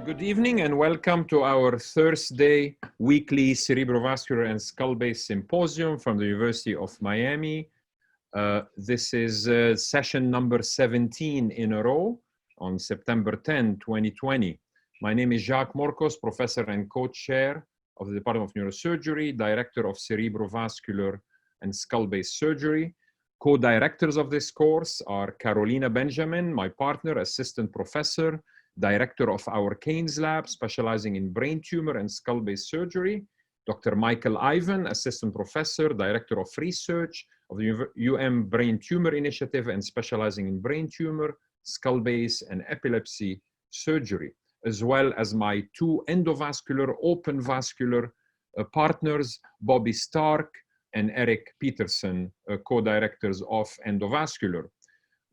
Good evening and welcome to our Thursday weekly cerebrovascular and skull-based symposium from the University of Miami. This is session number 17 in a row on September 10, 2020. My name is Zadeh-Morcos, professor and co-chair of the Department of Neurosurgery, director of cerebrovascular and skull-based surgery. Co-directors of this course are Carolina Benjamin, my partner, assistant professor, director of our Keynes lab, specializing in brain tumor and skull-based surgery. Dr. Michael Ivan, assistant professor, director of research of the UM Brain Tumor Initiative and specializing in brain tumor, skull-based and epilepsy surgery, as well as my two endovascular, open vascular partners, Bobby Stark and Eric Peterson, co-directors of endovascular.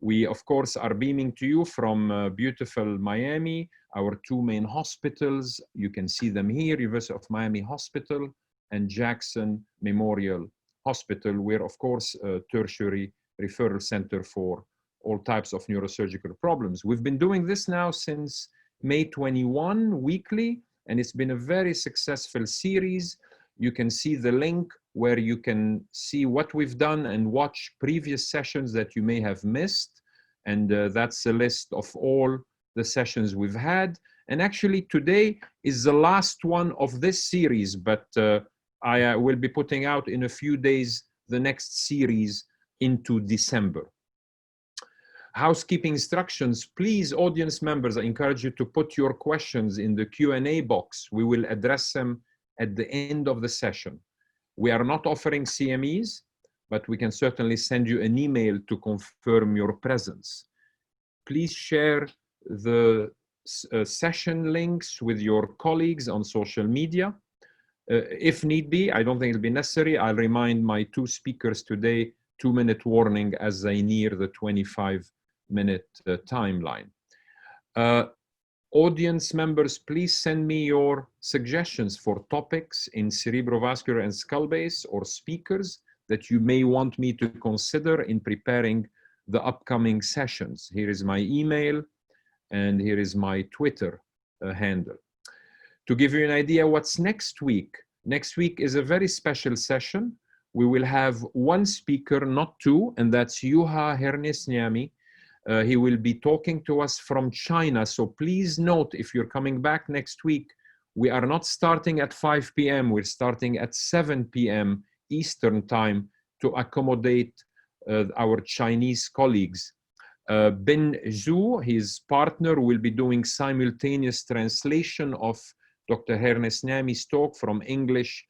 We, of course, are beaming to you from beautiful Miami, our two main hospitals. You can see them here, University of Miami Hospital and Jackson Memorial Hospital. We're, of course, a tertiary referral center for all types of neurosurgical problems. We've been doing this now since May 21 weekly, and it's been a very successful series. You can see the link where you can see what we've done and watch previous sessions that you may have missed. And that's a list of all the sessions we've had. And actually today is the last one of this series, but I will be putting out in a few days the next series into December. Housekeeping instructions, please, audience members, I encourage you to put your questions in the Q&A box. We will address them at the end of the session. We are not offering CMEs, but we can certainly send you an email to confirm your presence. Please share the session links with your colleagues on social media. If need be, I don't think it'll be necessary. I'll remind my two speakers today, 2-minute warning as they near the 25-minute timeline. Audience members, please send me your suggestions for topics in cerebrovascular and skull-based or speakers that you may want me to consider in preparing the upcoming sessions. Here is my email and here is my Twitter handle. To give you an idea what's next week is a very special session. We will have one speaker, not two, and that's Juha Hernesniemi. He will be talking to us from China. So please note, if you're coming back next week, we are not starting at 5 p.m. We're starting at 7 p.m. Eastern time to accommodate our Chinese colleagues. Ben Zhu, his partner, will be doing simultaneous translation of Dr. Hernesniemi's talk from English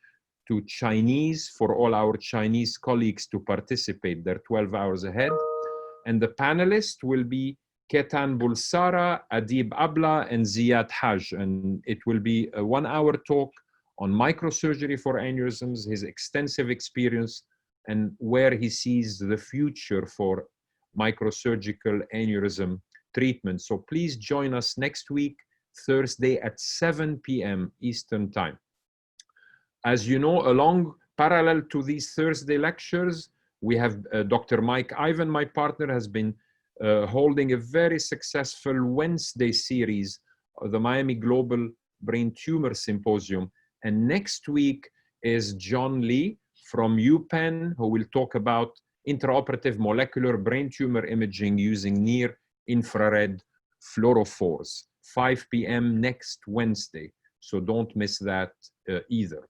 to Chinese for all our Chinese colleagues to participate. They're 12 hours ahead. And the panelists will be Ketan Bulsara, Adib Abla, and Ziad Haj. And it will be a 1-hour talk on microsurgery for aneurysms, his extensive experience, and where he sees the future for microsurgical aneurysm treatment. So please join us next week, Thursday at 7 p.m. Eastern Time. As you know, parallel to these Thursday lectures, we have Dr. Mike Ivan, my partner, has been holding a very successful Wednesday series of the Miami Global Brain Tumor Symposium. And next week is John Lee from UPenn, who will talk about intraoperative molecular brain tumor imaging using near-infrared fluorophores, 5 p.m. next Wednesday. So don't miss that either.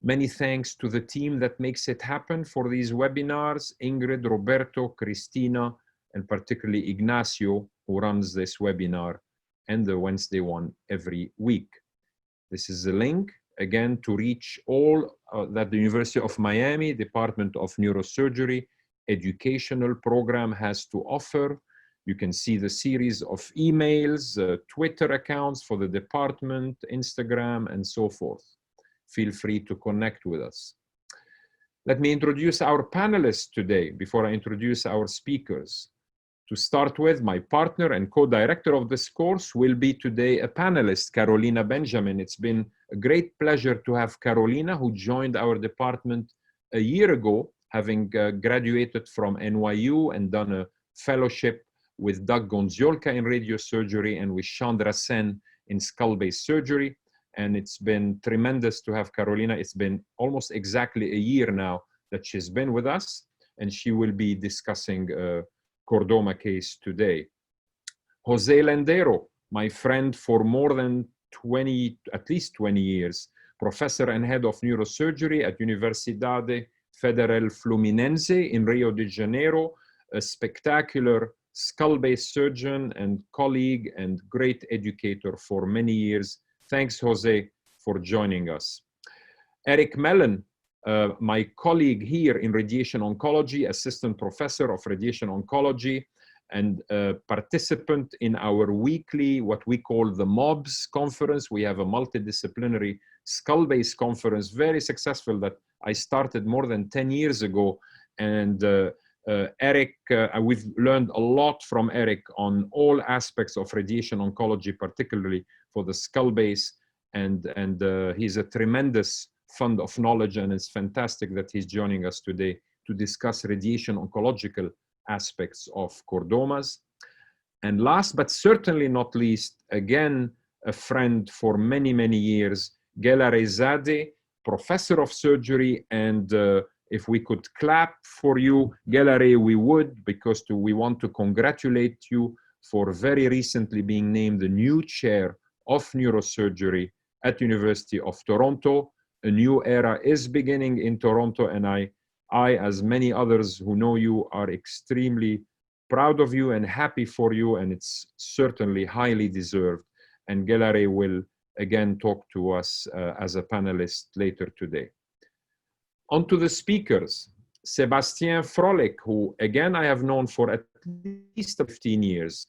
Many thanks to the team that makes it happen for these webinars, Ingrid, Roberto, Christina, and particularly Ignacio, who runs this webinar and the Wednesday one every week. This is the link, again, to reach all that the University of Miami Department of Neurosurgery educational program has to offer. You can see the series of emails, Twitter accounts for the department, Instagram, and so forth. Feel free to connect with us. Let me introduce our panelists today before I introduce our speakers. To start with, my partner and co-director of this course will be today a panelist, Carolina Benjamin. It's been a great pleasure to have Carolina, who joined our department a year ago, having graduated from NYU and done a fellowship with Doug Gonziolka in radiosurgery and with Chandra Sen in skull-base surgery. And it's been tremendous to have Carolina. It's been almost exactly a year now that she's been with us, and she will be discussing a chordoma case today. Jose Landeiro, my friend for more than at least 20 years, professor and head of neurosurgery at Universidade Federal Fluminense in Rio de Janeiro, a spectacular skull-based surgeon and colleague and great educator for many years. Thanks, Jose, for joining us. Eric Mellon, my colleague here in radiation oncology, assistant professor of radiation oncology, and participant in our weekly, what we call the MOBS conference. We have a multidisciplinary skull-based conference, very successful, that I started more than 10 years ago. And Eric, we've learned a lot from Eric on all aspects of radiation oncology, particularly for the skull base. And he's a tremendous fund of knowledge, and it's fantastic that he's joining us today to discuss radiation oncological aspects of chordomas. And last but certainly not least, again, a friend for many, many years, Gelare Zadeh, professor of surgery. And if we could clap for you, Gelare, we would, because we want to congratulate you for very recently being named the new chair of neurosurgery at University of Toronto. A new era is beginning in Toronto, and I, as many others who know you, are extremely proud of you and happy for you, and it's certainly highly deserved. And Gelare will again talk to us as a panelist later today. On to the speakers. Sebastian Frolic, who again I have known for at least 15 years.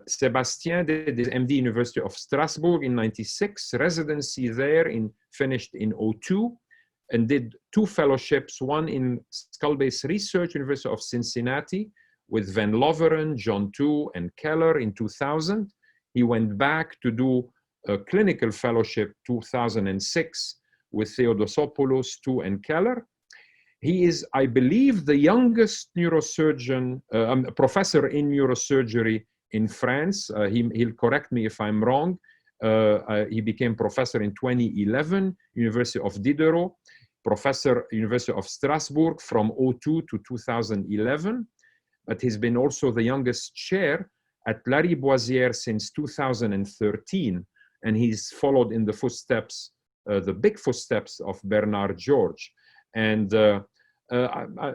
Sebastian did his MD University of Strasbourg in '96, residency there finished in '02, and did 2 fellowships, one in skull-based research, University of Cincinnati, with Van Loveren, John Tu, and Keller in 2000. He went back to do a clinical fellowship 2006 with Theodosopoulos, Tu, and Keller. He is, I believe, the youngest neurosurgeon, professor in neurosurgery in France. He'll correct me if I'm wrong. He became professor in 2011, University of Diderot, professor, University of Strasbourg from '02 to 2011. But he's been also the youngest chair at Lariboisière since 2013. And he's followed in the footsteps, the big footsteps of Bernard George. And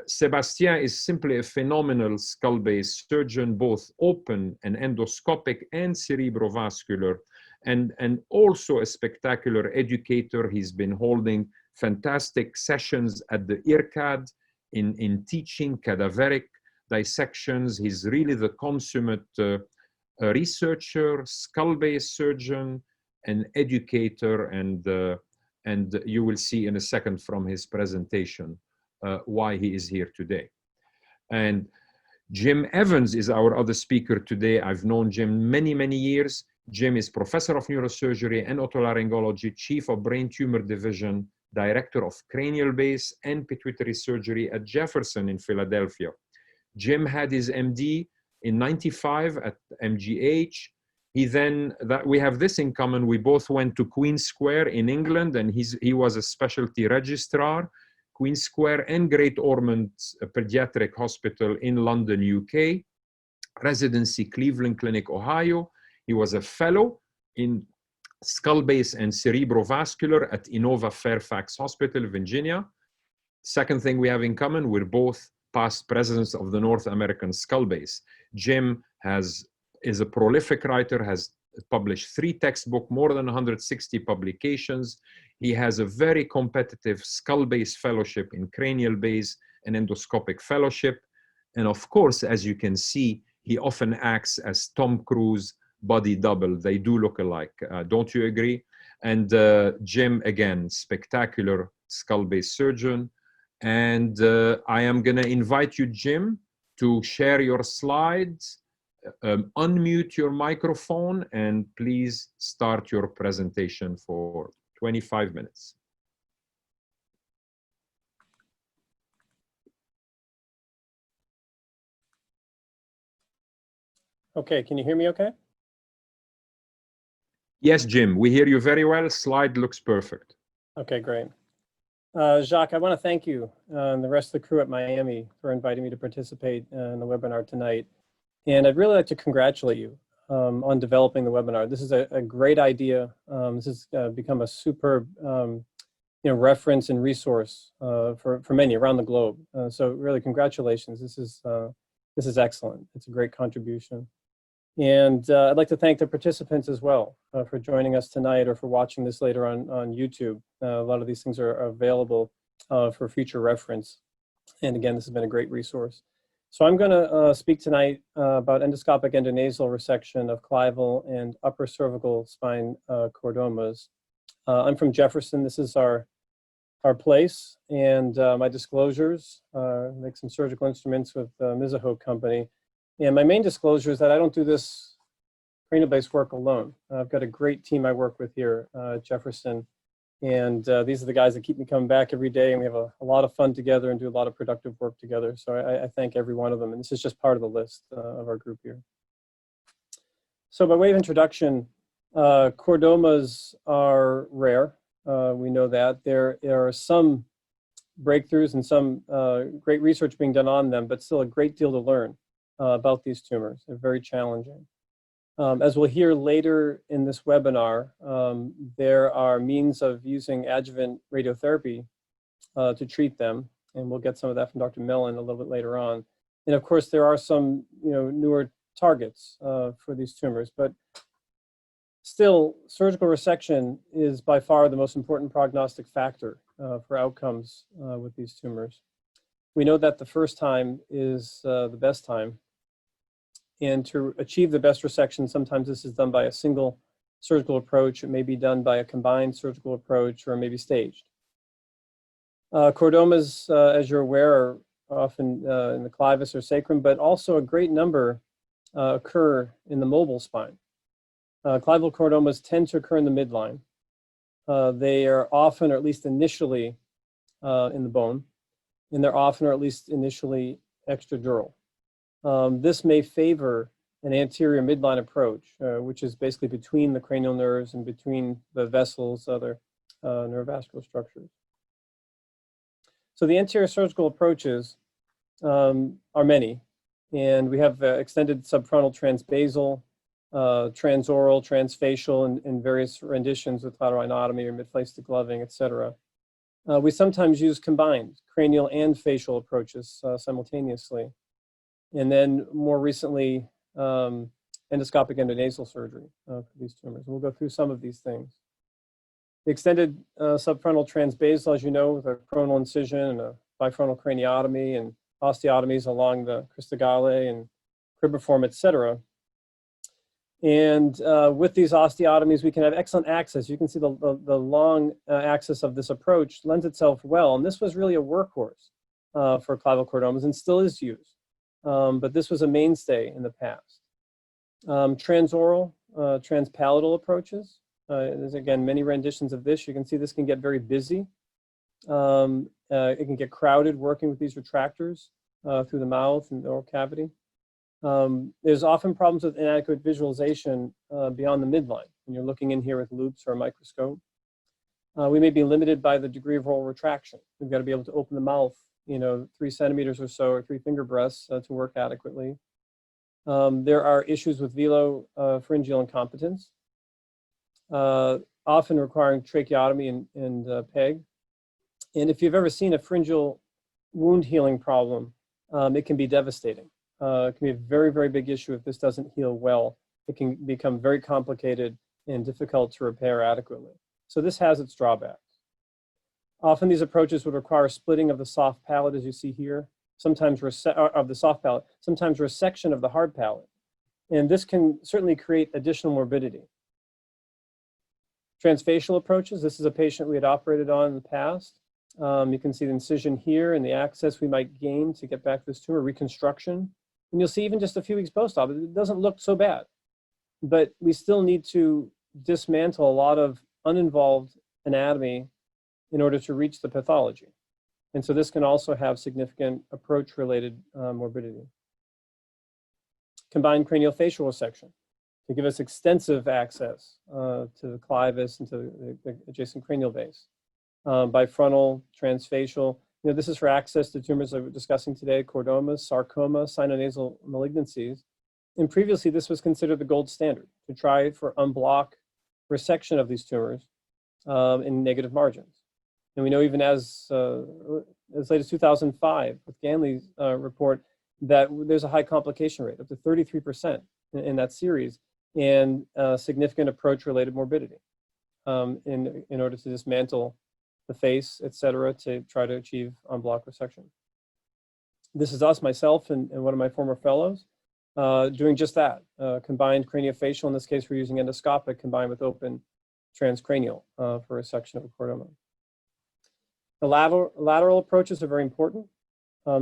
Sebastian is simply a phenomenal skull-based surgeon, both open and endoscopic and cerebrovascular, and also a spectacular educator. He's been holding fantastic sessions at the IRCAD in teaching cadaveric dissections. He's really the consummate researcher, skull-based surgeon, and educator, and you will see in a second from his presentation why he is here today. And Jim Evans is our other speaker today. I've known Jim many, many years. Jim is professor of neurosurgery and otolaryngology, chief of brain tumor division, director of cranial base and pituitary surgery at Jefferson in Philadelphia. Jim had his MD in '95 at MGH. We have this in common. We both went to Queen Square in England, and he was a specialty registrar, Queen Square and Great Ormond Pediatric Hospital in London, UK. Residency, Cleveland Clinic, Ohio. He was a fellow in skull base and cerebrovascular at Inova Fairfax Hospital, Virginia. Second thing we have in common, we're both past presidents of the North American skull base. Jim is a prolific writer, has published 3 textbooks, more than 160 publications. He has a very competitive skull-based fellowship in cranial base and endoscopic fellowship. And of course, as you can see, he often acts as Tom Cruise body double. They do look alike, don't you agree? And Jim, again, spectacular skull-based surgeon. And I am gonna invite you, Jim, to share your slides. Unmute your microphone and please start your presentation for 25 minutes. Okay, can you hear me okay? Yes, Jim, we hear you very well. Slide looks perfect. Okay, great. Jacques, I want to thank you and the rest of the crew at Miami for inviting me to participate in the webinar tonight. And I'd really like to congratulate you on developing the webinar. This is a great idea. This has become a superb reference and resource for many around the globe. So really, congratulations. This is excellent. It's a great contribution. And I'd like to thank the participants as well for joining us tonight or for watching this later on YouTube. A lot of these things are available for future reference. And again, this has been a great resource. So I'm going to speak tonight about endoscopic endonasal resection of clival and upper cervical spine chordomas. I'm from Jefferson. This is our place, and my disclosures. Make some surgical instruments with Mizuho Company. And my main disclosure is that I don't do this cranial-based work alone. I've got a great team I work with here at Jefferson. And these are the guys that keep me coming back every day, and we have a lot of fun together and do a lot of productive work together. So I thank every one of them, and this is just part of the list of our group here. So by way of introduction, chordomas are rare. We know that. There are some breakthroughs and some great research being done on them, but still a great deal to learn about these tumors. They're very challenging. As we'll hear later in this webinar, there are means of using adjuvant radiotherapy to treat them, and we'll get some of that from Dr. Mellon a little bit later on. And of course, there are some newer targets for these tumors, but still, surgical resection is by far the most important prognostic factor for outcomes with these tumors. We know that the first time is the best time. And to achieve the best resection, sometimes this is done by a single surgical approach. It may be done by a combined surgical approach, or maybe staged. Chordomas, as you're aware, are often in the CLIVUS or sacrum, but also a great number occur in the mobile spine. Clival chordomas tend to occur in the midline. They are often, or at least initially, in the bone, and they're often, or at least initially, extradural. This may favor an anterior midline approach, which is basically between the cranial nerves and between the vessels, other neurovascular structures. So the anterior surgical approaches are many, and we have extended subfrontal transbasal, transoral, transfacial, and various renditions with lateral inotomy or midface degloving, etc. We sometimes use combined cranial and facial approaches simultaneously. And then more recently, endoscopic endonasal surgery for these tumors. We'll go through some of these things. The extended subfrontal transbasal, as you know, with a coronal incision and a bifrontal craniotomy and osteotomies along the cristigale and cribriform, etc. And with these osteotomies, we can have excellent access. You can see the long axis of this approach lends itself well. And this was really a workhorse for clival chordomas and still is used. But this was a mainstay in the past. Transoral, transpalatal approaches. There's, again, many renditions of this. You can see this can get very busy. It can get crowded working with these retractors through the mouth and the oral cavity. There's often problems with inadequate visualization beyond the midline when you're looking in here with loops or a microscope. We may be limited by the degree of oral retraction. We've got to be able to open the mouth 3 centimeters or so, or 3 finger breaths to work adequately. There are issues with velopharyngeal incompetence, often requiring tracheotomy and PEG. And if you've ever seen a pharyngeal wound healing problem, it can be devastating. It can be a very, very big issue if this doesn't heal well. It can become very complicated and difficult to repair adequately. So this has its drawbacks. Often these approaches would require splitting of the soft palate, as you see here, sometimes of the soft palate, sometimes resection of the hard palate. And this can certainly create additional morbidity. Transfacial approaches, this is a patient we had operated on in the past. You can see the incision here and the access we might gain to get back to this tumor, reconstruction. And you'll see even just a few weeks post-op, it doesn't look so bad. But we still need to dismantle a lot of uninvolved anatomy in order to reach the pathology. And so this can also have significant approach-related morbidity. Combined craniofacial resection. to give us extensive access to the clivus and to the adjacent cranial base. Bifrontal, transfacial. This is for access to tumors that we're discussing today: chordomas, sarcoma, sinonasal malignancies. And previously, this was considered the gold standard to try for unblock resection of these tumors in negative margins. And we know even as late as 2005, with Ganley's report, that there's a high complication rate, up to 33% in that series, and significant approach-related morbidity in order to dismantle the face, et cetera, to try to achieve unblock resection. This is us, myself, and one of my former fellows, doing just that. Combined craniofacial, in this case, we're using endoscopic combined with open transcranial for resection of a chordoma. The lateral approaches are very important,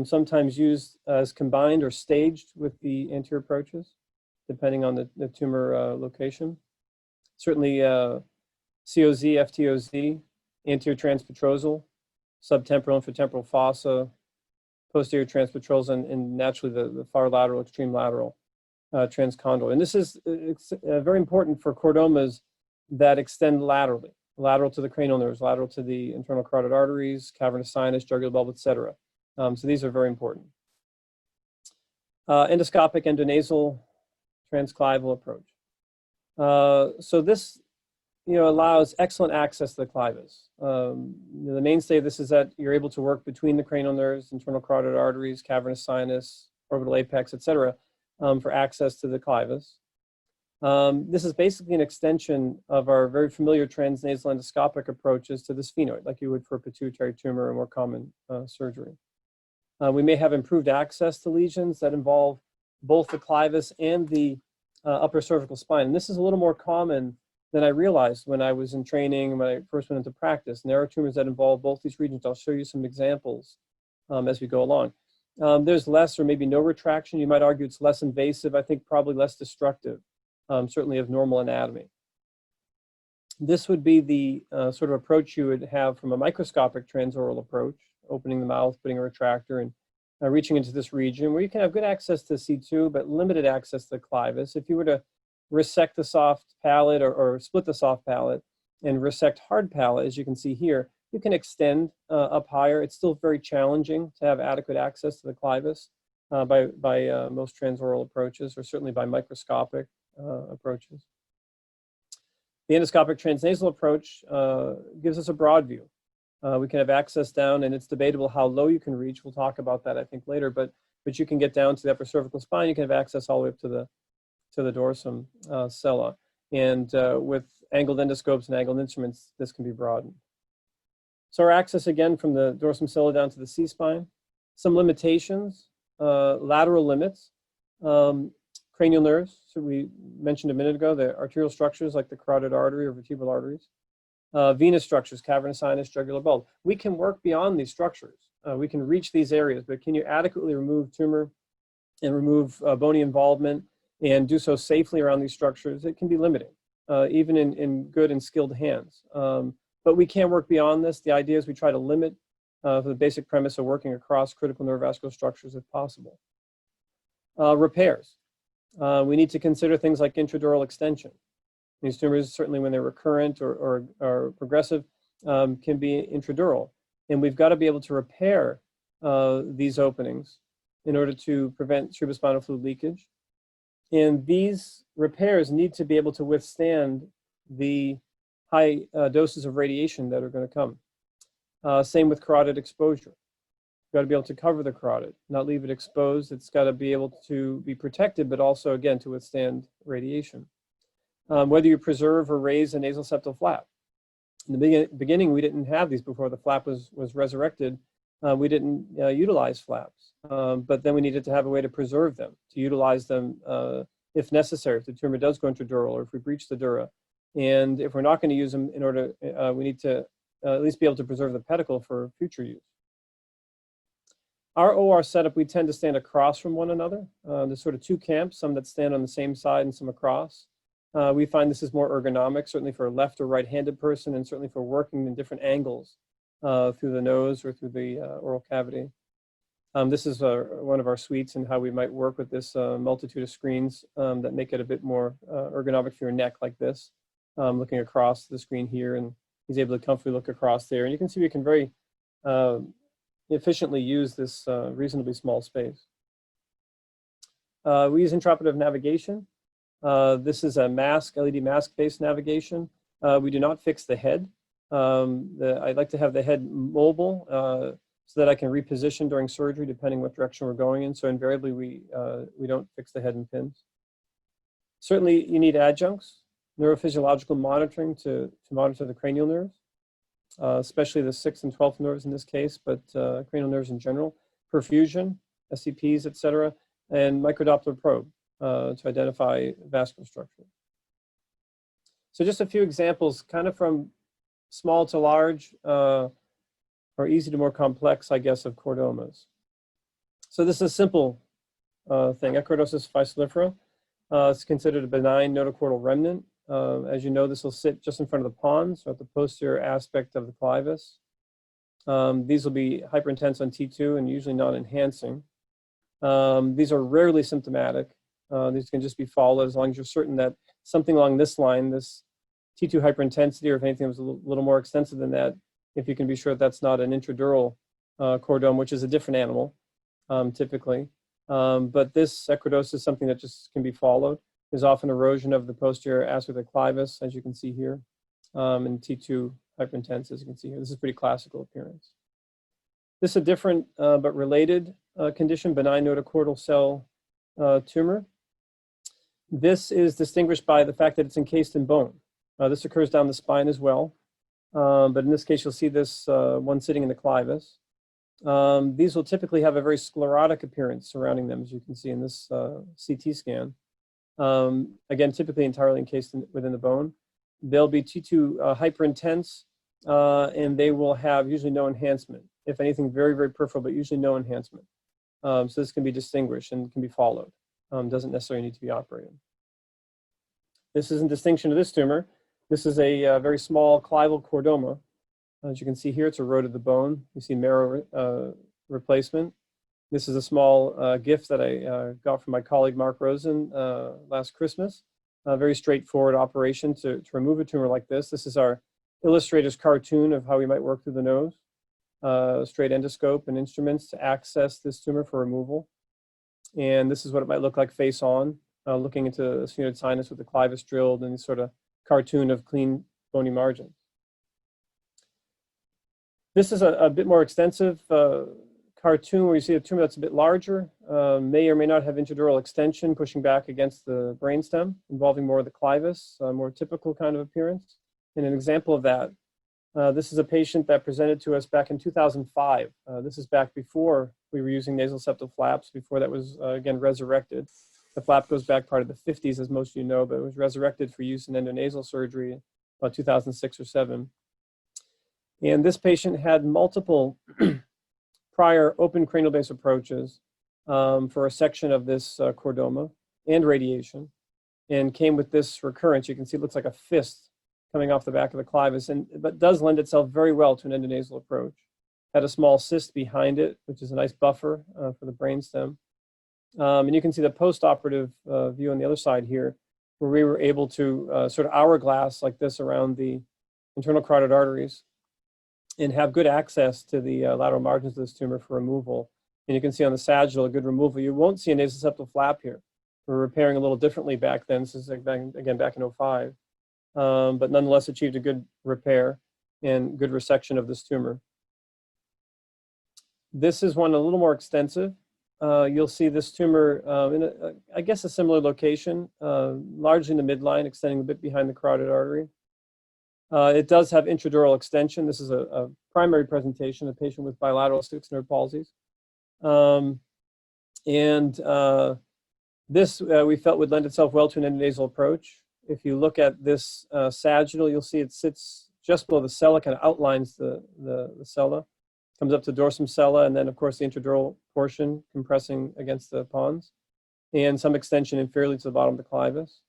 sometimes used as combined or staged with the anterior approaches, depending on the tumor location. Certainly COZ, FTOZ, anterior transpetrosal, subtemporal, infratemporal fossa, posterior transpetrosal, and naturally the far lateral, extreme lateral transcondylar. And this is very important for chordomas that extend laterally, lateral to the cranial nerves, lateral to the internal carotid arteries, cavernous sinus, jugular bulb, etc. So these are very important. Endoscopic endonasal transclival approach. So this allows excellent access to the clivus. The mainstay of this is that you're able to work between the cranial nerves, internal carotid arteries, cavernous sinus, orbital apex, etc., for access to the clivus. This is basically an extension of our very familiar transnasal endoscopic approaches to the sphenoid, like you would for a pituitary tumor or more common surgery. We may have improved access to lesions that involve both the clivus and the upper cervical spine. And this is a little more common than I realized when I was in training, when I first went into practice. And there are tumors that involve both these regions. I'll show you some examples as we go along. There's less or maybe no retraction. You might argue it's less invasive. I think probably less destructive, certainly of normal anatomy. This would be the sort of approach you would have from a microscopic transoral approach, opening the mouth, putting a retractor, and reaching into this region where you can have good access to C2, but limited access to the clivus. If you were to resect the soft palate or split the soft palate and resect hard palate, as you can see here, you can extend up higher. It's still very challenging to have adequate access to the clivus by most transoral approaches, or certainly by microscopic approaches. The endoscopic transnasal approach gives us a broad view. We can have access down, and it's debatable how low you can reach. We'll talk about that, I think, later, but you can get down to the upper cervical spine. You can have access all the way up to the dorsum sella. And with angled endoscopes and angled instruments, this can be broadened. So our access, again, from the dorsum sella down to the C-spine. Some limitations, lateral limits, cranial nerves. So we mentioned a minute ago, the arterial structures like the carotid artery or vertebral arteries. Venous structures, cavernous sinus, jugular bulb. We can work beyond these structures. We can reach these areas, but can you adequately remove tumor and remove bony involvement and do so safely around these structures? It can be limiting, even in good and skilled hands. But we can work beyond this. The idea is we try to limit the basic premise of working across critical neurovascular structures if possible. Repairs. We need to consider things like intradural extension. These tumors, certainly when they're recurrent or progressive, can be intradural. And we've got to be able to repair these openings in order to prevent cerebrospinal fluid leakage. And these repairs need to be able to withstand the high doses of radiation that are going to come. Same with carotid exposure. You've got to be able to cover the carotid, not leave it exposed. It's got to be able to be protected, but also, again, to withstand radiation. Whether you preserve or raise a nasal septal flap. In the beginning, we didn't have these before the flap was resurrected. We didn't utilize flaps, but then we needed to have a way to preserve them, to utilize them if necessary, if the tumor does go intradural or if we breach the dura. And if we're not going to use them in order, we need to at least be able to preserve the pedicle for future use. Our OR setup, we tend to stand across from one another. There's sort of two camps, some that stand on the same side and some across. We find this is more ergonomic, certainly for a left or right-handed person, and certainly for working in different angles through the nose or through the oral cavity. This is one of our suites and how we might work with this multitude of screens that make it a bit more ergonomic for your neck like this, looking across the screen here, and he's able to comfortably look across there. And you can see we can very efficiently use this reasonably small space. We use intraoperative navigation. This is a mask, LED mask-based navigation. We do not fix the head. I'd like to have the head mobile so that I can reposition during surgery depending what direction we're going in. So invariably, we don't fix the head in pins. Certainly, you need adjuncts, neurophysiological monitoring to monitor the cranial nerves, especially the 6th and 12th nerves in this case, but cranial nerves in general, perfusion, SCPs, et cetera, and microdoppler probe to identify vascular structure. So just a few examples, kind of from small to large, or easy to more complex, I guess, of chordomas. So this is a simple thing, echorodosis fasciculifera. It's considered a benign notochordal remnant. As you know, this will sit just in front of the pons, or at the posterior aspect of the clivus. These will be hyperintense on T2 and usually non-enhancing. These are rarely symptomatic. These can just be followed as long as you're certain that something along this line, this T2 hyperintensity, or if anything was a little more extensive than that, if you can be sure that's not an intradural chordoma, which is a different animal, typically. But this echorodosis is something that just can be followed. There's often erosion of the posterior aspect of the clivus, as you can see here, and T2 hyperintense, as you can see here. This is pretty classical appearance. This is a different but related condition, benign notochordal cell tumor. This is distinguished by the fact that it's encased in bone. This occurs down the spine as well, but in this case, you'll see this one sitting in the clivus. These will typically have a very sclerotic appearance surrounding them, as you can see in this CT scan. Again, typically entirely encased within the bone. They'll be T2 hyperintense, and they will have usually no enhancement. If anything, very, very peripheral, but usually no enhancement. So this can be distinguished and can be followed. Doesn't necessarily need to be operated. This is in distinction to this tumor. This is a very small clival chordoma. As you can see here, it's eroded the bone. You see marrow replacement. This is a small gift that I got from my colleague Mark Rosen last Christmas. A very straightforward operation to remove a tumor like this. This is our illustrator's cartoon of how we might work through the nose. Straight endoscope and instruments to access this tumor for removal. And this is what it might look like face on, looking into the sphenoid sinus with the clivus drilled and sort of cartoon of clean bony margins. This is a bit more extensive cartoon where you see a tumor that's a bit larger, may or may not have intradural extension pushing back against the brainstem, involving more of the clivus, more typical kind of appearance. And an example of that, this is a patient that presented to us back in 2005. This is back before we were using nasal septal flaps, before that was, again, resurrected. The flap goes back part of the 50s, as most of you know, but it was resurrected for use in endonasal surgery about 2006 or 7. And this patient had multiple prior open cranial base approaches for a section of this chordoma and radiation, and came with this recurrence. You can see it looks like a fist coming off the back of the clivus, but does lend itself very well to an endonasal approach. Had a small cyst behind it, which is a nice buffer for the brainstem. And you can see the post-operative view on the other side here, where we were able to sort of hourglass like this around the internal carotid arteries and have good access to the lateral margins of this tumor for removal. And you can see on the sagittal a good removal. You won't see a nasal septal flap here. We're repairing a little differently back then. This is again back in 05. But nonetheless achieved a good repair and good resection of this tumor. This is one a little more extensive. You'll see this tumor in, I guess, a similar location, largely in the midline, extending a bit behind the carotid artery. It does have intradural extension. This is a primary presentation, a patient with bilateral 6 nerve palsies. This we felt would lend itself well to an endonasal approach. If you look at this sagittal, you'll see it sits just below the sella, kind of outlines the sella, comes up to dorsum sella, and then, of course, the intradural portion compressing against the pons, and some extension inferiorly to the bottom of the clivus.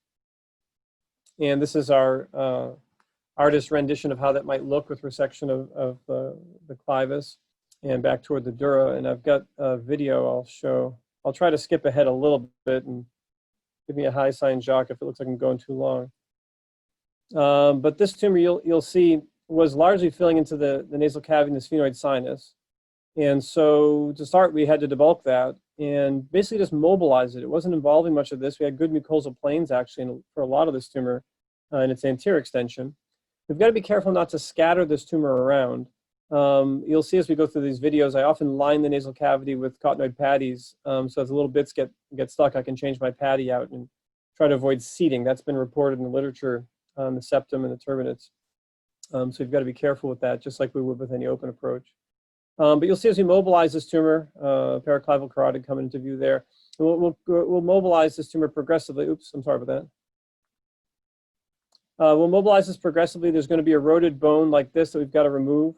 And this is our artist rendition of how that might look with resection of the clivus. and back toward the dura. And I've got a video I'll show. I'll try to skip ahead a little bit and give me a high sign, Jacques, if it looks like I'm going too long. But this tumor, you'll see, was largely filling into the nasal cavity and the sphenoid sinus. And so to start, we had to debulk that and basically just mobilize it. It wasn't involving much of this. We had good mucosal planes, actually, for a lot of this tumor in its anterior extension. We've got to be careful not to scatter this tumor around. You'll see as we go through these videos, I often line the nasal cavity with cottonoid patties. So as the little bits get stuck, I can change my patty out and try to avoid seeding. That's been reported in the literature on the septum and the turbinates. So you've got to be careful with that, just like we would with any open approach. But you'll see as we mobilize this tumor, paraclival carotid coming into view there. We'll mobilize this tumor progressively. Oops, I'm sorry about that. We'll mobilize this progressively. There's going to be eroded bone like this that we've got to remove.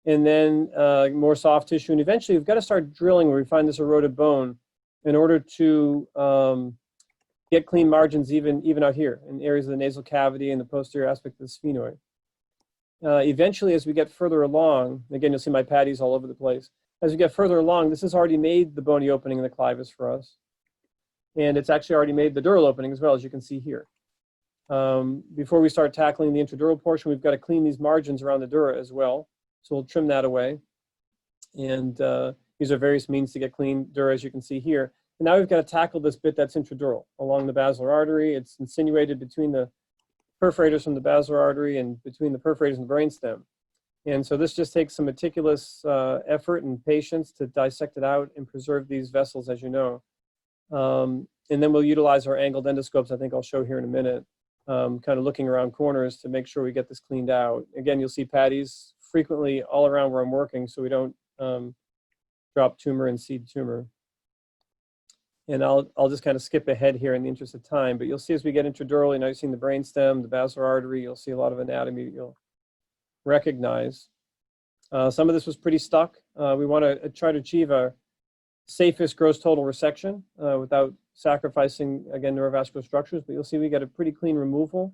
And then more soft tissue. And eventually, we've got to start drilling where we find this eroded bone in order to get clean margins even out here in areas of the nasal cavity and the posterior aspect of the sphenoid. Eventually, as we get further along, again, you'll see my patties all over the place. As we get further along, this has already made the bony opening in the clivus for us. And it's actually already made the dural opening as well, as you can see here. Before we start tackling the intradural portion, we've got to clean these margins around the dura as well. So we'll trim that away. And these are various means to get clean dura, as you can see here. And now we've got to tackle this bit that's intradural along the basilar artery. It's insinuated between the perforators from the basilar artery and between the perforators and the brainstem. And so this just takes some meticulous effort and patience to dissect it out and preserve these vessels, as you know. And then we'll utilize our angled endoscopes, I think I'll show here in a minute, kind of looking around corners to make sure we get this cleaned out. Again, you'll see patties frequently all around where I'm working so we don't drop tumor and seed tumor. And I'll just kind of skip ahead here in the interest of time, but you'll see as we get intradurally, now you've seen the brainstem, the basilar artery, you'll see a lot of anatomy that you'll recognize. Some of this was pretty stuck. We want to try to achieve our safest gross total resection without sacrificing, again, neurovascular structures, but you'll see we get a pretty clean removal.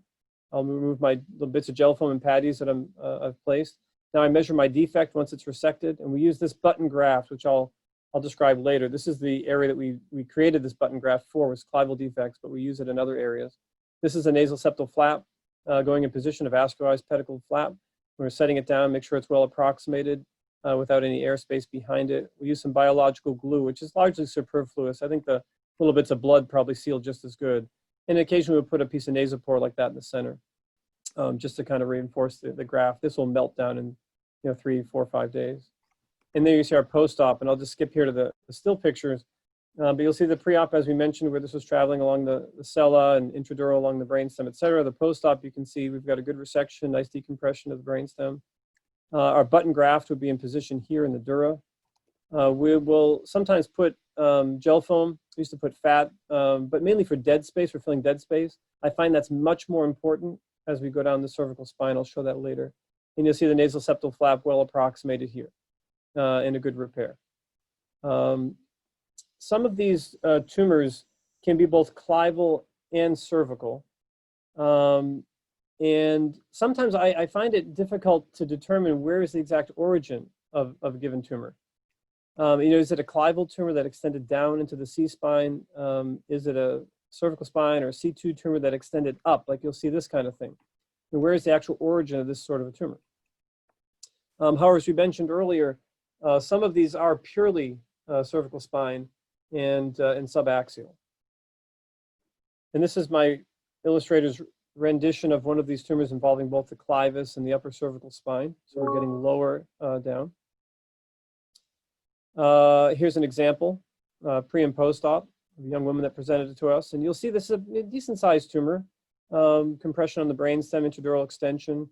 I'll remove my little bits of gel foam and patties that I've placed. Now I measure my defect once it's resected, and we use this button graft, which I'll describe later. This is the area that we created this button graft for, was clival defects, but we use it in other areas. This is a nasal septal flap going in position, a vascularized pedicle flap. We're setting it down, make sure it's well approximated without any airspace behind it. We use some biological glue, which is largely superfluous. I think the little bits of blood probably seal just as good. And occasionally we'll put a piece of nasopore like that in the center, just to kind of reinforce the graft. This will melt down in 3, 4, 5 days. And there you see our post-op, and I'll just skip here to the still pictures. But you'll see the pre-op, as we mentioned, where this was traveling along the sella and intradural along the brainstem, et cetera. The post-op, you can see we've got a good resection, nice decompression of the brainstem. Our button graft would be in position here in the dura. We will sometimes put gel foam. We used to put fat, but mainly for dead space, for filling dead space. I find that's much more important as we go down the cervical spine. I'll show that later. And you'll see the nasal septal flap well approximated here in a good repair. Some of these tumors can be both clival and cervical. And sometimes I find it difficult to determine where is the exact origin of a given tumor. Is it a clival tumor that extended down into the C-spine? Is it a cervical spine or a C2 tumor that extended up? Like you'll see this kind of thing. And where is the actual origin of this sort of a tumor? However, as we mentioned earlier, some of these are purely cervical spine and subaxial. And this is my illustrator's rendition of one of these tumors involving both the clivus and the upper cervical spine. So we're getting lower down. Here's an example, pre and post-op, of a young woman that presented it to us. And you'll see this is a decent-sized tumor, compression on the brainstem, intradural extension.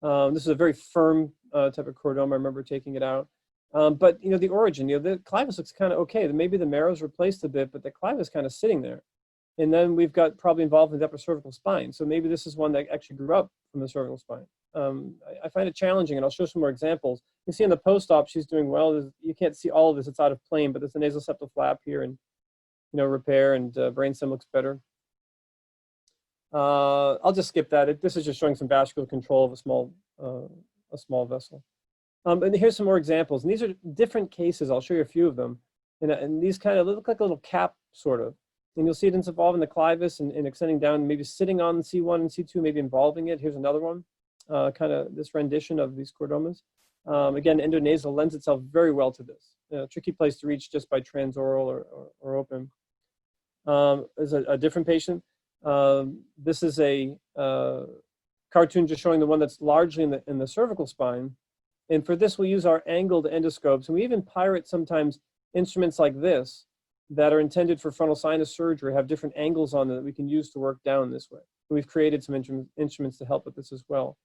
This is a very firm type of chordoma. I remember taking it out. But the origin, the clivus looks kind of okay. Maybe the marrow's replaced a bit, but the clivus is kind of sitting there. And then we've got probably involved in the upper cervical spine. So maybe this is one that actually grew up from the cervical spine. I find it challenging, and I'll show some more examples. You see in the post-op, she's doing well. You can't see all of this; it's out of plane, but there's a nasal septal flap here, and repair, and brainstem looks better. I'll just skip that. This is just showing some vascular control of a small vessel. And here's some more examples. And these are different cases. I'll show you a few of them. And these kind of look like a little cap, sort of. And you'll see it involving the clivus and extending down, maybe sitting on C1 and C2, maybe involving it. Here's another one, kind of this rendition of these chordomas. Again, endonasal lends itself very well to this. Tricky place to reach just by transoral or open. There's a different patient. This is a cartoon just showing the one that's largely in the cervical spine. And for this, we'll use our angled endoscopes. And we even pirate sometimes instruments like this that are intended for frontal sinus surgery, have different angles on them that we can use to work down this way. And we've created some instruments to help with this as well.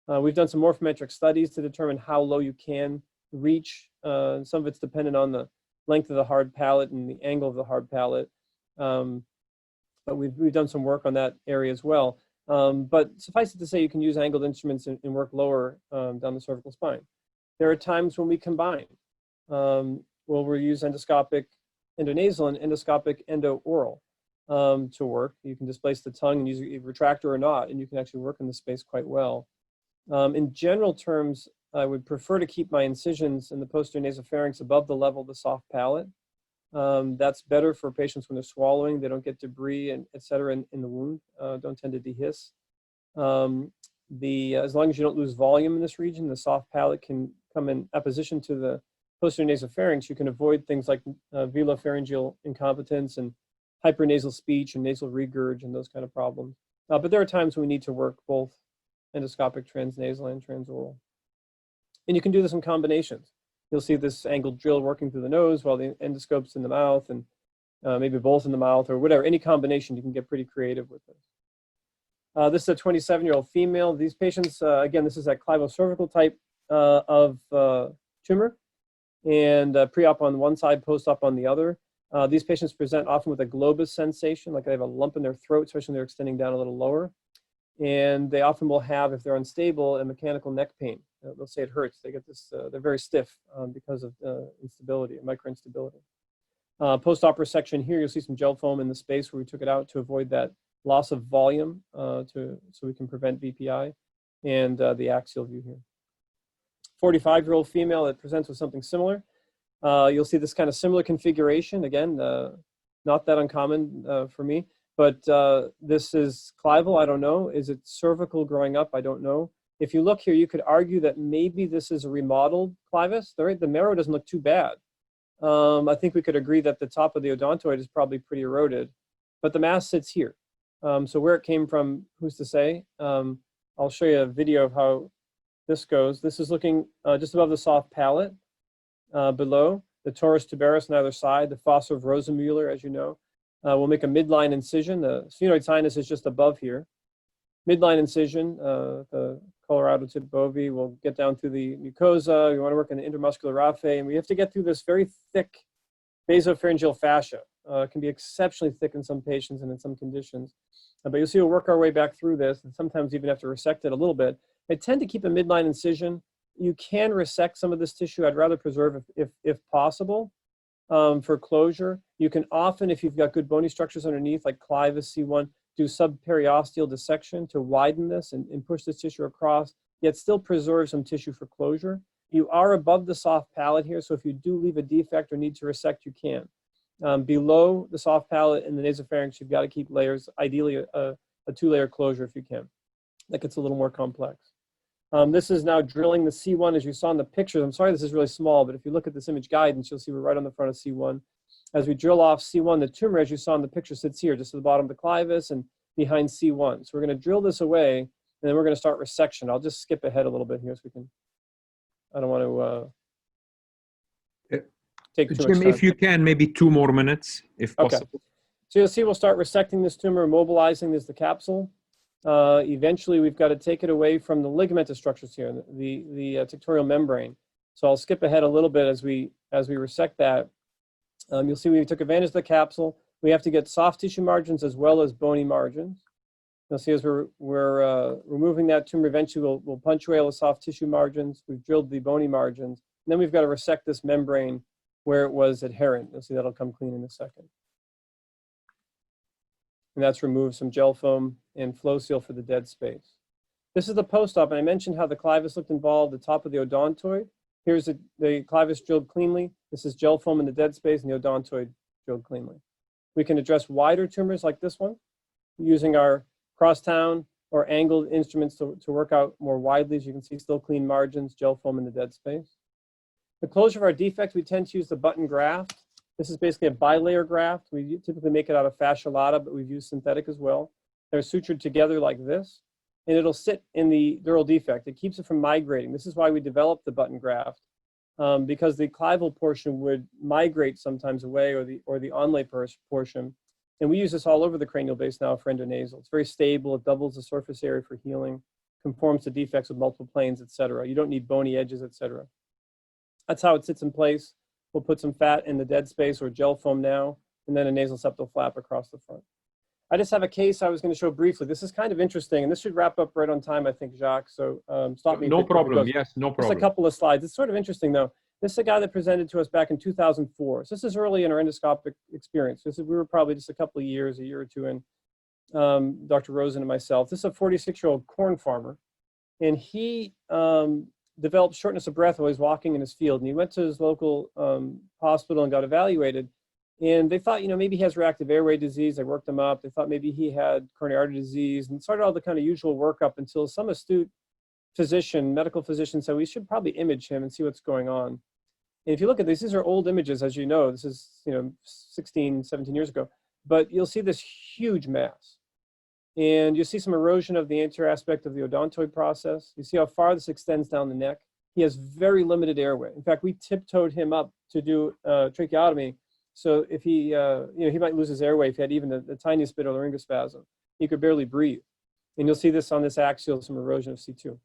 We've done some morphometric studies to determine how low you can reach. Some of it's dependent on the length of the hard palate and the angle of the hard palate. But we've done some work on that area as well. But suffice it to say, you can use angled instruments and work lower down the cervical spine. There are times when we combine. We'll use endoscopic endonasal and endoscopic endo-oral to work. You can displace the tongue and use a retractor or not, and you can actually work in the space quite well. In general terms, I would prefer to keep my incisions in the posterior nasopharynx above the level of the soft palate. That's better for patients when they're swallowing. They don't get debris and et cetera in the wound, don't tend to dehiss. As long as you don't lose volume in this region, the soft palate can come in apposition to the posterior nasopharynx. You can avoid things like velopharyngeal incompetence and hypernasal speech and nasal regurg and those kind of problems. But there are times when we need to work both endoscopic transnasal and transoral. And you can do this in combinations. You'll see this angled drill working through the nose while the endoscope's in the mouth, and maybe both in the mouth or whatever. Any combination, you can get pretty creative with this. This is a 27-year-old female. These patients, again, this is that clivocervical type of tumor, and pre-op on one side, post-op on the other. These patients present often with a globus sensation, like they have a lump in their throat, especially when they're extending down a little lower. And they often will have, if they're unstable, a mechanical neck pain. They'll say it hurts. They get this, they're very stiff because of instability, microinstability. Post-op resection here, you'll see some gel foam in the space where we took it out to avoid that loss of volume so we can prevent BPI, and the axial view here. 45-year-old female that presents with something similar. You'll see this kind of similar configuration. Again, not that uncommon for me, but this is clival, I don't know. Is it cervical growing up? I don't know. If you look here, you could argue that maybe this is a remodeled clivus. The marrow doesn't look too bad. I think we could agree that the top of the odontoid is probably pretty eroded, but the mass sits here. So where it came from, who's to say? I'll show you a video of how this goes. This is looking just above the soft palate, below the torus tuberous on either side, the fossa of Rosenmuller, as you know. We'll make a midline incision. The sphenoid sinus is just above here. Midline incision, the Colorado tip bovi. We'll get down through the mucosa. We want to work in the intermuscular raphe, and we have to get through this very thick basopharyngeal fascia. It can be exceptionally thick in some patients and in some conditions. But you'll see we'll work our way back through this, and sometimes even have to resect it a little bit. I tend to keep a midline incision. You can resect some of this tissue. I'd rather preserve if possible. For closure, you can often, if you've got good bony structures underneath, like clivus C1, do subperiosteal dissection to widen this and push this tissue across, yet still preserve some tissue for closure. You are above the soft palate here, so if you do leave a defect or need to resect, you can. Below the soft palate and the nasopharynx, you've got to keep layers, ideally a two-layer closure if you can. That gets a little more complex. This is now drilling the C1 as you saw in the pictures. I'm sorry this is really small, but if you look at this image guidance, you'll see we're right on the front of C1. As we drill off C1, the tumor, as you saw in the picture, sits here, just at the bottom of the clivus and behind C1. So we're going to drill this away, and then we're going to start resection. I'll just skip ahead a little bit here so we can, I don't want to take too much time. If you can, maybe 2 more minutes, if possible. Okay. So you'll see we'll start resecting this tumor, mobilizing this, the capsule. Eventually, we've got to take it away from the ligamentous structures here, the tectorial membrane. So I'll skip ahead a little bit as we resect that. You'll see we took advantage of the capsule. We have to get soft tissue margins as well as bony margins. You'll see as we're removing that tumor, eventually we'll punctuate all the soft tissue margins. We've drilled the bony margins. And then we've got to resect this membrane where it was adherent. You'll see that'll come clean in a second. And that's remove some gel foam and flow seal for the dead space. This is the post-op, and I mentioned how the clivus looked involved, the top of the odontoid. Here's the CLIVUS drilled cleanly. This is gel foam in the dead space, and the odontoid drilled cleanly. We can address wider tumors like this one using our crosstown or angled instruments to work out more widely. As you can see, still clean margins, gel foam in the dead space. The closure of our defect, we tend to use the button graft. This is basically a bilayer graft. We typically make it out of fascia lata, but we've used synthetic as well. They're sutured together like this, and it'll sit in the dural defect. It keeps it from migrating. This is why we developed the button graft, because the clival portion would migrate sometimes away, or the onlay portion. And we use this all over the cranial base now for endonasal. It's very stable. It doubles the surface area for healing, conforms to defects with multiple planes, et cetera. You don't need bony edges, et cetera. That's how it sits in place. We'll put some fat in the dead space or gel foam now, and then a nasal septal flap across the front. I just have a case I was going to show briefly. This is kind of interesting, and this should wrap up right on time, I think, Jacques. So stop me. No problem. Yes, no problem. Just a couple of slides. It's sort of interesting, though. This is a guy that presented to us back in 2004. So this is early in our endoscopic experience. We were probably just a couple of years, a year or two in, Dr. Rosen and myself. This is a 46-year-old corn farmer, and he developed shortness of breath while he was walking in his field. And he went to his local hospital and got evaluated. And they thought, maybe he has reactive airway disease. They worked him up. They thought maybe he had coronary artery disease, and started all the kind of usual workup until some astute medical physician said, we should probably image him and see what's going on. And if you look at these are old images, as you know. This is 16, 17 years ago. But you'll see this huge mass. And you see some erosion of the anterior aspect of the odontoid process. You see how far this extends down the neck. He has very limited airway. In fact, we tiptoed him up to do tracheotomy. So if he, he might lose his airway if he had even the tiniest bit of laryngospasm. He could barely breathe. And you'll see this on this axial, some erosion of C2.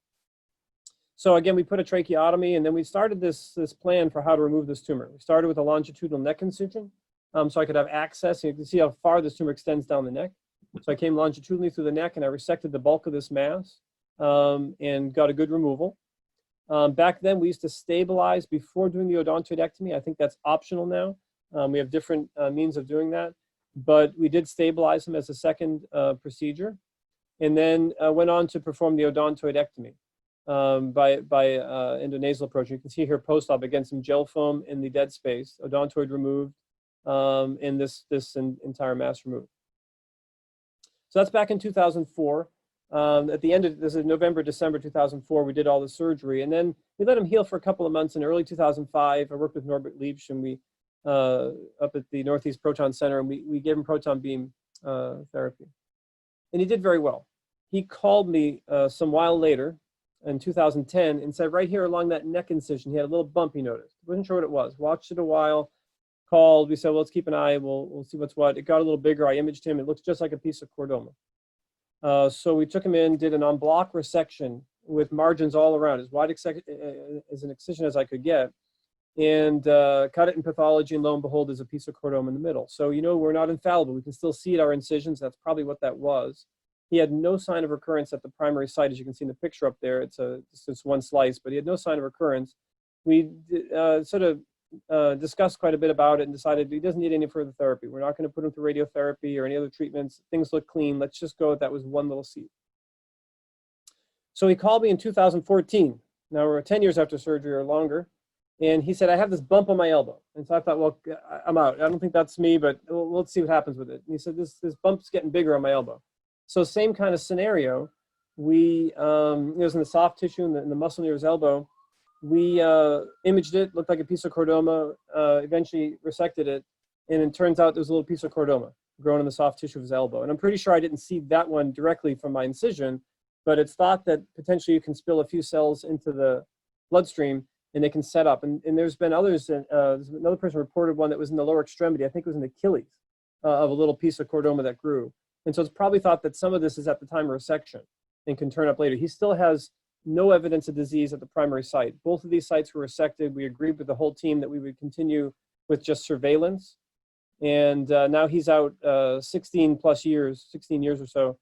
So again, we put a tracheotomy, and then we started this plan for how to remove this tumor. We started with a longitudinal neck incision, so I could have access. And you can see how far this tumor extends down the neck. So I came longitudinally through the neck, and I resected the bulk of this mass and got a good removal. Back then, we used to stabilize before doing the odontoidectomy. I think that's optional now. We have different means of doing that. But we did stabilize him as a second procedure, and then went on to perform the odontoidectomy by endonasal approach. You can see here post-op, again, some gel foam in the dead space, odontoid removed, and this entire mass removed. So that's back in 2004. At the end of this is November, December 2004, we did all the surgery, and then we let him heal for a couple of months. In early 2005, I worked with Norbert Liebsch, and we up at the Northeast Proton Center, and we gave him proton beam therapy, and he did very well. He called me some while later in 2010 and said, right here along that neck incision, he had a little bump he noticed. Wasn't sure what it was. Watched it a while. Called. We said, well, let's keep an eye. We'll see what's what. It got a little bigger. I imaged him. It looks just like a piece of chordoma. So we took him in, did an en bloc resection with margins all around, as wide as an excision as I could get, and cut it in pathology, and lo and behold, there's a piece of chordoma in the middle. So, we're not infallible. We can still see at our incisions. That's probably what that was. He had no sign of recurrence at the primary site, as you can see in the picture up there. It's just one slice, but he had no sign of recurrence. We sort of discussed quite a bit about it and decided he doesn't need any further therapy. We're not going to put him through radiotherapy or any other treatments. Things look clean. Let's just go with that was one little seed. So he called me in 2014. Now we're 10 years after surgery or longer. And he said, I have this bump on my elbow. And so I thought, well, I'm out. I don't think that's me, but let's see what happens with it. And he said, this bump's getting bigger on my elbow. So same kind of scenario. We, it was in the soft tissue in the muscle near his elbow. We imaged it, looked like a piece of chordoma, eventually resected it, and it turns out there's a little piece of chordoma grown in the soft tissue of his elbow. And I'm pretty sure I didn't see that one directly from my incision, but it's thought that potentially you can spill a few cells into the bloodstream and they can set up. And there's been others, there's another person reported one that was in the lower extremity, I think it was in the Achilles, of a little piece of chordoma that grew. And so it's probably thought that some of this is at the time of resection and can turn up later. He still has no evidence of disease at the primary site. Both of these sites were resected. We agreed with the whole team that we would continue with just surveillance. And now he's out 16 years or so,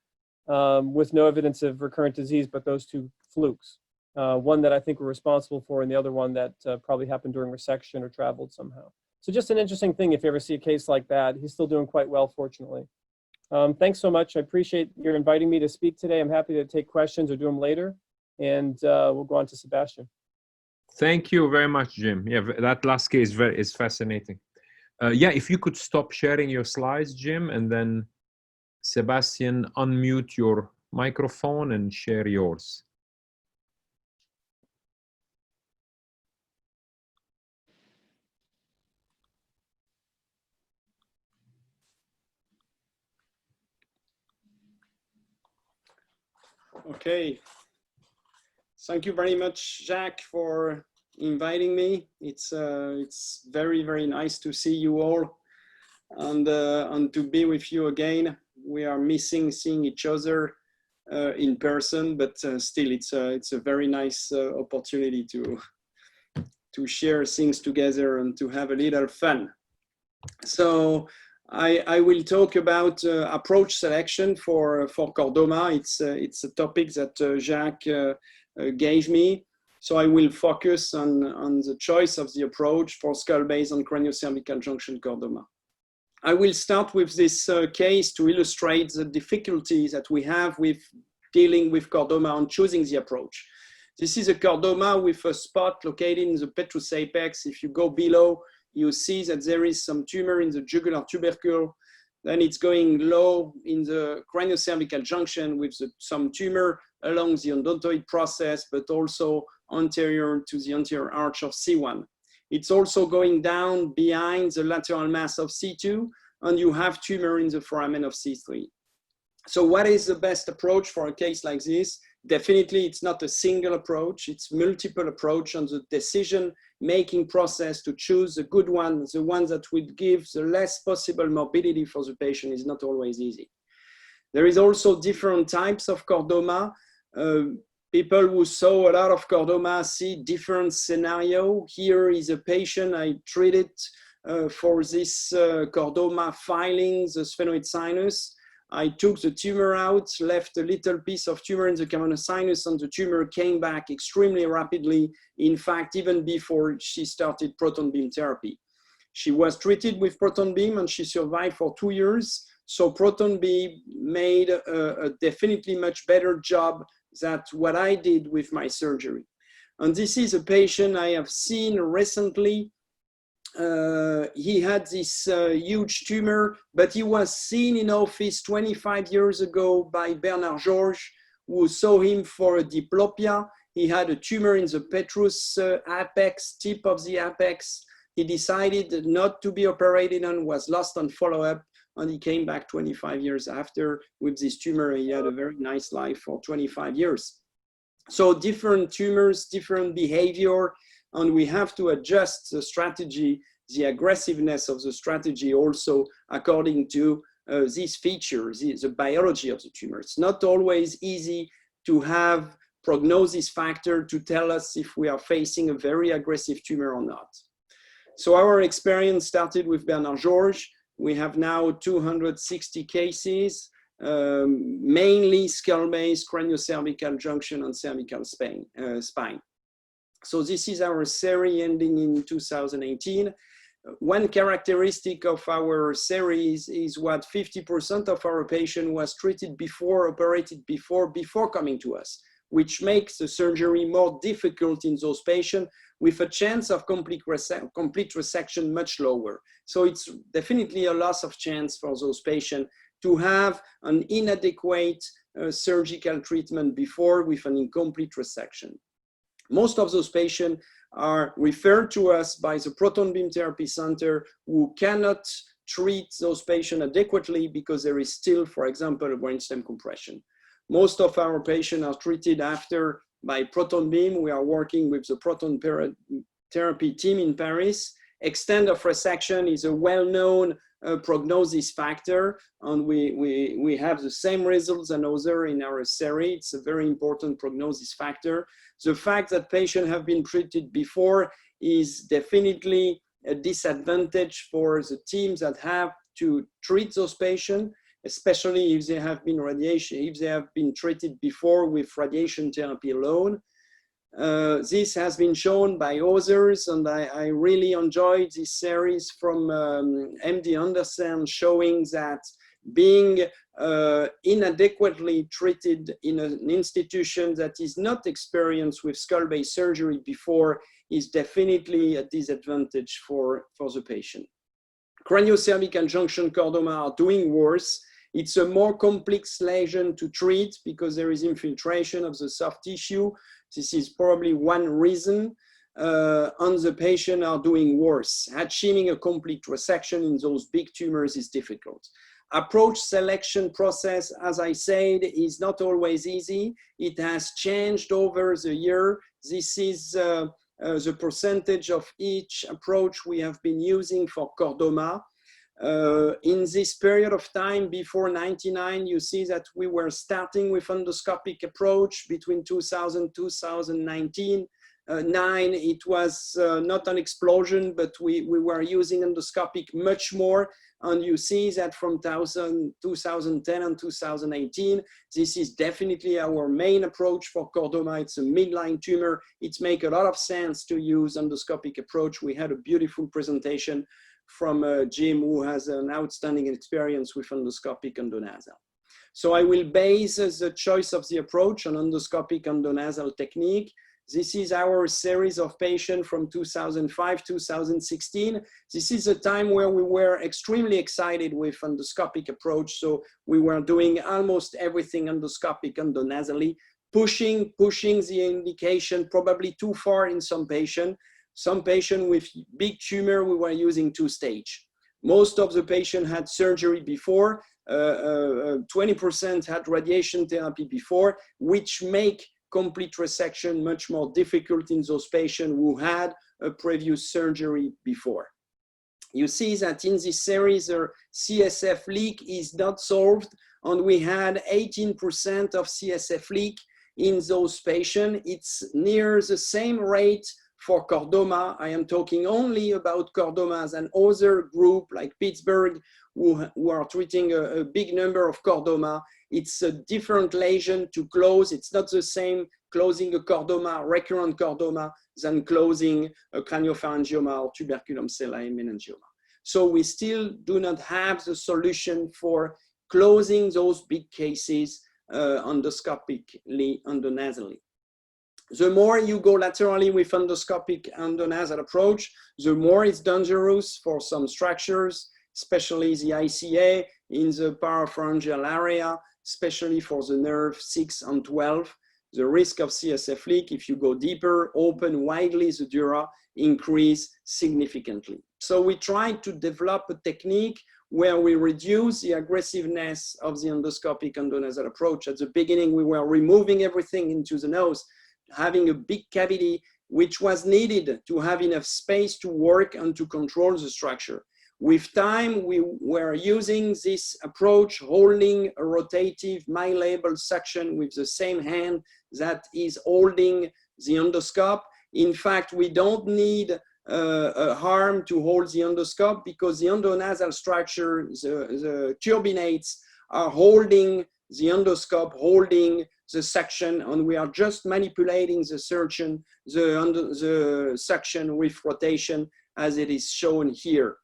with no evidence of recurrent disease, but those two flukes. One that I think we're responsible for, and the other one that probably happened during resection or traveled somehow. So just an interesting thing if you ever see a case like that. He's still doing quite well, fortunately. Thanks so much. I appreciate your inviting me to speak today. I'm happy to take questions or do them later. And we'll go on to Sebastian. Thank you very much, Jim. Yeah, that last case is fascinating. Yeah, if you could stop sharing your slides, Jim, and then Sebastian, unmute your microphone and share yours. Okay. Thank you very much, Jacques, for inviting me. It's very, very nice to see you all and to be with you again. We are missing seeing each other in person, but still it's a very nice opportunity to share things together and to have a little fun. So I will talk about approach selection for chordoma. It's a topic that Jacques gave me. So I will focus on the choice of the approach for skull-based and craniocervical junction chordoma. I will start with this case to illustrate the difficulties that we have with dealing with chordoma and choosing the approach. This is a chordoma with a spot located in the petrous apex. If you go below, you see that there is some tumor in the jugular tubercle. Then it's going low in the craniocervical junction with some tumor along the odontoid process, but also anterior to the anterior arch of C1. It's also going down behind the lateral mass of C2, and you have tumor in the foramen of C3. So what is the best approach for a case like this? Definitely, it's not a single approach, it's multiple approach, and the decision-making process to choose a good one, the one that would give the less possible morbidity for the patient is not always easy. There is also different types of chordoma. People who saw a lot of chordoma see different scenario. Here is a patient I treated for this chordoma filing, the sphenoid sinus. I took the tumor out, left a little piece of tumor in the cavernous sinus, and the tumor came back extremely rapidly. In fact, even before she started proton beam therapy. She was treated with proton beam and she survived for 2 years. So proton beam made a definitely much better job than what I did with my surgery. And this is a patient I have seen recently. He had this huge tumor, but he was seen in office 25 years ago by Bernard Georges, who saw him for a diplopia. He had a tumor in the petrous apex, tip of the apex. He decided not to be operated on, was lost on follow-up, and he came back 25 years after with this tumor. He had a very nice life for 25 years. So different tumors, different behavior, and we have to adjust the strategy, the aggressiveness of the strategy also according to these features, the biology of the tumor. It's not always easy to have prognosis factor to tell us if we are facing a very aggressive tumor or not. So our experience started with Bernard Georges. We have now 260 cases, mainly skull-based, craniocervical junction and cervical spine. So this is our series ending in 2018. One characteristic of our series is what 50% of our patient was treated before, operated before coming to us, which makes the surgery more difficult in those patients with a chance of complete resection much lower. So it's definitely a loss of chance for those patients to have an inadequate surgical treatment before with an incomplete resection. Most of those patients are referred to us by the Proton Beam Therapy Center who cannot treat those patients adequately because there is still, for example, a brainstem compression. Most of our patients are treated after by proton beam. We are working with the proton therapy team in Paris. Extent of resection is a well-known prognosis factor, and we have the same results and other in our series. It's a very important prognosis factor. The fact that patients have been treated before is definitely a disadvantage for the teams that have to treat those patients, especially if they have been treated before with radiation therapy alone. This has been shown by others, and I really enjoyed this series from MD Anderson showing that being inadequately treated in an institution that is not experienced with skull-based surgery before is definitely a disadvantage for the patient. Craniocervical junction chordoma are doing worse. It's a more complex lesion to treat because there is infiltration of the soft tissue. This is probably one reason. And the patient are doing worse. Achieving a complete resection in those big tumors is difficult. Approach selection process, as I said, is not always easy. It has changed over the year. This is the percentage of each approach we have been using for chordoma. In this period of time before 99, you see that we were starting with endoscopic approach between 2000 and 2019. It was not an explosion, but we were using endoscopic much more. And you see that from 2010 and 2018, this is definitely our main approach for chordoma. It's a midline tumor. It makes a lot of sense to use endoscopic approach. We had a beautiful presentation from Jim, who has an outstanding experience with endoscopic endonasal. So I will base the choice of the approach on endoscopic endonasal technique. This is our series of patients from 2005, 2016. This is a time where we were extremely excited with endoscopic approach. So we were doing almost everything endoscopic endonasally, pushing the indication probably too far in some patients. Some patients with big tumor, we were using 2-stage. Most of the patients had surgery before, 20% had radiation therapy before, which make complete resection much more difficult in those patients who had a previous surgery before. You see that in this series, the CSF leak is not solved, and we had 18% of CSF leak in those patients. It's near the same rate for chordoma. I am talking only about chordomas, and other group like Pittsburgh who are treating a big number of chordoma. It's a different lesion to close. It's not the same closing a chordoma, recurrent chordoma, than closing a craniopharyngioma or tuberculum cellae meningioma. So we still do not have the solution for closing those big cases endoscopically, endonasally. The more you go laterally with endoscopic endonasal approach, the more it's dangerous for some structures, especially the ICA in the parapharyngeal area, especially for the nerve 6 and 12. The risk of CSF leak, if you go deeper, open widely the dura, increase significantly. So we tried to develop a technique where we reduce the aggressiveness of the endoscopic endonasal approach. At the beginning, we were removing everything into the nose, having a big cavity, which was needed to have enough space to work and to control the structure. With time, we were using this approach, holding a rotative milabel suction with the same hand that is holding the endoscope. In fact, we don't need a arm to hold the endoscope because the endonasal structure, the turbinates are holding the endoscope, holding the suction, and we are just manipulating the suction, the suction with rotation as it is shown here.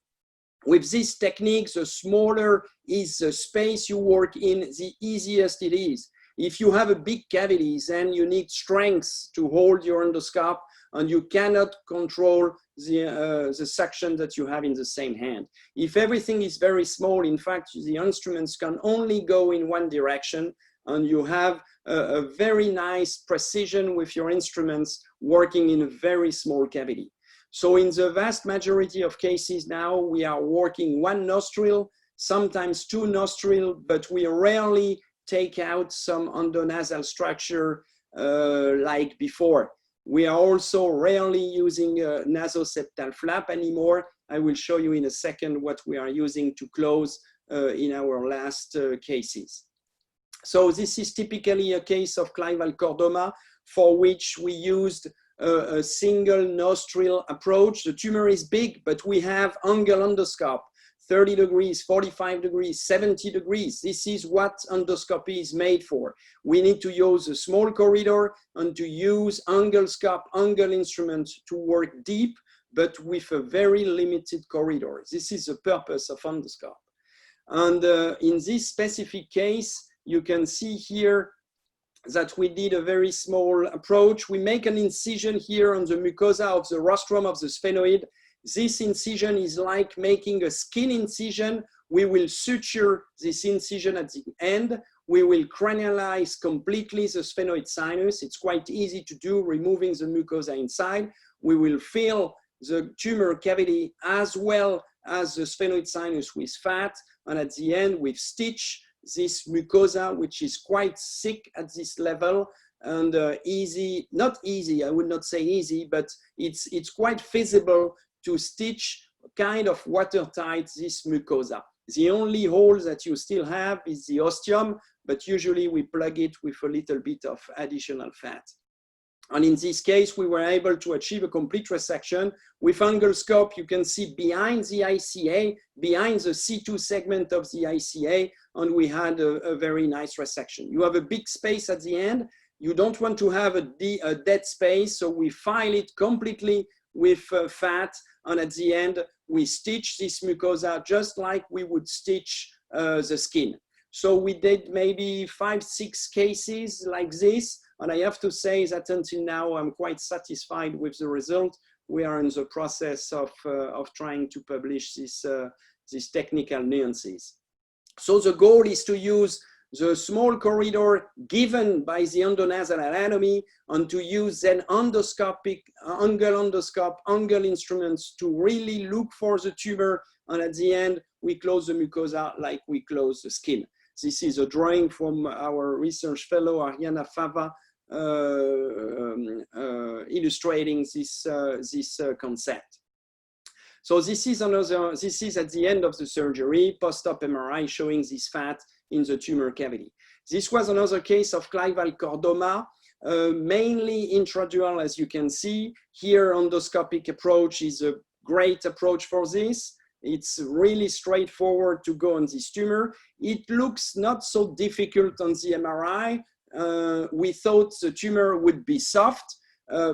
With this technique, the smaller is the space you work in, the easiest it is. If you have a big cavity, then you need strength to hold your endoscope, and you cannot control the suction that you have in the same hand. If everything is very small, in fact, the instruments can only go in one direction, and you have a very nice precision with your instruments working in a very small cavity. So in the vast majority of cases now, we are working one nostril, sometimes two nostrils, but we rarely take out some endonasal structure like before. We are also rarely using a nasoseptal flap anymore. I will show you in a second what we are using to close in our last cases. So this is typically a case of clival chordoma for which we used a single nostril approach. The tumor is big, but we have angle endoscope, 30 degrees, 45 degrees, 70 degrees. This is what endoscopy is made for. We need to use a small corridor and to use angle scope, angle instruments to work deep, but with a very limited corridor. This is the purpose of endoscope. And in this specific case, you can see here that we did a very small approach. We make an incision here on the mucosa of the rostrum of the sphenoid. This incision is like making a skin incision. We will suture this incision at the end. We will cranialize completely the sphenoid sinus. It's quite easy to do, removing the mucosa inside. We will fill the tumor cavity as well as the sphenoid sinus with fat. And at the end, we stitch this mucosa, which is quite thick at this level and easy, not easy, I would not say easy, but it's quite feasible to stitch kind of watertight this mucosa. The only hole that you still have is the ostium, but usually we plug it with a little bit of additional fat. And in this case, we were able to achieve a complete resection. With angle scope, you can see behind the ICA, behind the C2 segment of the ICA, and we had a very nice resection. You have a big space at the end. You don't want to have a dead space, so we file it completely with fat, and at the end, we stitch this mucosa just like we would stitch the skin. So we did maybe 5-6 cases like this, and I have to say that until now, I'm quite satisfied with the result. We are in the process of trying to publish these technical nuances. So the goal is to use the small corridor given by the endonasal anatomy and to use then endoscopic, angle instruments to really look for the tumor. And at the end, we close the mucosa like we close the skin. This is a drawing from our research fellow, Ariana Fava, illustrating this concept. So this is at the end of the surgery, post-op MRI showing this fat in the tumor cavity. This was another case of clival chordoma, mainly intradural, as you can see. Here, endoscopic approach is a great approach for this. It's really straightforward to go on this tumor. It looks not so difficult on the MRI. We thought the tumor would be soft.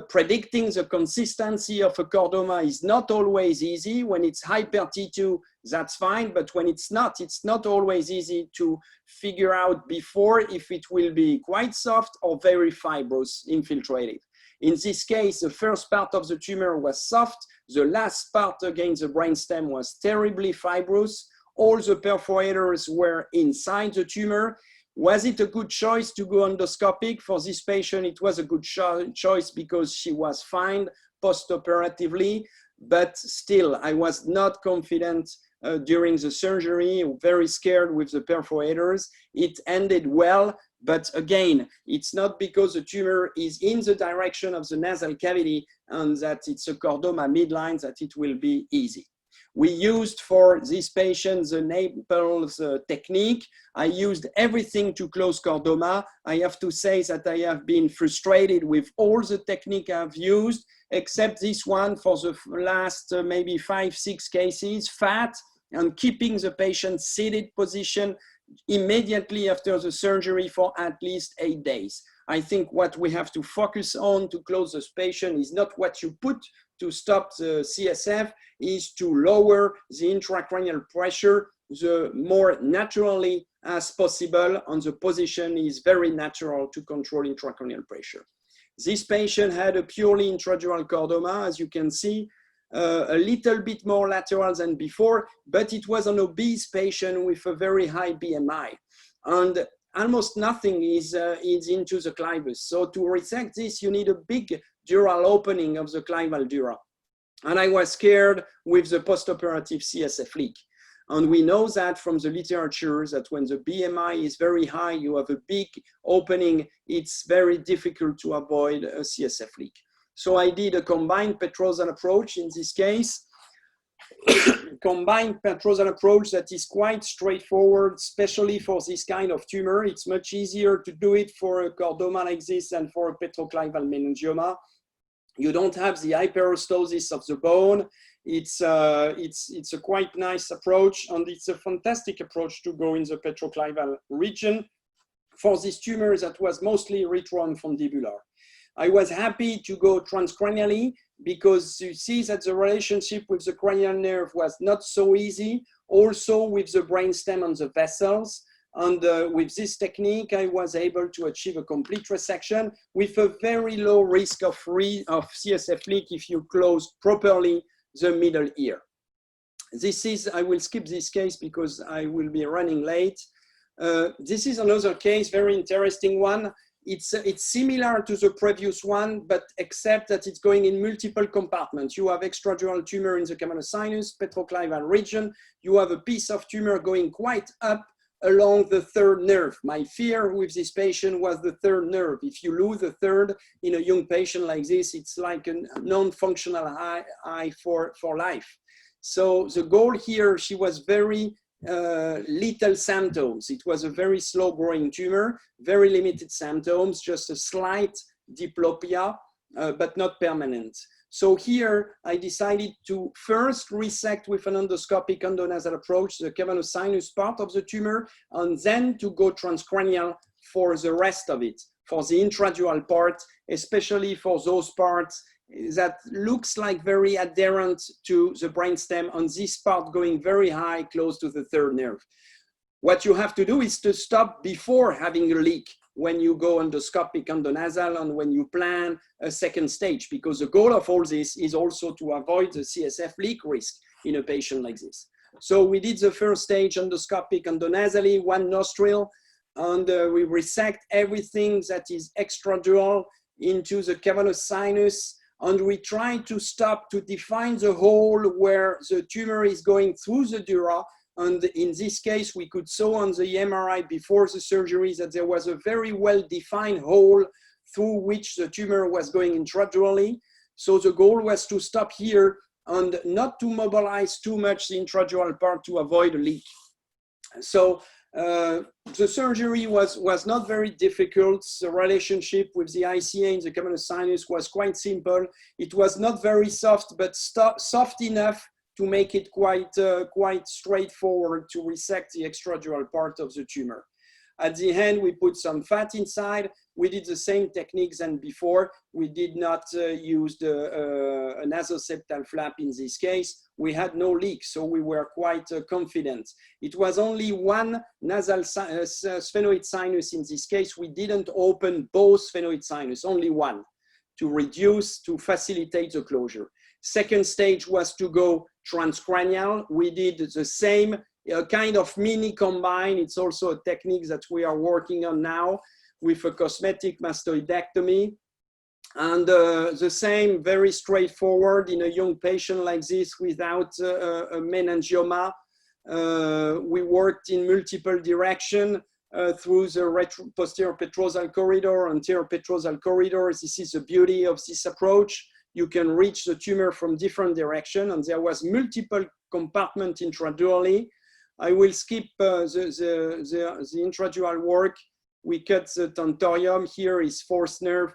Predicting the consistency of a chordoma is not always easy. When it's hyper T2, that's fine, but when it's not always easy to figure out before if it will be quite soft or very fibrous, infiltrated. In this case, the first part of the tumor was soft. The last part against the brainstem was terribly fibrous. All the perforators were inside the tumor. Was it a good choice to go endoscopic? For this patient, it was a good choice because she was fine post-operatively, but still, I was not confident during the surgery, very scared with the perforators. It ended well, but again, it's not because the tumor is in the direction of the nasal cavity and that it's a chordoma midline that it will be easy. We used for this patient the Naples technique. I used everything to close chordoma. I have to say that I have been frustrated with all the technique I've used, except this one for the last maybe 5-6 cases, fat and keeping the patient seated position immediately after the surgery for at least 8 days. I think what we have to focus on to close this patient is not what you put to stop the CSF, is to lower the intracranial pressure the more naturally as possible, and the position is very natural to control intracranial pressure. This patient had a purely intradural chordoma, as you can see, a little bit more lateral than before, but it was an obese patient with a very high BMI. And almost nothing is into the clivus. So to resect this, you need a big dural opening of the clival dura. And I was scared with the postoperative CSF leak. And we know that from the literature that when the BMI is very high, you have a big opening, it's very difficult to avoid a CSF leak. So I did a combined petrosal approach in this case. Combined petrosal approach that is quite straightforward, especially for this kind of tumor. It's much easier to do it for a chordoma like this than for a petroclival meningioma. You don't have the hyperostosis of the bone. It's a quite nice approach, and it's a fantastic approach to go in the petroclival region for this tumor that was mostly retroinfundibular. I was happy to go transcranially because you see that the relationship with the cranial nerve was not so easy, also with the brainstem and the vessels. And with this technique, I was able to achieve a complete resection with a very low risk of CSF leak if you close properly the middle ear. This is, I will skip this case because I will be running late. This is another case, very interesting one. It's similar to the previous one, but except that it's going in multiple compartments. You have extradural tumor in the cavanosinus, petroclival region. You have a piece of tumor going quite up along the third nerve. My fear with this patient was the third nerve. If you lose the third in a young patient like this, it's like a non-functional eye for life. So the goal here, she was very little symptoms. It was a very slow growing tumor, very limited symptoms, just a slight diplopia, but not permanent. So here I decided to first resect with an endoscopic endonasal approach the cavanosinus part of the tumor, and then to go transcranial for the rest of it, for the intradural part, especially for those parts that looks like very adherent to the brainstem, on this part going very high, close to the third nerve. What you have to do is to stop before having a leak when you go endoscopic endonasal and when you plan a second stage, because the goal of all this is also to avoid the CSF leak risk in a patient like this. So we did the first stage endoscopic endonasally, one nostril, and we resect everything that is extradural into the cavanosinus, and we try to stop to define the hole where the tumor is going through the dura. And in this case, we could saw on the MRI before the surgery that there was a very well-defined hole through which the tumor was going intradurally. So the goal was to stop here and not to mobilize too much the intradural part to avoid a leak. So the surgery was not very difficult. The relationship with the ICA in the cavanosinus was quite simple. It was not very soft, but soft enough to make it quite straightforward to resect the extradural part of the tumor. At the end, we put some fat inside. We did the same techniques than before. We did not use a nasoseptal flap in this case. We had no leak, so we were quite confident. It was only one nasal sphenoid sinus in this case. We didn't open both sphenoid sinus, only one, to facilitate the closure. Second stage was to go transcranial. We did the same kind of mini combine. It's also a technique that we are working on now with a cosmetic mastoidectomy. And the same, very straightforward in a young patient like this without a meningioma. We worked in multiple directions through the posterior petrosal corridor, anterior petrosal corridor. This is the beauty of this approach. You can reach the tumor from different directions, and there was multiple compartments intradurally. I will skip the intradural work. We cut the tentorium. Here is fourth nerve.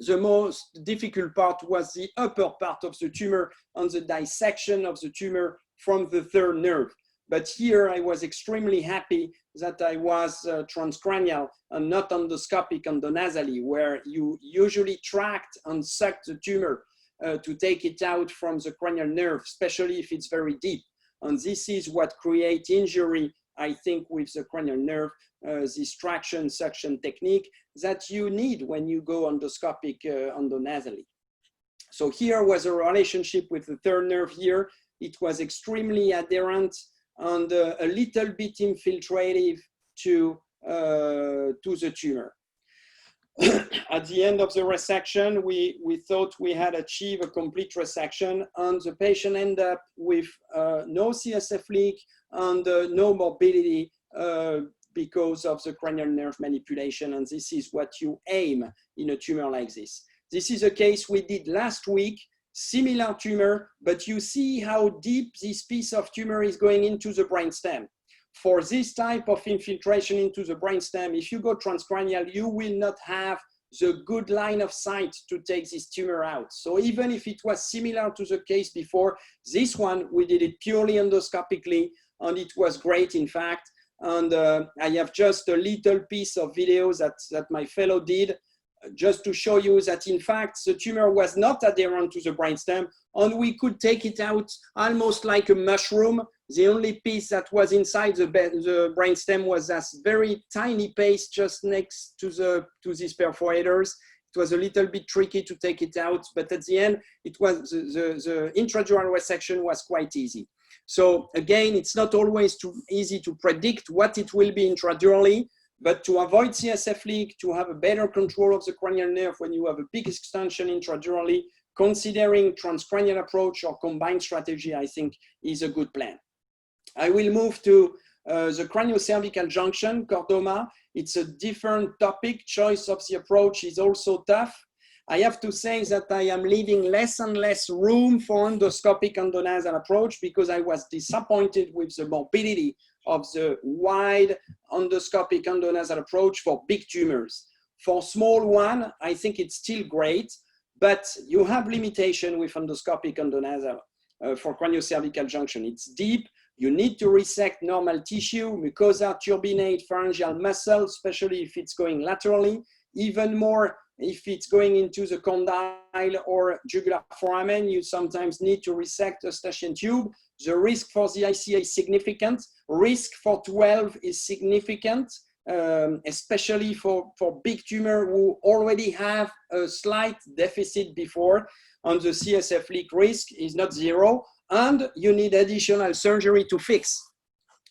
The most difficult part was the upper part of the tumor and the dissection of the tumor from the third nerve. But here I was extremely happy that I was transcranial and not endoscopic endonasally, where you usually tract and suck the tumor to take it out from the cranial nerve, especially if it's very deep. And this is what creates injury, I think, with the cranial nerve, this traction suction technique that you need when you go endoscopic endonasally. So here was a relationship with the third nerve here. It was extremely adherent and a little bit infiltrative to the tumor. At the end of the resection, we thought we had achieved a complete resection, and the patient ended up with no CSF leak and no morbidity because of the cranial nerve manipulation, and this is what you aim in a tumor like this. This is a case we did last week. Similar tumor, but you see how deep this piece of tumor is going into the brainstem. For this type of infiltration into the brainstem, if you go transcranial, you will not have the good line of sight to take this tumor out. So even if it was similar to the case before, this one, we did it purely endoscopically, and it was great, in fact. And I have just a little piece of video that my fellow did, just to show you that, in fact, the tumor was not adherent to the brainstem, and we could take it out almost like a mushroom. The only piece that was inside the brainstem was that very tiny piece just next to these perforators. It was a little bit tricky to take it out, but at the end, it was the intradural resection was quite easy. So again, it's not always too easy to predict what it will be intradurally, but to avoid CSF leak, to have a better control of the cranial nerve when you have a big extension intradurally, considering transcranial approach or combined strategy, I think is a good plan. I will move to the craniocervical junction, chordoma. It's a different topic. Choice of the approach is also tough. I have to say that I am leaving less and less room for endoscopic endonasal approach because I was disappointed with the morbidity of the wide endoscopic endonasal approach for big tumors. For small one, I think it's still great, but you have limitation with endoscopic endonasal for craniocervical junction. It's deep. You need to resect normal tissue, mucosa, turbinate, pharyngeal muscle, especially if it's going laterally, even more if it's going into the condyle or jugular foramen, you sometimes need to resect a Eustachian tube. The risk for the ICA is significant. Risk for 12 is significant, especially for big tumor who already have a slight deficit before, and the CSF leak risk is not zero, and you need additional surgery to fix.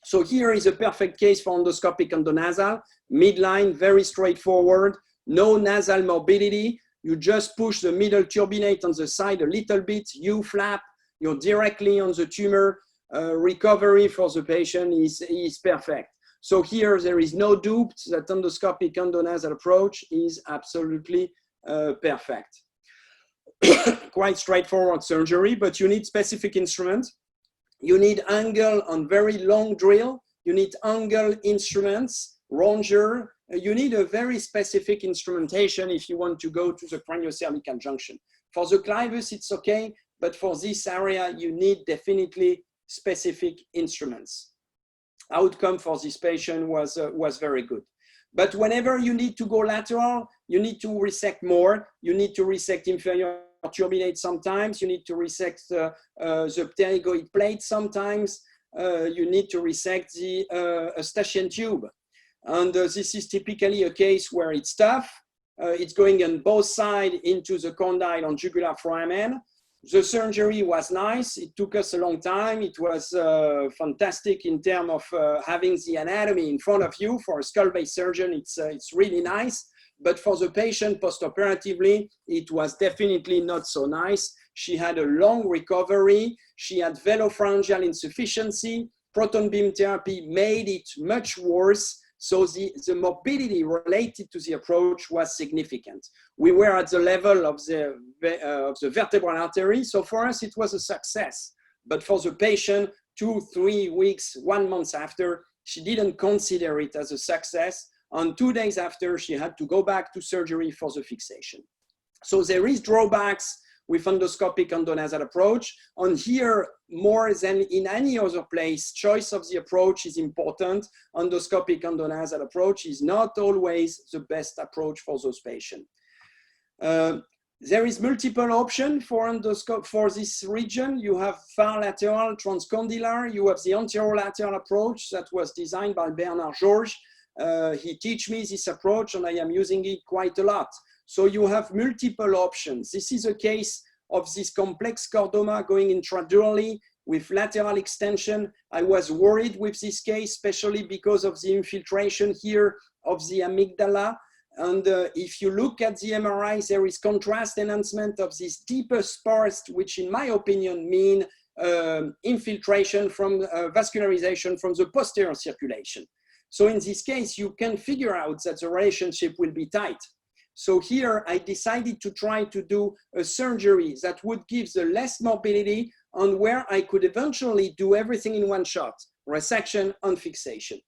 So here is a perfect case for endoscopic endonasal, midline, very straightforward, no nasal morbidity. You just push the middle turbinate on the side a little bit, you flap, you're directly on the tumor. Recovery for the patient is perfect. So here there is no doubt that endoscopic endonasal approach is absolutely perfect. Quite straightforward surgery, but you need specific instruments. You need angle on very long drill. You need angle instruments, ronger. You need a very specific instrumentation if you want to go to the craniocervical junction. For the CLIVUS, it's okay, but for this area, you need definitely specific instruments. Outcome for this patient was very good. But whenever you need to go lateral, you need to resect more. You need to resect inferior turbinate sometimes. You need to resect the pterygoid plate sometimes. You need to resect the Eustachian tube. And this is typically a case where it's tough. It's going on both sides into the condyle and jugular foramen. The surgery was nice. It took us a long time. It was fantastic in terms of having the anatomy in front of you. For a skull-based surgeon, it's really nice. But for the patient post-operatively, it was definitely not so nice. She had a long recovery. She had velopharyngeal insufficiency. Proton beam therapy made it much worse. So the morbidity related to the approach was significant. We were at the level of the vertebral artery. So for us, it was a success. But for the patient, 2, 3 weeks, 1 month after, she didn't consider it as a success. And 2 days after, she had to go back to surgery for the fixation. So there is drawbacks with endoscopic endonasal approach. And here, more than in any other place, choice of the approach is important. Endoscopic endonasal approach is not always the best approach for those patients. There is multiple options for endoscope for this region. You have far lateral, transcondylar. You have the anterolateral approach that was designed by Bernard Georges. He taught me this approach and I am using it quite a lot. So you have multiple options. This is a case of this complex chordoma going intradurally with lateral extension. I was worried with this case, especially because of the infiltration here of the amygdala. And if you look at the MRI, there is contrast enhancement of this deepest parts, which in my opinion mean infiltration from vascularization from the posterior circulation. So in this case, you can figure out that the relationship will be tight. So here I decided to try to do a surgery that would give the less morbidity and where I could eventually do everything in one shot, resection and fixation.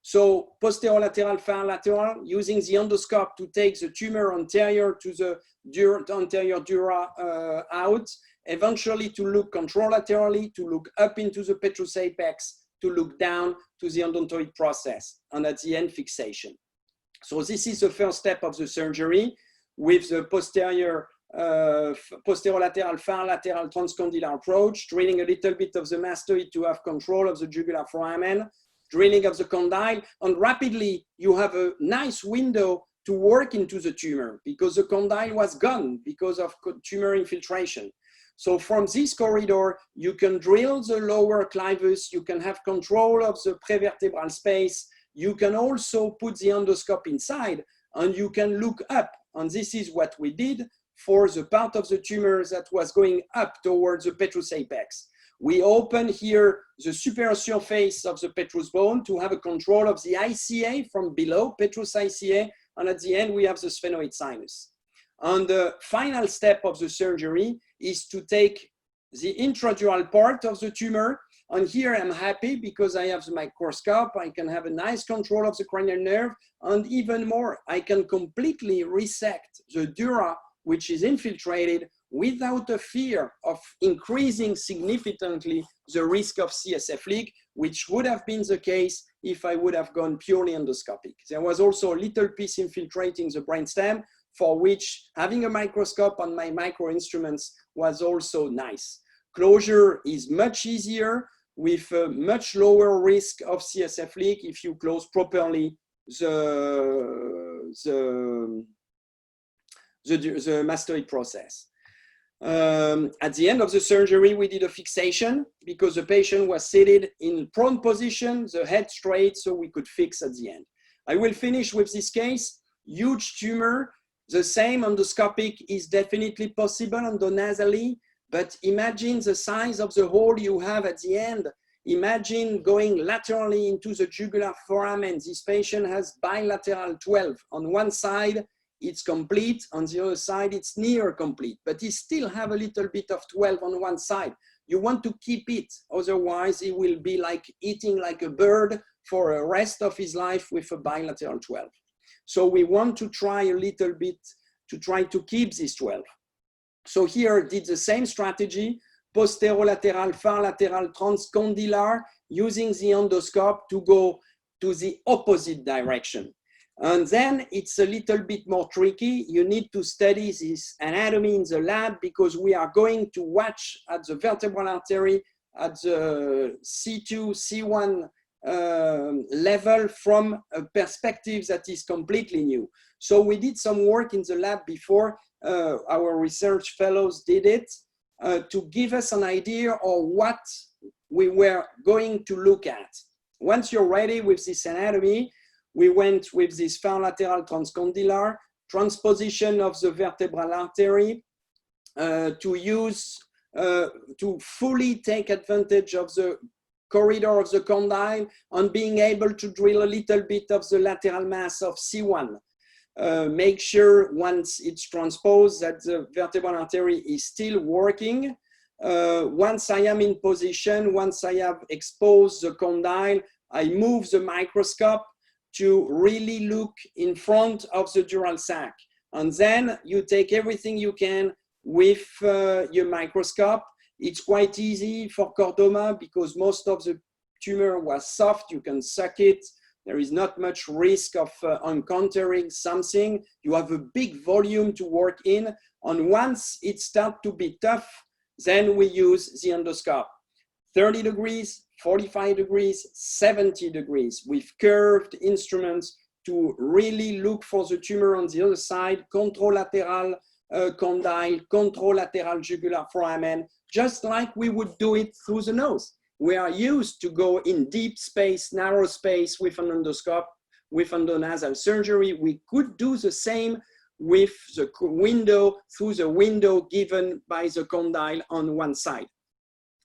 So posterolateral, far lateral, using the endoscope to take the tumor anterior to the anterior dura out, eventually to look contralaterally, to look up into the petrous apex, to look down to the endontoid process, and at the end, fixation. So this is the first step of the surgery with the posterior posterolateral, far lateral transcondylar approach, drilling a little bit of the mastoid to have control of the jugular foramen, drilling of the condyle, and rapidly you have a nice window to work into the tumor because the condyle was gone because of tumor infiltration. So from this corridor, you can drill the lower clivus, you can have control of the prevertebral space, you can also put the endoscope inside, and you can look up. And this is what we did for the part of the tumor that was going up towards the petrous apex. We open here the superior surface of the petrous bone to have a control of the ICA from below, petrous ICA, and at the end we have the sphenoid sinus. And the final step of the surgery is to take the intradural part of the tumor. And here I'm happy because I have the microscope, I can have a nice control of the cranial nerve, and even more, I can completely resect the dura, which is infiltrated, without a fear of increasing significantly the risk of CSF leak, which would have been the case if I would have gone purely endoscopic. There was also a little piece infiltrating the brainstem, for which having a microscope on my micro instruments was also nice. Closure is much easier with a much lower risk of CSF leak if you close properly the mastoid process. At the end of the surgery, we did a fixation because the patient was seated in prone position, the head straight, so we could fix at the end. I will finish with this case. Huge tumor. The same endoscopic is definitely possible endonasally, but imagine the size of the hole you have at the end. Imagine going laterally into the jugular foramen. This patient has bilateral 12. On one side, it's complete. On the other side, it's near complete, but he still have a little bit of 12 on one side. You want to keep it, otherwise he will be like eating like a bird for the rest of his life with a bilateral 12. So we want to try a little bit to try to keep this 12. So here did the same strategy, posterolateral, far lateral, transcondylar, using the endoscope to go to the opposite direction. And then it's a little bit more tricky. You need to study this anatomy in the lab because we are going to watch at the vertebral artery at the C2, C1 level from a perspective that is completely new. So we did some work in the lab before. Our research fellows did it to give us an idea of what we were going to look at. Once you're ready with this anatomy, we went with this far lateral transcondylar, transposition of the vertebral artery to use, to fully take advantage of the corridor of the condyle and being able to drill a little bit of the lateral mass of C1. Make sure once it's transposed that the vertebral artery is still working. Once I am in position, once I have exposed the condyle, I move the microscope to really look in front of the dural sac. And then you take everything you can with your microscope. It's quite easy for chordoma because most of the tumor was soft. You can suck it. There is not much risk of encountering something. You have a big volume to work in. And once it starts to be tough, then we use the endoscope. 30 degrees, 45 degrees, 70 degrees with curved instruments to really look for the tumor on the other side, contralateral condyle, contralateral jugular foramen, just like we would do it through the nose. We are used to go in deep space, narrow space with an endoscope, with endonasal surgery. We could do the same with the window, through the window given by the condyle on one side.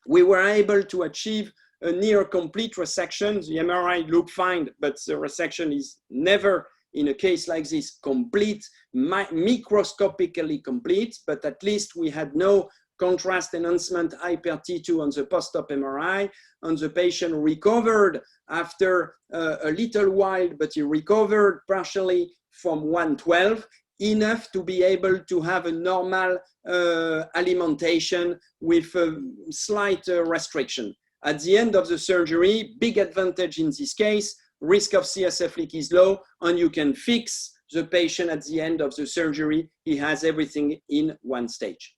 We were able to achieve a near complete resection. The MRI looked fine, but the resection is never, in a case like this, complete, microscopically complete, but at least we had no contrast enhancement hyper T2 on the post-op MRI, and the patient recovered after a little while, but he recovered partially from 112, enough to be able to have a normal alimentation with a slight restriction. At the end of the surgery, big advantage in this case, risk of CSF leak is low, and you can fix the patient at the end of the surgery, he has everything in one stage.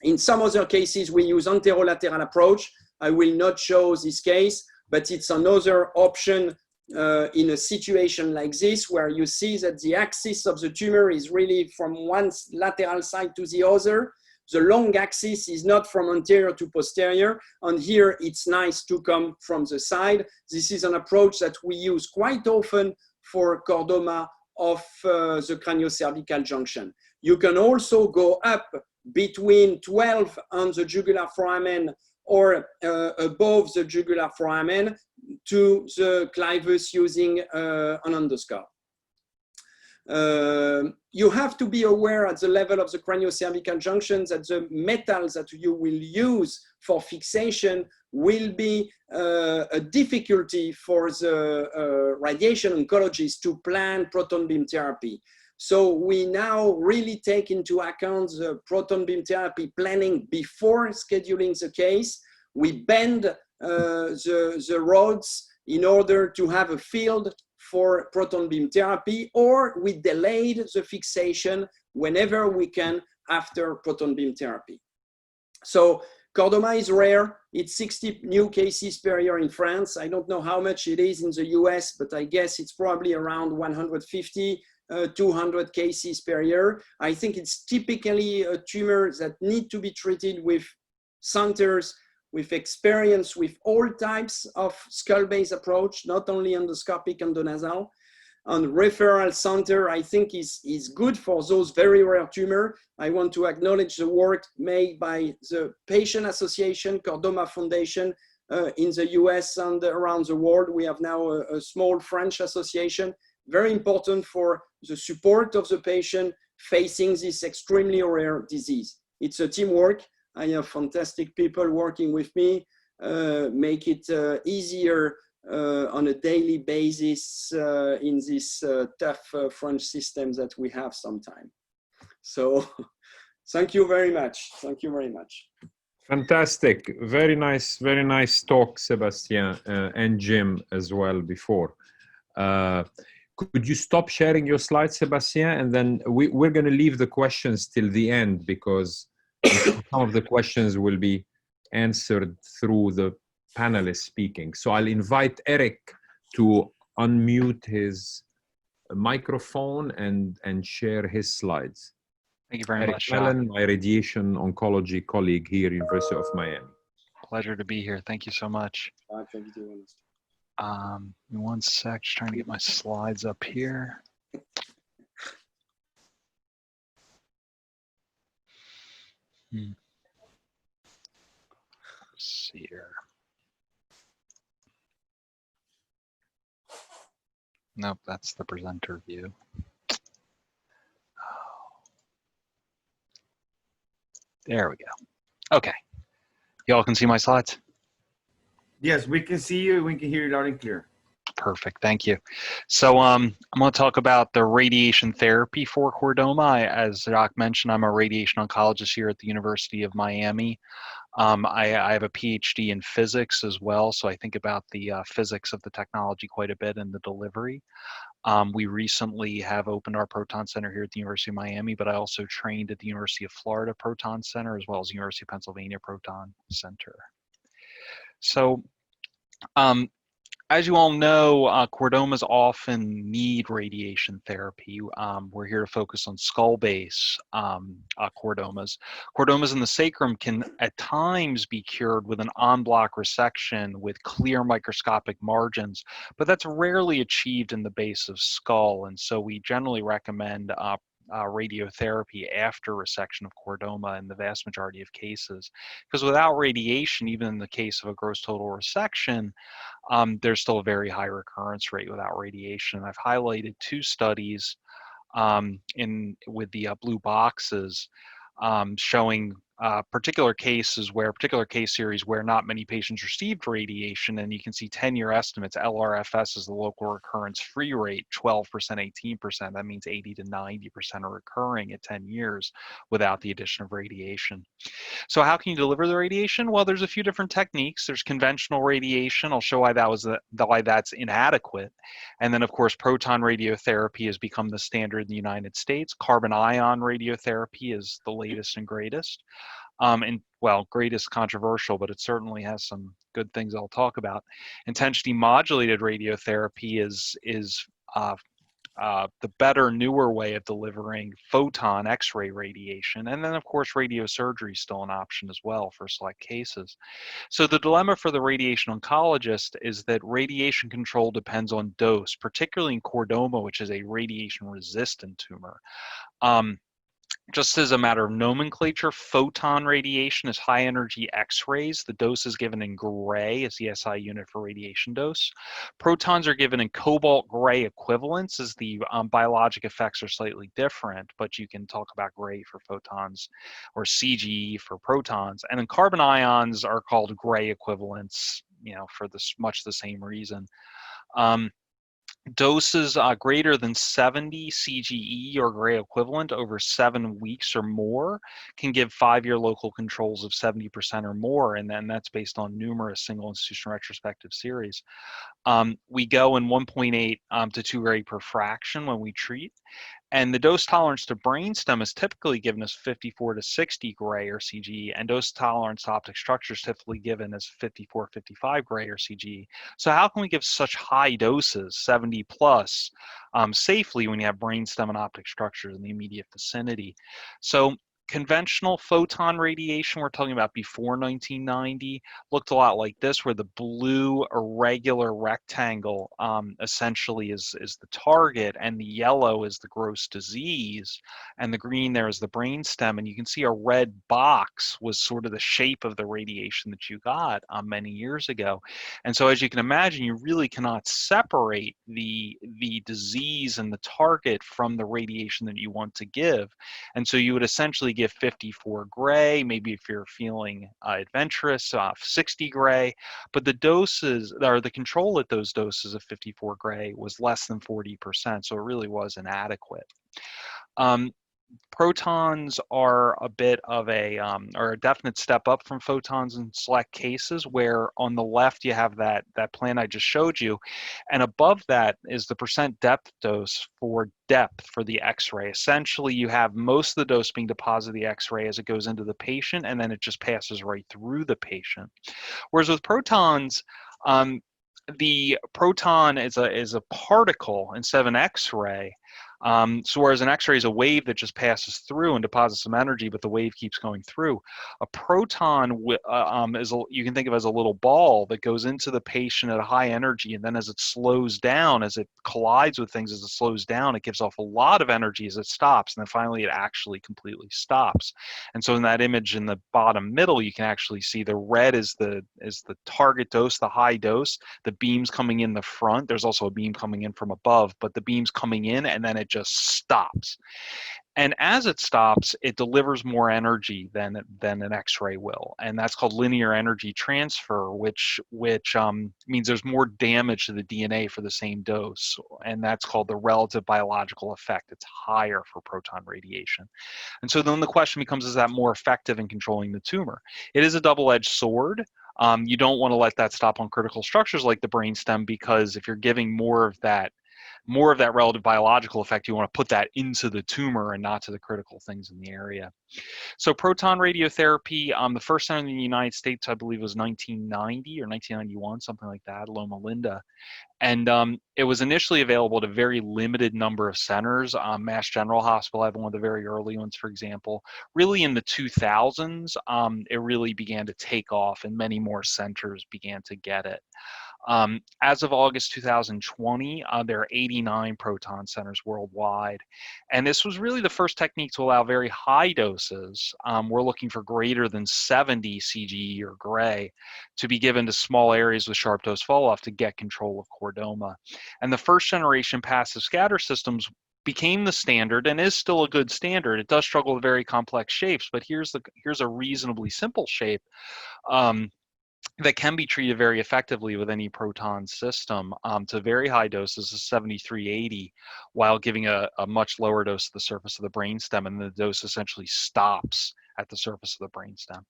In some other cases, we use anterolateral approach. I will not show this case, but it's another option in a situation like this, where you see that the axis of the tumor is really from one lateral side to the other. The long axis is not from anterior to posterior, and here it's nice to come from the side. This is an approach that we use quite often for chordoma of the craniocervical junction. You can also go up between 12 on the jugular foramen or above the jugular foramen to the clivus using an endoscope. You have to be aware at the level of the craniocervical junction that the metals that you will use for fixation will be a difficulty for the radiation oncologist to plan proton beam therapy. So we now really take into account the proton beam therapy planning before scheduling the case. We bend the rods in order to have a field for proton beam therapy, or we delayed the fixation whenever we can after proton beam therapy. So chordoma is rare. It's 60 new cases per year in France. I don't know how much it is in the US, but I guess it's probably around 150, 200 cases per year. I think it's typically a tumor that need to be treated with centers with experience with all types of skull-based approach, not only endoscopic and Endonasal. And referral center, I think, is good for those very rare tumor. I want to acknowledge the work made by the Patient Association, Chordoma Foundation, in the US and around the world. We have now a small French association, very important for the support of the patient facing this extremely rare disease. It's a teamwork. I have fantastic people working with me, make it easier on a daily basis in this tough French system that we have sometimes. So thank you very much. Thank you very much. Fantastic. Very nice talk, Sebastian, and Jim as well before. Could you stop sharing your slides, Sebastian? And then we're going to leave the questions till the end, because some of the questions will be answered through the panelists speaking. So I'll invite Eric to unmute his microphone and share his slides. Thank you very Eric much, Mellon, my radiation oncology colleague here, University of Miami. Pleasure to be here. Thank you so much. Thank you. One sec, just trying to get my slides up here. Let's see here. Nope, that's the presenter view. There we go. Okay. Y'all can see my slides? Yes, we can see you. We can hear you loud and clear. Perfect. Thank you. So I'm going to talk about the radiation therapy for chordoma. As Jacques mentioned, I'm a radiation oncologist here at the University of Miami. I have a PhD in physics as well, so I think about the physics of the technology quite a bit and the delivery. We recently have opened our Proton Center here at the University of Miami, but I also trained at the University of Florida Proton Center as well as the University of Pennsylvania Proton Center. So as you all know, chordomas often need radiation therapy. We're here to focus on skull base chordomas. Chordomas in the sacrum can at times be cured with an en bloc resection with clear microscopic margins, but that's rarely achieved in the base of skull. And so we generally recommend radiotherapy after resection of chordoma in the vast majority of cases. Because without radiation, even in the case of a gross total resection, there's still a very high recurrence rate without radiation. I've highlighted two studies with the blue boxes showing particular case series where not many patients received radiation, and you can see 10-year estimates. LRFS is the local recurrence free rate, 12%, 18%. That means 80 to 90% are recurring at 10 years without the addition of radiation. So how can you deliver the radiation? Well, there's a few different techniques. There's conventional radiation. I'll show why why that's inadequate. And then, of course, proton radiotherapy has become the standard in the United States. Carbon ion radiotherapy is the latest and greatest. And well, greatest controversial, but it certainly has some good things I'll talk about. Intensity modulated radiotherapy is the better, newer way of delivering photon X-ray radiation. And then, of course, radiosurgery is still an option as well for select cases. So the dilemma for the radiation oncologist is that radiation control depends on dose, particularly in chordoma, which is a radiation-resistant tumor. Just as a matter of nomenclature, photon radiation is high energy X-rays. The dose is given in gray as the SI unit for radiation dose. Protons are given in cobalt gray equivalents, as the biologic effects are slightly different, but you can talk about gray for photons or CGE for protons. And then carbon ions are called gray equivalents, for much the same reason. Doses greater than 70 CGE or gray equivalent over 7 weeks or more can give 5-year local controls of 70% or more, and then that's based on numerous single institution retrospective series. We go in 1.8 to 2 gray per fraction when we treat. And the dose tolerance to brainstem is typically given as 54 to 60 gray or CGE, and dose tolerance to optic structure is typically given as 54, 55 gray or CGE. So how can we give such high doses, 70 plus, safely when you have brainstem and optic structures in the immediate vicinity? So conventional photon radiation, we're talking about before 1990, looked a lot like this, where the blue irregular rectangle essentially is the target, and the yellow is the gross disease, and the green there is the brainstem. And you can see a red box was sort of the shape of the radiation that you got many years ago. And so, as you can imagine, you really cannot separate the disease and the target from the radiation that you want to give. And so you would essentially give 54 gray, maybe if you're feeling adventurous, 60 gray, but the doses, or the control at those doses of 54 gray was less than 40%, so it really was inadequate. Protons are a bit of or a definite step up from photons in select cases, where on the left you have that plan I just showed you, and above that is the percent depth dose for depth for the X-ray. Essentially, you have most of the dose being deposited the X-ray as it goes into the patient, and then it just passes right through the patient. Whereas with protons, the proton is a particle instead of an X-ray. So whereas an X-ray is a wave that just passes through and deposits some energy, but the wave keeps going through, a proton you can think of as a little ball that goes into the patient at a high energy, and then as it slows down, as it collides with things, as it slows down, it gives off a lot of energy as it stops, and then finally it actually completely stops. And so in that image in the bottom middle, you can actually see the red is the target dose, the high dose, the beams coming in the front. There's also a beam coming in from above, but the beam's coming in and then it just stops. And as it stops, it delivers more energy than an X-ray will, and that's called linear energy transfer, which means there's more damage to the DNA for the same dose, and that's called the relative biological effect. It's higher for proton radiation. And so then the question becomes, is that more effective in controlling the tumor? It is a double-edged sword. You don't want to let that stop on critical structures like the brainstem, because if you're giving more of that relative biological effect, you want to put that into the tumor and not to the critical things in the area. So proton radiotherapy, the first time in the United States, I believe, was 1990 or 1991, something like that, Loma Linda. And it was initially available at a very limited number of centers. Mass General Hospital had one of the very early ones, for example. Really in the 2000s, it really began to take off, and many more centers began to get it. As of August 2020, there are 89 proton centers worldwide. And this was really the first technique to allow very high doses. We're looking for greater than 70 CGE or gray to be given to small areas with sharp dose fall-off to get control of chordoma. And the first generation passive scatter systems became the standard and is still a good standard. It does struggle with very complex shapes, but here's a reasonably simple shape that can be treated very effectively with any proton system to very high doses of 7380, while giving a much lower dose to the surface of the brainstem, and the dose essentially stops at the surface of the brainstem.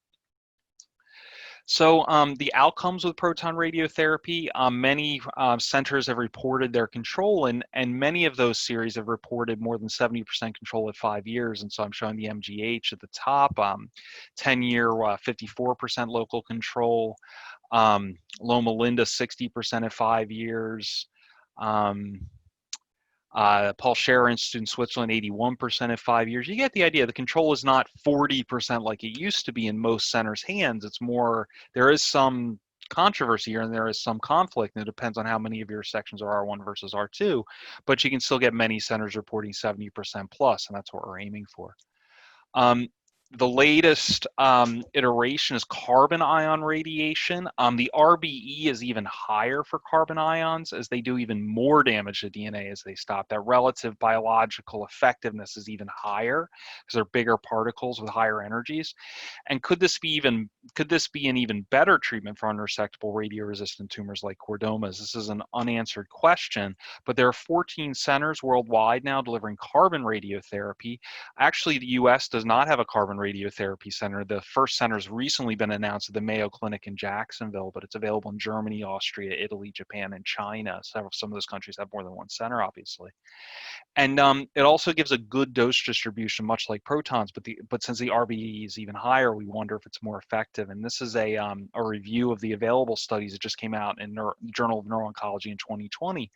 So the outcomes with proton radiotherapy, many centers have reported their control, and many of those series have reported more than 70% control at 5 years. And so I'm showing the MGH at the top, 10-year, 54% local control, Loma Linda 60% at 5 years, Paul Scherrer Institute in Switzerland, 81% at 5 years. You get the idea. The control is not 40% like it used to be in most centers' hands. It's more, there is some controversy here and there is some conflict, and it depends on how many of your sections are R1 versus R2, but you can still get many centers reporting 70% plus, and that's what we're aiming for. The latest iteration is carbon ion radiation. The RBE is even higher for carbon ions, as they do even more damage to DNA as they stop. That relative biological effectiveness is even higher because they're bigger particles with higher energies. And could this be an even better treatment for unresectable radioresistant tumors like chordomas? This is an unanswered question, but there are 14 centers worldwide now delivering carbon radiotherapy. Actually, the US does not have a carbon radiotherapy center. The first center has recently been announced at the Mayo Clinic in Jacksonville, but it's available in Germany, Austria, Italy, Japan, and China. Some of those countries have more than one center, obviously. And it also gives a good dose distribution, much like protons, but since the RBE is even higher, we wonder if it's more effective. And this is a review of the available studies that just came out in the Journal of Neuro-Oncology in 2020,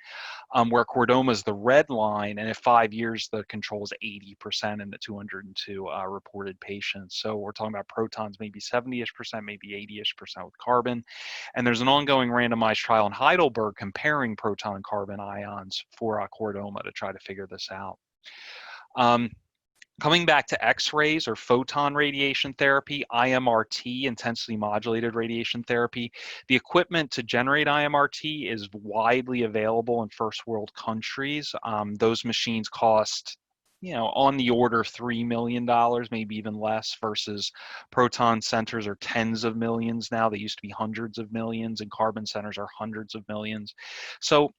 where chordoma is the red line, and at 5 years, the control is 80% in the 202 reported patients. So we're talking about protons, maybe 70-ish%, maybe 80-ish% with carbon. And there's an ongoing randomized trial in Heidelberg comparing proton and carbon ions for chordoma to try to figure this out. Coming back to X-rays or photon radiation therapy, IMRT, intensity modulated radiation therapy, the equipment to generate IMRT is widely available in first world countries. Those machines cost, on the order of $3 million, maybe even less, versus proton centers are tens of millions now. They used to be hundreds of millions, and carbon centers are hundreds of millions. So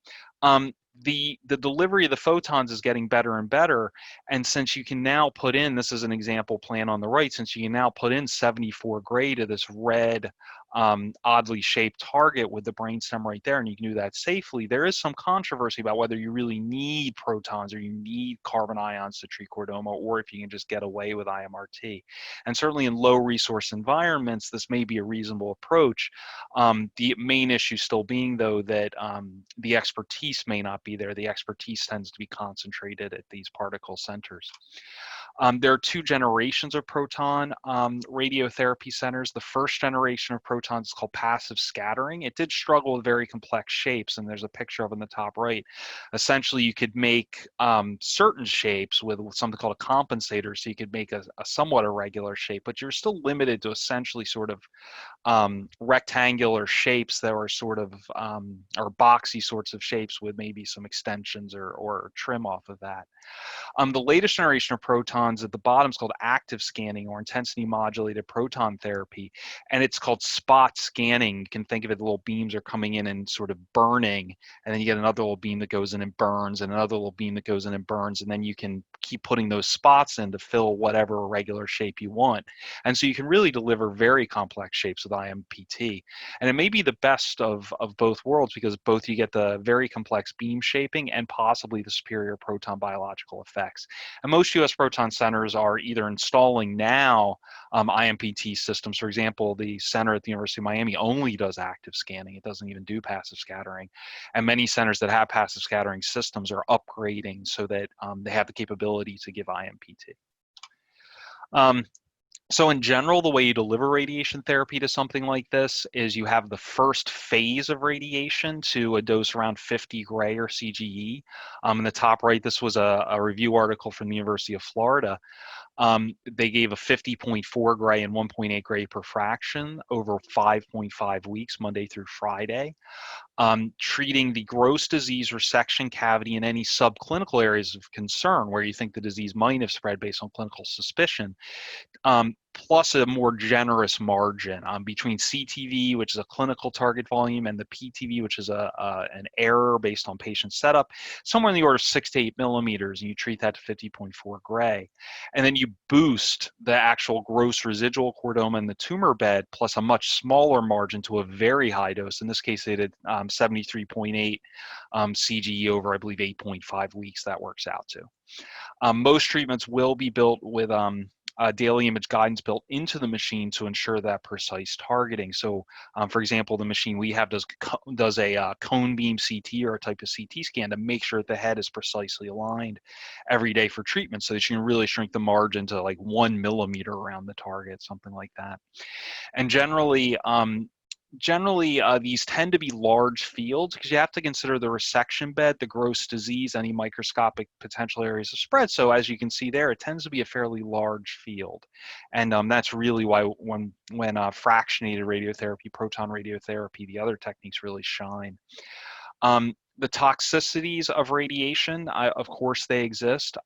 the delivery of the photons is getting better and better. And since you can now put in, this is an example plan on the right, since you can now put in 74 gray to this red, oddly shaped target with the brainstem right there, and you can do that safely, there is some controversy about whether you really need protons or you need carbon ions to treat chordoma, or if you can just get away with IMRT. And certainly in low resource environments, this may be a reasonable approach. The main issue still being, though, that the expertise may not be there. The expertise tends to be concentrated at these particle centers. There are two generations of proton radiotherapy centers. The first generation of protons is called passive scattering. It did struggle with very complex shapes, and there's a picture of it in the top right. Essentially, you could make certain shapes with something called a compensator, so you could make a somewhat irregular shape, but you're still limited to essentially sort of rectangular shapes that are sort of, or boxy sorts of shapes with maybe some extensions or trim off of that. The latest generation of protons at the bottom is called active scanning or intensity modulated proton therapy, and it's called spot scanning. You can think of it, the little beams are coming in and sort of burning, and then you get another little beam that goes in and burns, and another little beam that goes in and burns, and then you can keep putting those spots in to fill whatever irregular shape you want. And so you can really deliver very complex shapes with IMPT. And it may be the best of both worlds, because both you get the very complex beam shaping and possibly the superior proton biological effects. And most US proton centers are either installing now IMPT systems. For example, the center at the University of Miami only does active scanning. It doesn't even do passive scattering. And many centers that have passive scattering systems are upgrading so that they have the capability to give IMPT. So in general, the way you deliver radiation therapy to something like this is you have the first phase of radiation to a dose around 50 gray or CGE. In the top right, this was a review article from the University of Florida. They gave a 50.4 gray and 1.8 gray per fraction over 5.5 weeks, Monday through Friday. Treating the gross disease resection cavity in any subclinical areas of concern where you think the disease might have spread based on clinical suspicion, plus a more generous margin between CTV, which is a clinical target volume, and the PTV, which is an error based on patient setup, somewhere in the order of 6 to 8 millimeters, and you treat that to 50.4 gray. And then you boost the actual gross residual chordoma in the tumor bed, plus a much smaller margin to a very high dose. In this case, they did 73.8 CGE over, I believe, 8.5 weeks. That works out to. Most treatments will be built with daily image guidance built into the machine to ensure that precise targeting. So, for example, the machine we have does a cone beam CT or a type of CT scan to make sure that the head is precisely aligned every day for treatment, so that you can really shrink the margin to like 1 millimeter around the target, something like that. And generally, these tend to be large fields because you have to consider the resection bed, the gross disease, any microscopic potential areas of spread. So as you can see there, it tends to be a fairly large field. And that's really why when fractionated radiotherapy, proton radiotherapy, the other techniques really shine. The toxicities of radiation, of course, they exist.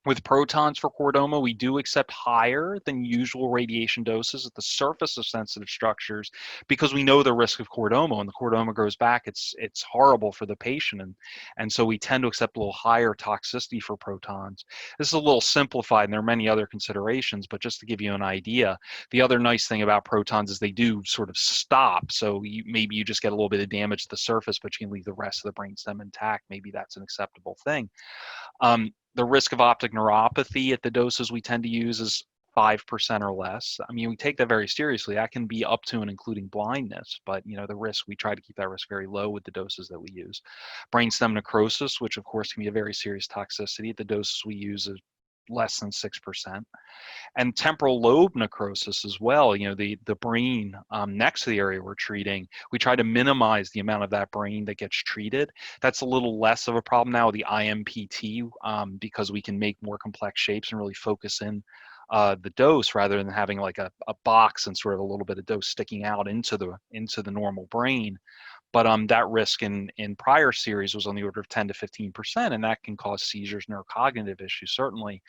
With protons for chordoma, we do accept higher than usual radiation doses at the surface of sensitive structures because we know the risk of chordoma. When the chordoma grows back, it's horrible for the patient, and so we tend to accept a little higher toxicity for protons. This is a little simplified, and there are many other considerations, but just to give you an idea, the other nice thing about protons is they do sort of stop. So maybe you just get a little bit of damage to the surface, but you can leave the rest of the brainstem intact. Maybe that's an acceptable thing. The risk of optic neuropathy at the doses we tend to use is 5% or less. I mean, we take that very seriously. That can be up to and including blindness, but the risk, we try to keep that risk very low with the doses that we use. Brainstem necrosis, which of course can be a very serious toxicity at the doses we use, is less than 6%. And temporal lobe necrosis as well, the brain next to the area we're treating, we try to minimize the amount of that brain that gets treated. That's a little less of a problem now with the IMPT because we can make more complex shapes and really focus in the dose rather than having like a box and sort of a little bit of dose sticking out into the normal brain. But that risk in prior series was on the order of 10 to 15%, and that can cause seizures, neurocognitive issues, certainly.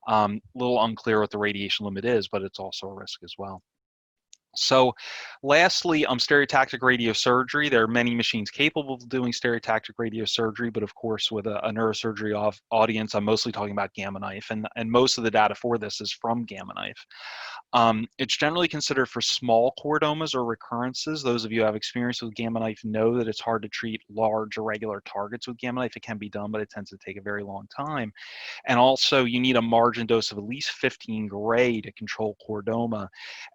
A little unclear what the radiation limit is, but it's also a risk as well. So lastly, stereotactic radiosurgery. There are many machines capable of doing stereotactic radiosurgery, but of course with a neurosurgery audience, I'm mostly talking about Gamma Knife, and most of the data for this is from Gamma Knife. It's generally considered for small chordomas or recurrences. Those of you who have experience with Gamma Knife know that it's hard to treat large irregular targets with Gamma Knife. It can be done, but it tends to take a very long time. And also you need a margin dose of at least 15 gray to control chordoma.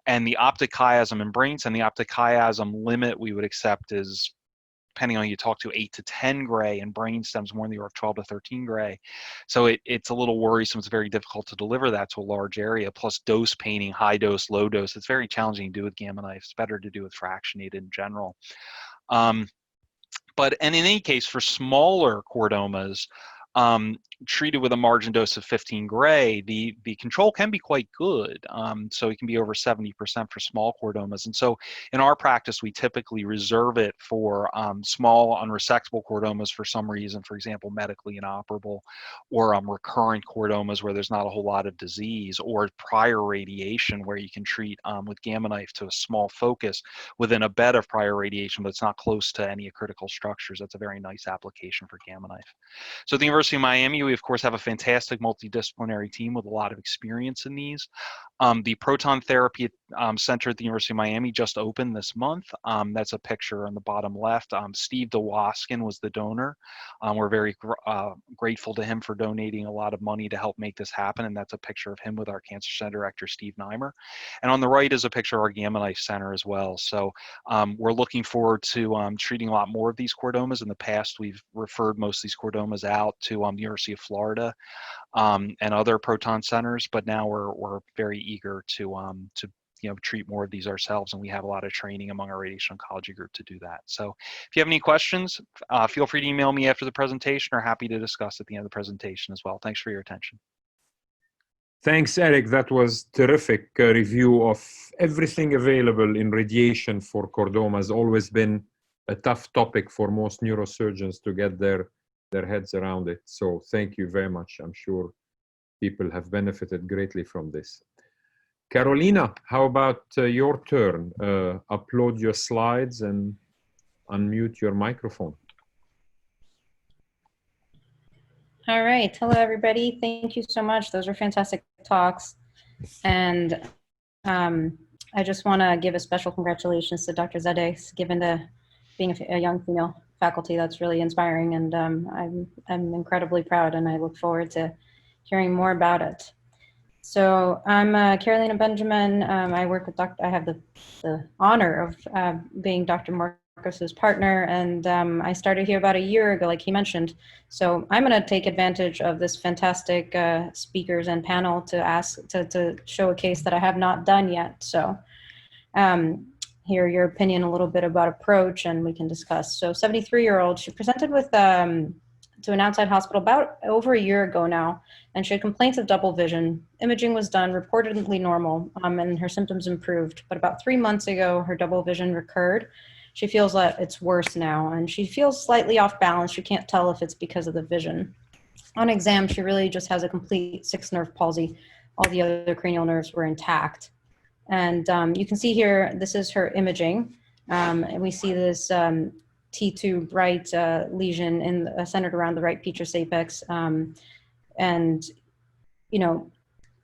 And the optic chiasm in brainstem, the optic chiasm limit we would accept is, depending on who you talk to, 8 to 10 gray, and brainstems more in the order of 12 to 13 gray. So it's a little worrisome. It's very difficult to deliver that to a large area. Plus dose painting, high dose, low dose. It's very challenging to do with Gamma Knife. It's better to do with fractionated in general. But in any case, for smaller chordomas, treated with a margin dose of 15 gray, the control can be quite good. So it can be over 70% for small chordomas. And so in our practice, we typically reserve it for small unresectable chordomas for some reason, for example, medically inoperable, or recurrent chordomas where there's not a whole lot of disease, or prior radiation where you can treat with Gamma Knife to a small focus within a bed of prior radiation, but it's not close to any critical structures. That's a very nice application for Gamma Knife. So at the University of Miami, we of course have a fantastic multidisciplinary team with a lot of experience in these. The Proton Therapy Center at the University of Miami just opened this month. That's a picture on the bottom left. Steve DeWaskin was the donor. We're very grateful to him for donating a lot of money to help make this happen, and that's a picture of him with our Cancer Center Director, Steve Neimer. And on the right is a picture of our Gamma Knife Center as well. So we're looking forward to treating a lot more of these chordomas. In the past, we've referred most of these chordomas out to the University of Florida and other proton centers, but now we're very eager to treat more of these ourselves, and we have a lot of training among our radiation oncology group to do that. So if you have any questions, feel free to email me after the presentation, or happy to discuss at the end of the presentation as well. Thanks for your attention. Thanks, Eric. That was terrific review of everything available in radiation for chordoma. Has always been a tough topic for most neurosurgeons to get their heads around it. So thank you very much. I'm sure people have benefited greatly from this. Carolina, how about your turn? Upload your slides and unmute your microphone. All right. Hello, everybody. Thank you so much. Those were fantastic talks. And I just want to give a special congratulations to Dr. Zadeh, given being a young female faculty. That's really inspiring. And I'm incredibly proud, and I look forward to hearing more about it. So I'm Carolina Benjamin. I work with I have the honor of being Dr. Morcos' partner, and I started here about a year ago, like he mentioned. So I'm going to take advantage of this fantastic speakers and panel to show a case that I have not done yet. So hear your opinion a little bit about approach, and we can discuss. So 73-year-old, she presented with to an outside hospital about over a year ago now, and she had complaints of double vision. Imaging was done, reportedly normal, and her symptoms improved. But about 3 months ago, her double vision recurred. She feels that it's worse now, and she feels slightly off balance. She can't tell if it's because of the vision. On exam, she really just has a complete 6-nerve palsy. All the other cranial nerves were intact. And you can see here, this is her imaging. And we see this T2 right lesion centered around the right petrous apex. And, you know,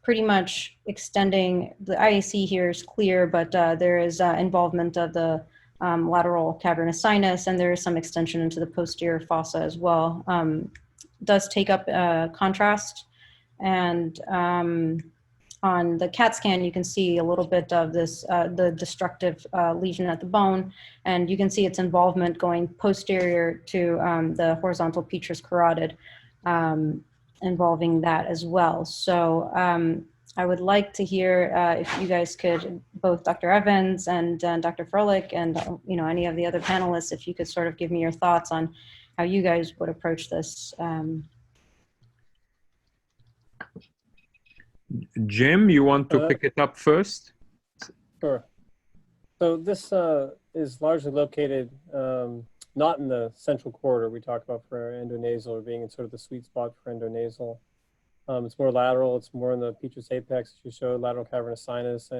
pretty much extending, the IAC here is clear, but there is involvement of the lateral cavernous sinus, and there is some extension into the posterior fossa as well. Does take up contrast, and on the CAT scan, you can see a little bit of this, the destructive lesion at the bone, and you can see its involvement going posterior to the horizontal petrous carotid, involving that as well. So I would like to hear if you guys could, both Dr. Evans and Dr. Frolic, and you know, any of the other panelists, if you could sort of give me your thoughts on how you guys would approach this. Jim, you want to pick it up first? Sure. So this is largely located not in the central corridor we talk about for endonasal, or being in sort of the sweet spot for endonasal. It's more lateral, it's more in the petrous apex, as you showed, lateral cavernous sinus.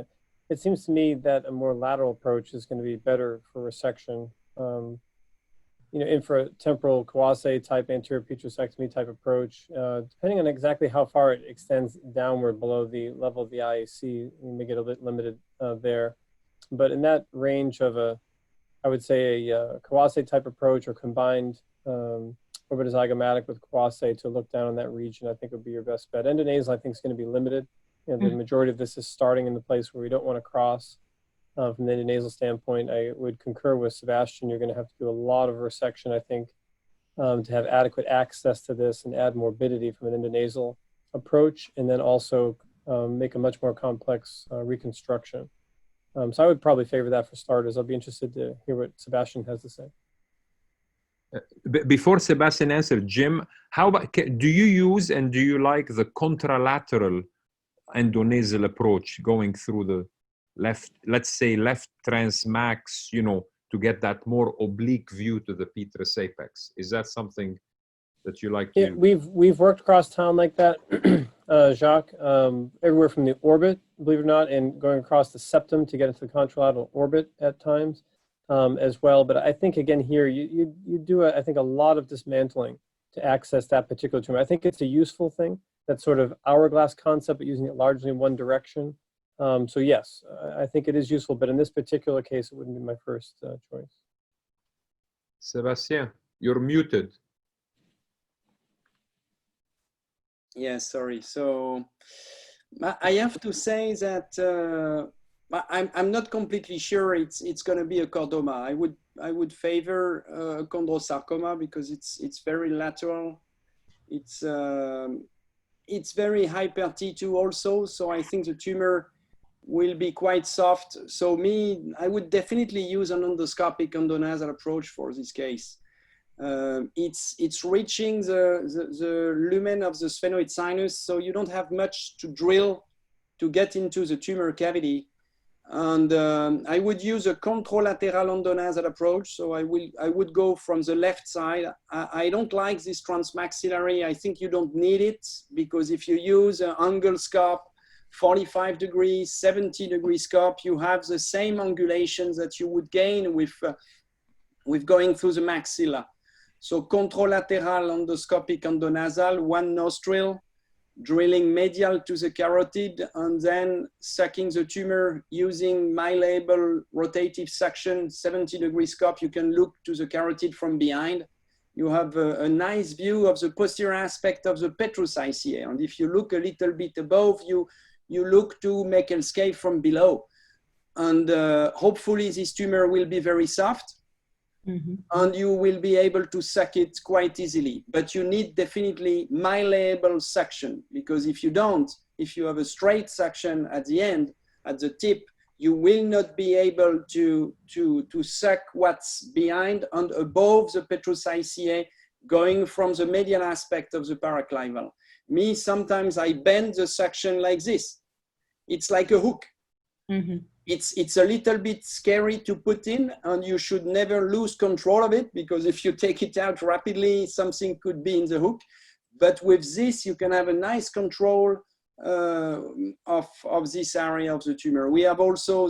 It seems to me that a more lateral approach is going to be better for resection. You know, infratemporal Kawase type anterior petrosectomy type approach, depending on exactly how far it extends downward below the level of the IAC, you may get a bit limited there. But in that range of I would say a Kawase type approach, or combined orbitozygomatic with Kawase to look down on that region, I think would be your best bet. Endonasal, I think, is going to be limited. You know, the majority of this is starting in the place where we don't want to cross. From the endonasal standpoint, I would concur with Sebastian. You're going to have to do a lot of resection, I think, to have adequate access to this and add morbidity from an endonasal approach, and then also make a much more complex reconstruction. So I would probably favor that for starters. I'll be interested to hear what Sebastian has to say. Before Sebastian answers, Jim, how about, do you use and do you like the contralateral endonasal approach, going through the left, let's say left transmax, you know, to get that more oblique view to the petrous apex? Is that something that you like to use? We've worked across town like that, Jacques, everywhere from the orbit, believe it or not, and going across the septum to get into the contralateral orbit at times as well. But I think, again, here, you do, I think, a lot of dismantling to access that particular tumor. I think it's a useful thing, that sort of hourglass concept, but using it largely in one direction. So yes, I think it is useful, but in this particular case, it wouldn't be my first choice. Sebastian, you're muted. Yeah, sorry. So I have to say that I'm not completely sure it's going to be a chordoma. I would favor chondrosarcoma because it's very lateral. It's very hyper T2 also. So I think the tumor will be quite soft. So I would definitely use an endoscopic endonasal approach for this case. It's reaching the lumen of the sphenoid sinus, so you don't have much to drill to get into the tumor cavity. And I would use a contralateral endonasal approach. So I would go from the left side. I don't like this transmaxillary. I think you don't need it, because if you use an angle scope, 45 degrees, 70-degree scope, you have the same angulations that you would gain with going through the maxilla. So contralateral endoscopic endonasal, one nostril, drilling medial to the carotid, and then sucking the tumor using my label rotative suction, 70-degree scope. You can look to the carotid from behind. You have a nice view of the posterior aspect of the petrous ICA. And if you look a little bit above, you look to Meckel's cave from below. And hopefully this tumor will be very soft. Mm-hmm. And you will be able to suck it quite easily. But you need definitely malleable suction, because if you don't, if you have a straight suction at the end, at the tip, you will not be able to suck what's behind and above the petrous ICA, going from the medial aspect of the paraclival. Me, sometimes I bend the suction like this. It's like a hook. Mm-hmm. It's a little bit scary to put in, and you should never lose control of it, because if you take it out rapidly, something could be in the hook. But with this, you can have a nice control of this area of the tumor. We have also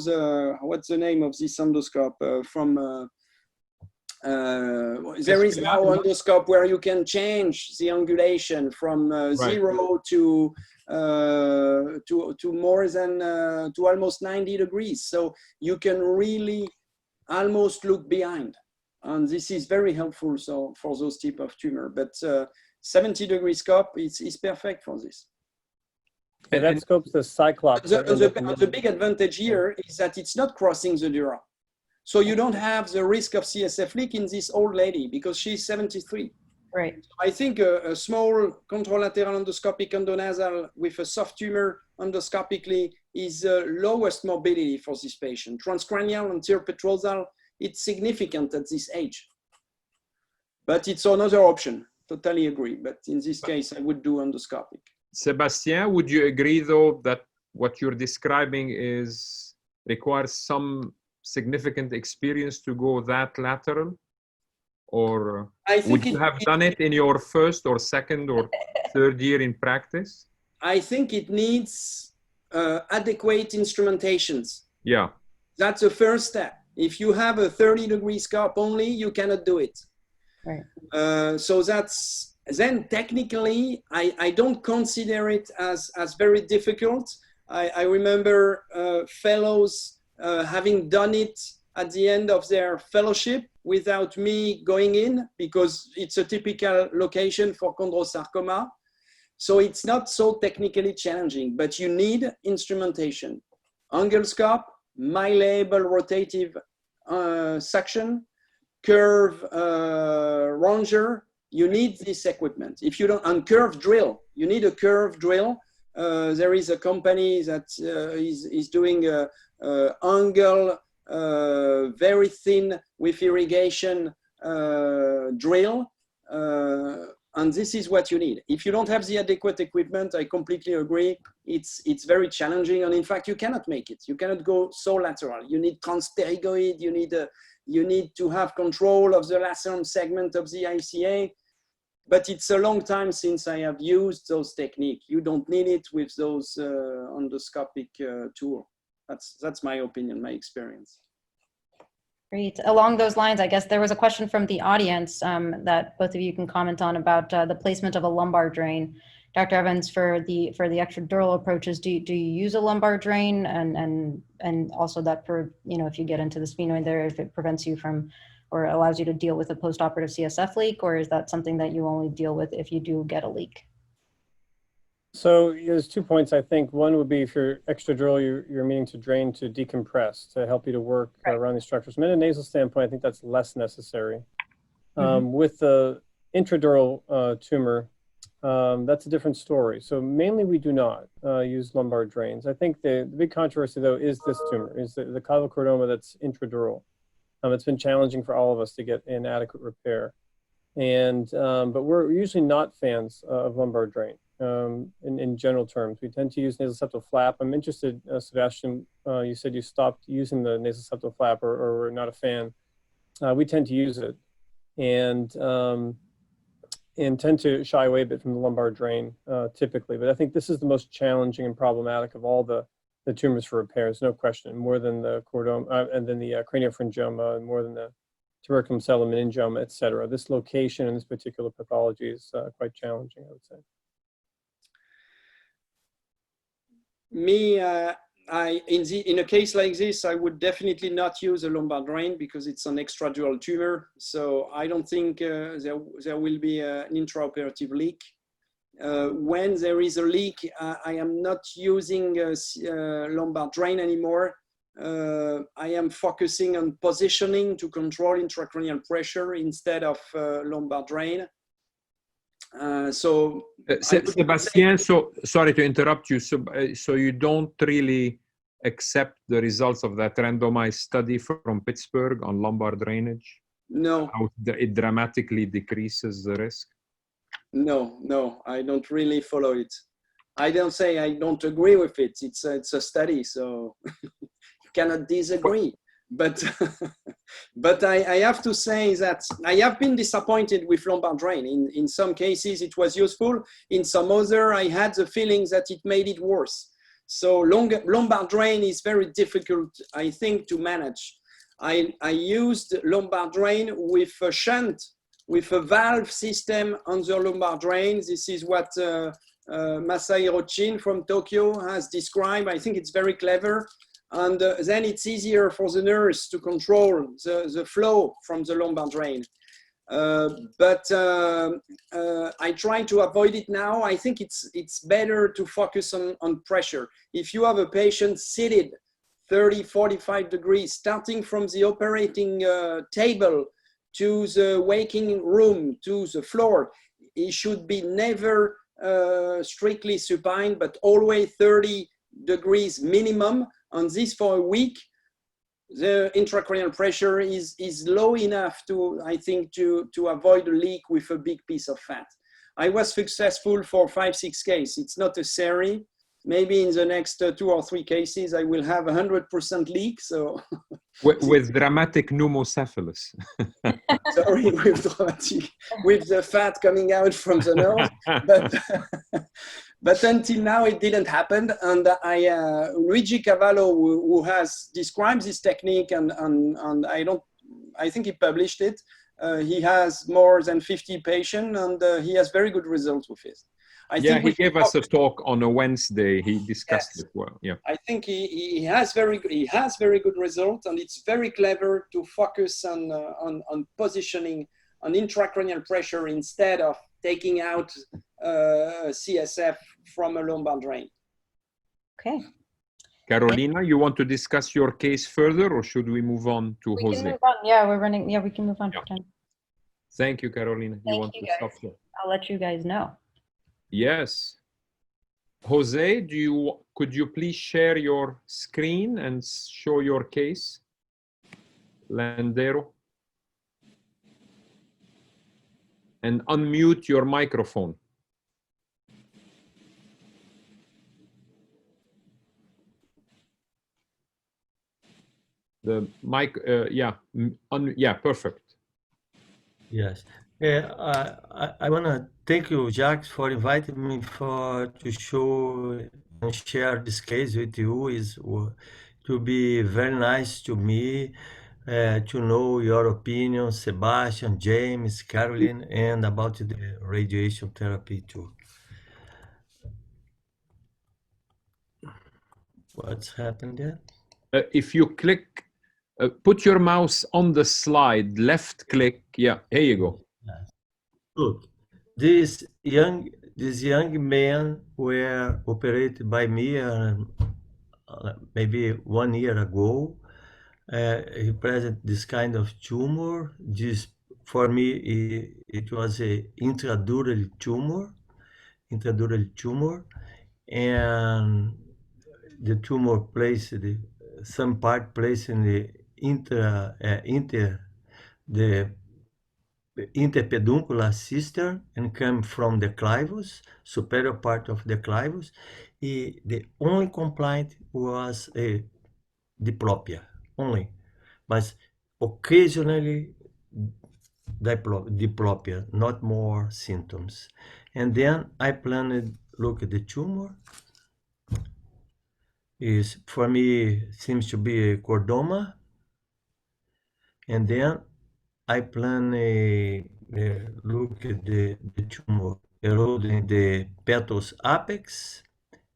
what's the name of this endoscope there is now endoscope where you can change the angulation from zero to more than to almost 90 degrees. So you can really almost look behind, and this is very helpful so for those type of tumor. But 70-degree scope is perfect for this. And that scope's the Cyclops. The big advantage here is that it's not crossing the dura. So you don't have the risk of CSF leak in this old lady, because she's 73. Right. I think a small contralateral endoscopic endonasal with a soft tumor endoscopically is the lowest morbidity for this patient. Transcranial anterior petrosal, it's significant at this age. But it's another option. Totally agree. But in this case, I would do endoscopic. Sebastien, would you agree though that what you're describing requires some significant experience to go that lateral? Or would you have done it in your first or second or third year in practice? I think it needs adequate instrumentations. Yeah. That's the first step. If you have a 30-degree scope only, you cannot do it. Right. So that's, then technically, I don't consider it as very difficult. I remember fellows having done it at the end of their fellowship without me going in, because it's a typical location for chondrosarcoma. So it's not so technically challenging, but you need instrumentation. Angle scope, malleable rotative suction, curve ranger. You need this equipment. If you don't, and curve drill, you need a curve drill. There is a company that is doing angle, very thin with irrigation drill, and this is what you need. If you don't have the adequate equipment, I completely agree. It's very challenging, and in fact, you cannot make it. You cannot go so lateral. You need transpterygoid. You need to have control of the lacerum segment of the ICA. But it's a long time since I have used those techniques. You don't need it with those endoscopic tool. That's my opinion, my experience. Great. Along those lines, I guess there was a question from the audience that both of you can comment on about the placement of a lumbar drain. Dr. Evans, for the extradural approaches, do you use a lumbar drain, and also that for, you know, if you get into the sphenoid there, if it prevents you from or allows you to deal with a postoperative CSF leak, or is that something that you only deal with if you do get a leak? So there's 2 points, I think. One would be if you're extradural, you're meaning to drain to decompress, to help you to work around these structures. From a nasal standpoint, I think that's less necessary. With the intradural tumor, that's a different story. So mainly we do not use lumbar drains. I think the big controversy, though, is this tumor, is the chordoma that's intradural. It's been challenging for all of us to get an adequate repair. And, but we're usually not fans of lumbar drain in general terms. We tend to use nasal septal flap. I'm interested, Sebastian, you said you stopped using the nasal septal flap or were not a fan. We tend to use it and tend to shy away a bit from the lumbar drain typically. But I think this is the most challenging and problematic of all the tumors for repair. There's no question, more than the chordoma and then the craniopharyngioma and more than the tuberculum cellum meningioma, et cetera. This location and this particular pathology is quite challenging, I would say. Me, in a case like this, I would definitely not use a lumbar drain because it's an extradural tumor. So I don't think there will be an intraoperative leak. When there is a leak, I am not using a lumbar drain anymore. I am focusing on positioning to control intracranial pressure instead of lumbar drain. Sebastian, so sorry to interrupt you. So you don't really accept the results of that randomized study from Pittsburgh on lumbar drainage? No. How it dramatically decreases the risk? No, I don't really follow it. I don't say I don't agree with it. It's a study, so cannot disagree. But but I have to say that I have been disappointed with lumbar drain. In some cases it was useful. In some other I had the feeling that it made it worse. So lumbar drain is very difficult, I think, to manage. I used lumbar drain with a shunt, with a valve system on the lumbar drain. This is what Masahiro Chin from Tokyo has described. I think it's very clever. And then it's easier for the nurse to control the flow from the lumbar drain. But I try to avoid it now. I think it's better to focus on pressure. If you have a patient seated 30, 45 degrees, starting from the operating table to the waking room, to the floor, it should be never strictly supine, but always 30 degrees minimum. On this for a week, the intracranial pressure is low enough to, I think, to avoid a leak with a big piece of fat. I was successful for 5-6 cases. It's not a series. Maybe in the next 2 or 3 cases, I will have 100% leak. So with dramatic pneumocephalus. Sorry, with the fat coming out from the nose. But until now, it didn't happen. And Luigi Cavallo, who has described this technique, and I think he published it. He has more than 50 patients, and he has very good results with it. I think he gave us a talk on a Wednesday. He discussed it well. Yeah, I think he has very good results, and it's very clever to focus on positioning on intracranial pressure instead of taking out CSF from a lumbar drain. Okay. Carolina, you want to discuss your case further, or should we move on to Jose? We can move on. Yeah, we're running. Yeah, we can move on for time. Thank you, Carolina. Thank want you, to guys. stop there? I'll let you guys know. Yes. Jose, could you please share your screen and show your case? Landeiro. And unmute your microphone. The mic, yeah, perfect. Yes. I want to thank you, Jacques, for inviting me to show and share this case with you. It will be very nice to me to know your opinion, Sebastian, James, Caroline, and about the radiation therapy too. What's happened there? If you click, put your mouse on the slide, left click. Yeah, here you go. Look, this young man were operated by me maybe 1 year ago. He present this kind of tumor. This for me it was a intradural tumor, and the tumor placed some part placed in the interpeduncular cistern and come from the clivus, superior part of the clivus. The only complaint was a diplopia, only, but occasionally diplopia, not more symptoms. And then I planned look at the tumor. Is for me seems to be a chordoma, and then I plan a look at the tumor eroding the petals apex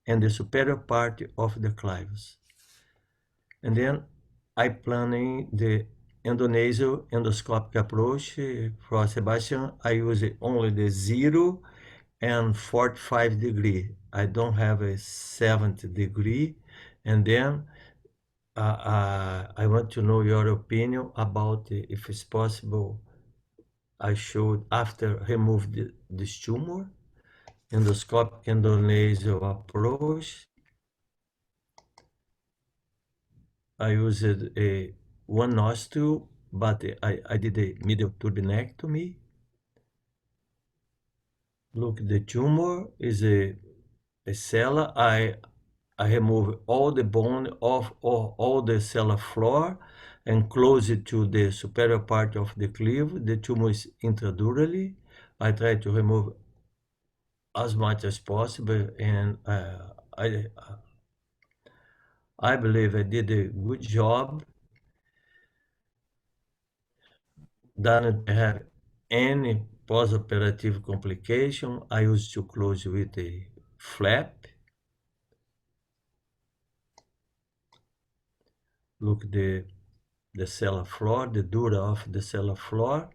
and the superior part of the clivus. And then I planning the endonasal endoscopic approach for Sebastian. I use only the 0 and 45 degree. I don't have a 70 degree. And then I want to know your opinion about if it's possible I should, after remove this tumor, endoscopic endonasal approach. I used a one nostril, but I did a medial turbinectomy. Look, the tumor is a cella. I remove all the bone of all the cellar floor and close it to the superior part of the cleave. The tumor is intradurally. I try to remove as much as possible, and I believe I did a good job. Doesn't have any postoperative complication. I used to close with a flap. Look the cellar floor, the dura of the cellar floor.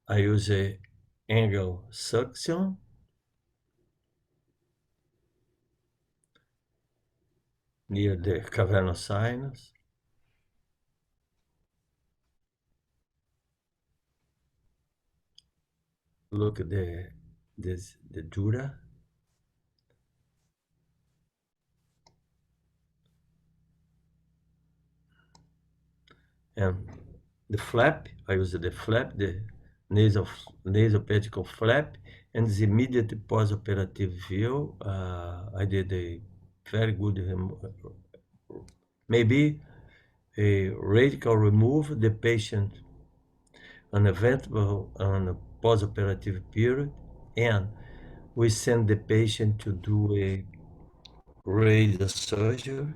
I use a angle suction. Near the cavernous sinus. Look at the dura. And the flap, I use the flap, the nasopedical flap, and the immediate postoperative view. I did a very good, maybe a radical remove the patient uneventful on a postoperative period, and we send the patient to do a radiosurgery,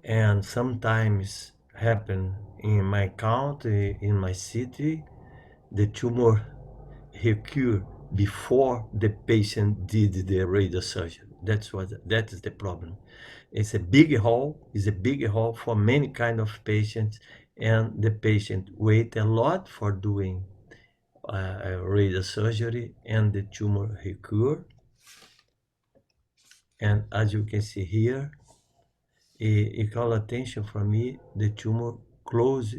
and sometimes happen in my county, in my city, the tumor recur before the patient did the radiosurgery. That is the problem. It's a big hole for many kind of patients, and the patient wait a lot for doing radiosurgery, and the tumor recur. And as you can see here, it call attention for me, the tumor close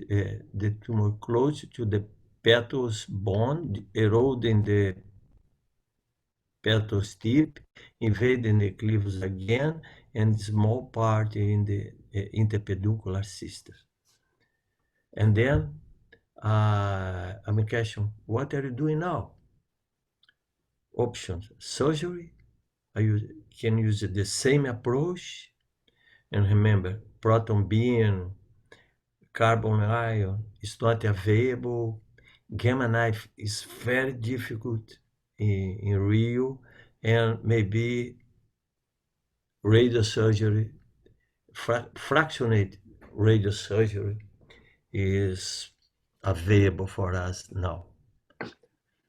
to the petals bone, eroding the petals tip, invading the clivus again, and small part in the interpeduncular cistern. And then I'm a question, what are you doing now? Options: surgery. Can use the same approach, and remember, proton beam, carbon ion is not available. Gamma knife is very difficult in Rio, and maybe radiosurgery, fractionate radiosurgery is available for us now.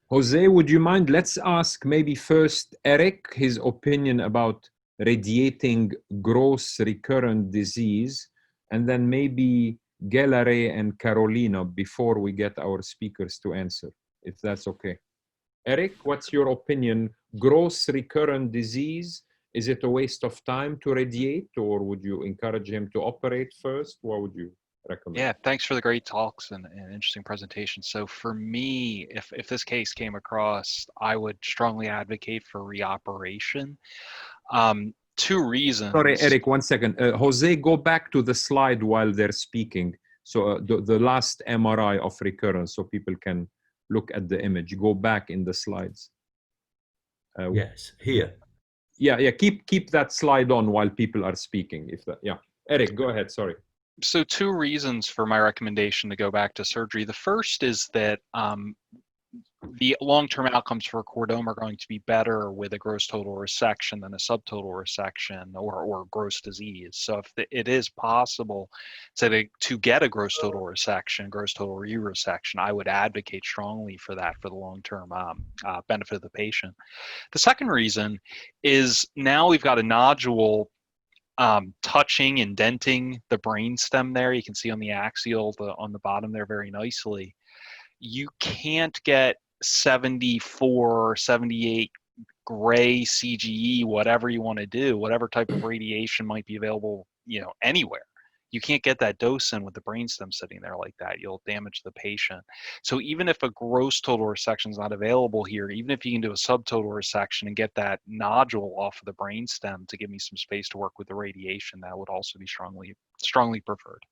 Jose, would you mind? Let's ask maybe first Eric his opinion about radiating gross recurrent disease, and then maybe Gelare and Carolina before we get our speakers to answer, if that's okay. Eric, what's your opinion? Gross recurrent disease, is it a waste of time to radiate, or would you encourage him to operate first? What would you recommend? Yeah, thanks for the great talks and interesting presentation. So for me, if this case came across, I would strongly advocate for reoperation. two reasons. Sorry, Eric, 1 second. Jose, go back to the slide while they're speaking. So the last MRI of recurrence, so people can look at the image. Go back in the slides. Yes, here. Yeah. Keep that slide on while people are speaking. Yeah. Eric, go ahead. Sorry. So two reasons for my recommendation to go back to surgery. The first is that the long-term outcomes for chordoma are going to be better with a gross total resection than a subtotal resection or gross disease. So if it is possible to get a gross total resection, gross total re-resection, I would advocate strongly for that for the long-term benefit of the patient. The second reason is now we've got a nodule touching, indenting the brainstem there. You can see on the axial, on the bottom there very nicely. You can't get 74, 78 gray CGE, whatever you want to do, whatever type of radiation might be available, anywhere. You can't get that dose in with the brainstem sitting there like that. You'll damage the patient. So even if a gross total resection is not available here, even if you can do a subtotal resection and get that nodule off of the brainstem to give me some space to work with the radiation, that would also be strongly preferred.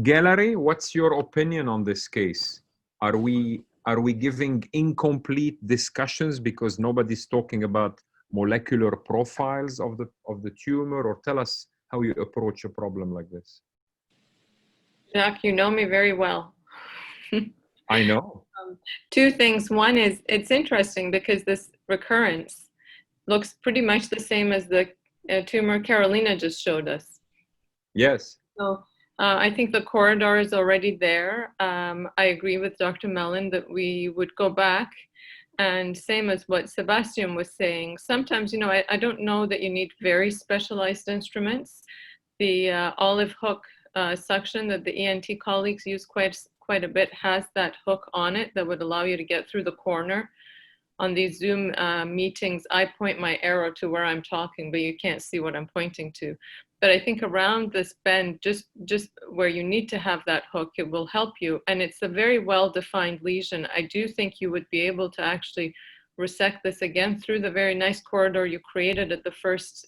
Gallery, what's your opinion on this case? Are we giving incomplete discussions because nobody's talking about molecular profiles of the tumor? Or tell us how you approach a problem like this. Jacques, you know me very well. I know. Two things. One is, it's interesting because this recurrence looks pretty much the same as the tumor Carolina just showed us. Yes. So I think the corridor is already there. I agree with Dr. Mellon that we would go back, and same as what Sebastian was saying. Sometimes, I don't know that you need very specialized instruments. The olive hook suction that the ENT colleagues use quite a bit has that hook on it that would allow you to get through the corner. On these Zoom meetings, I point my arrow to where I'm talking, but you can't see what I'm pointing to. But I think around this bend, just where you need to have that hook, it will help you. And it's a very well-defined lesion. I do think you would be able to actually resect this again through the very nice corridor you created at the first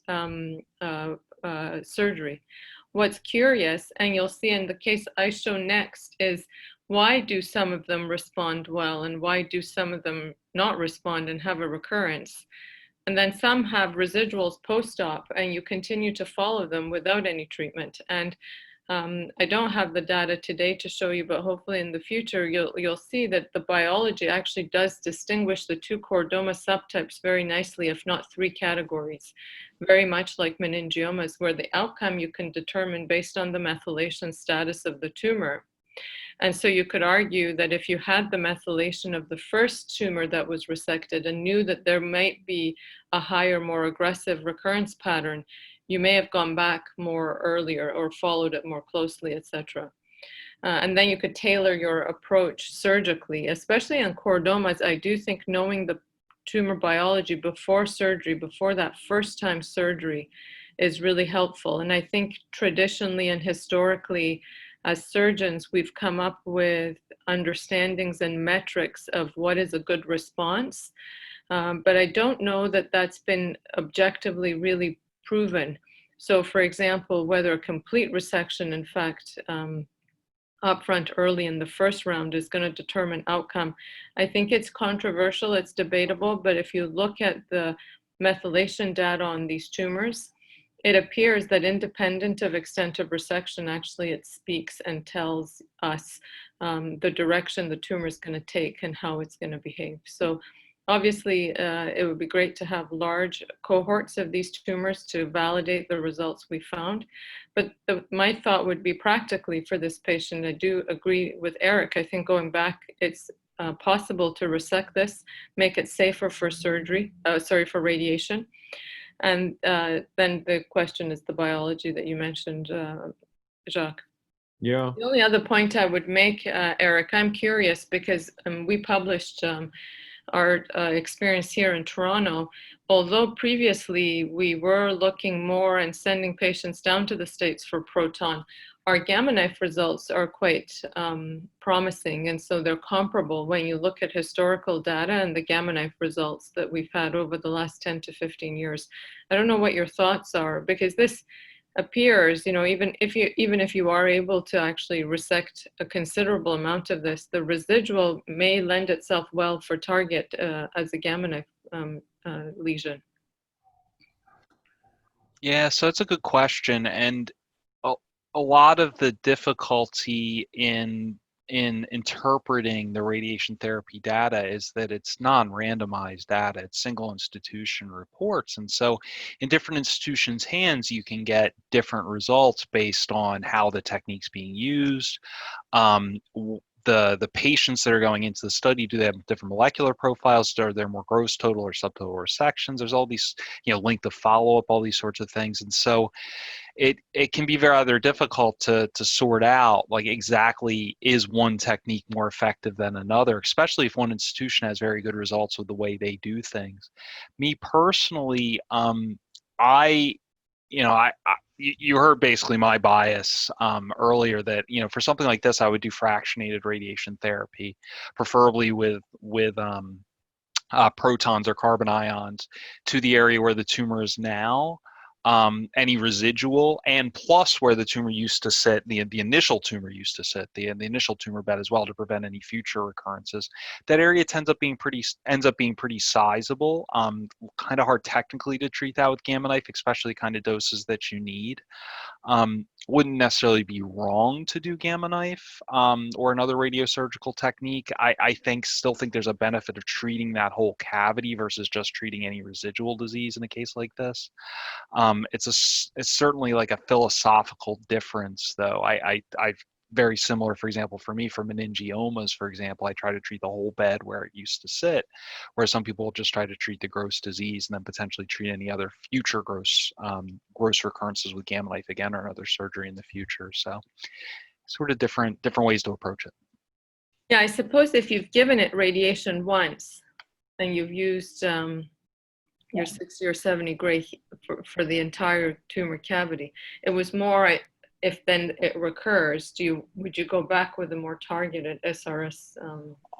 surgery. What's curious, and you'll see in the case I show next, is why do some of them respond well and why do some of them not respond and have a recurrence? And then some have residuals post-op and you continue to follow them without any treatment. And I don't have the data today to show you, but hopefully in the future, you'll see that the biology actually does distinguish the two chordoma subtypes very nicely, if not three categories, very much like meningiomas, where the outcome you can determine based on the methylation status of the tumor. And so you could argue that if you had the methylation of the first tumor that was resected and knew that there might be a higher, more aggressive recurrence pattern, you may have gone back more earlier or followed it more closely, etc. And then you could tailor your approach surgically, especially on chordomas. I do think knowing the tumor biology before surgery, before that first time surgery, is really helpful. And I think traditionally and historically, as surgeons, we've come up with understandings and metrics of what is a good response. But I don't know that that's been objectively really proven. So for example, whether a complete resection, in fact, upfront early in the first round is going to determine outcome. I think it's controversial, it's debatable, but if you look at the methylation data on these tumors, it appears that independent of extent of resection, actually it speaks and tells us the direction the tumor is going to take and how it's going to behave. So obviously, it would be great to have large cohorts of these tumors to validate the results we found. But my thought would be practically for this patient, I do agree with Eric. I think going back, it's possible to resect this, make it safer for surgery, for radiation. And then the question is the biology that you mentioned, Jacques. Yeah. The only other point I would make, Eric, I'm curious because we published our experience here in Toronto, although previously we were looking more and sending patients down to the States for proton, our gamma knife results are quite promising. And so they're comparable when you look at historical data and the gamma knife results that we've had over the last 10 to 15 years. I don't know what your thoughts are, because this appears, you know, even if you are able to actually resect a considerable amount of this, the residual may lend itself well for target as a gamma knife lesion. Yeah, so it's a good question, and a lot of the difficulty in interpreting the radiation therapy data is that it's non-randomized data. It's single institution reports, and so in different institutions' hands, you can get different results based on how the technique's being used. The patients that are going into the study, do they have different molecular profiles? Are there more gross total or subtotal resections? There's all these, you know, length of follow-up, all these sorts of things, and so it can be rather difficult to sort out, like, exactly is one technique more effective than another, especially if one institution has very good results with the way they do things. Me personally, you heard basically my bias earlier, that, you know, for something like this, I would do fractionated radiation therapy, preferably with protons or carbon ions to the area where the tumor is now. Any residual, and plus where the tumor used to sit, the initial tumor used to sit, the initial tumor bed as well, to prevent any future recurrences. That area ends up being pretty sizable. Kind of hard technically to treat that with gamma knife, especially kind of doses that you need. Wouldn't necessarily be wrong to do gamma knife or another radiosurgical technique. I still think there's a benefit of treating that whole cavity versus just treating any residual disease in a case like this. It's certainly like a philosophical difference, though. I've very similar, for example, for me, for meningiomas, for example, I try to treat the whole bed where it used to sit, where some people just try to treat the gross disease and then potentially treat any other future gross recurrences with gamma knife again, or another surgery in the future. So sort of different ways to approach it. Yeah, I suppose if you've given it radiation once and you've used your 60 or 70 gray for the entire tumor cavity, it was more, if then it recurs, would you go back with a more targeted SRS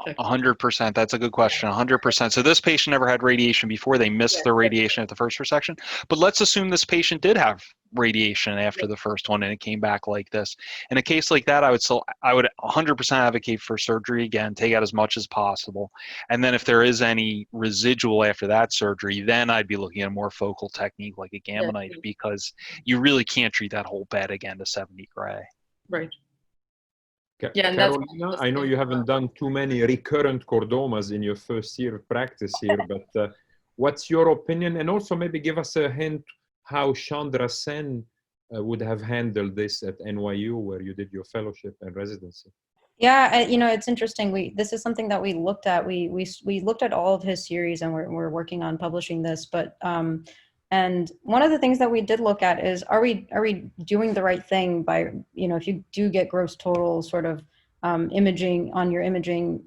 technique? 100%. That's a good question. 100%. So this patient never had radiation before. They missed the radiation at the first resection. But let's assume this patient did have radiation after the first one and it came back like this. In a case like that, I would 100% advocate for surgery again, take out as much as possible. And then if there is any residual after that surgery, then I'd be looking at a more focal technique like a gamma knife, because you really can't treat that whole bed again to 70 gray. Right. Yeah, Carolina, I know you haven't done too many recurrent chordomas in your first year of practice here, but what's your opinion? And also maybe give us a hint how Chandra Sen would have handled this at NYU, where you did your fellowship and residency. Yeah, you know, it's interesting. This is something that we looked at. We looked at all of his series, and we're working on publishing this. But and one of the things that we did look at is, are we doing the right thing by, you know, if you do get gross total sort of imaging on your imaging,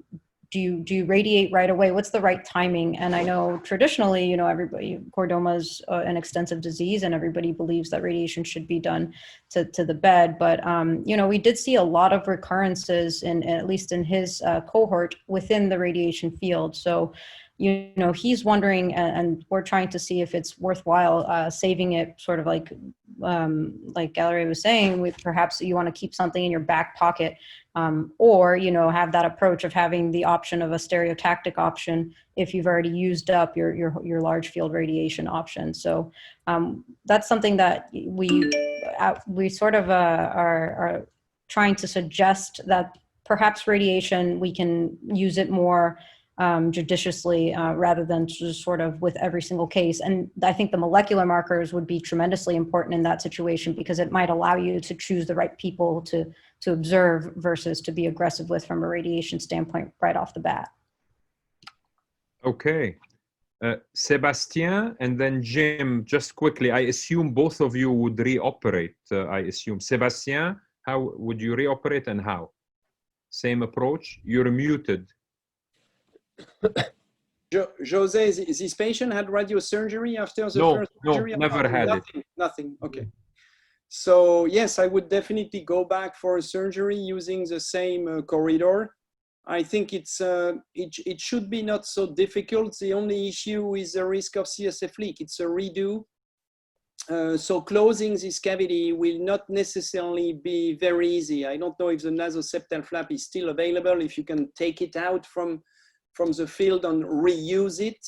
do you radiate right away? What's the right timing? And I know traditionally, you know, chordoma is an extensive disease, and everybody believes that radiation should be done to the bed. But, you know, we did see a lot of recurrences, at least in his cohort, within the radiation field. So, you know, he's wondering, and we're trying to see if it's worthwhile saving it, sort of like Gallery was saying, perhaps you want to keep something in your back pocket, or, you know, have that approach of having the option of a stereotactic option if you've already used up your large field radiation option. So that's something that we sort of are trying to suggest, that perhaps radiation, we can use it more judiciously rather than just sort of with every single case. And I think the molecular markers would be tremendously important in that situation, because it might allow you to choose the right people to observe versus to be aggressive with from a radiation standpoint right off the bat. Okay. Sebastian and then Jim, just quickly, I assume both of you would reoperate, I assume. Sebastian, how would you reoperate and how? Same approach? You're muted. Jose, this patient had radiosurgery after the No, first no, surgery? never had it. Nothing. Okay. So yes, I would definitely go back for a surgery using the same corridor. I think it should be not so difficult. The only issue is the risk of CSF leak. It's a redo. So closing this cavity will not necessarily be very easy. I don't know if the nasoseptal flap is still available, if you can take it out from the field and reuse it.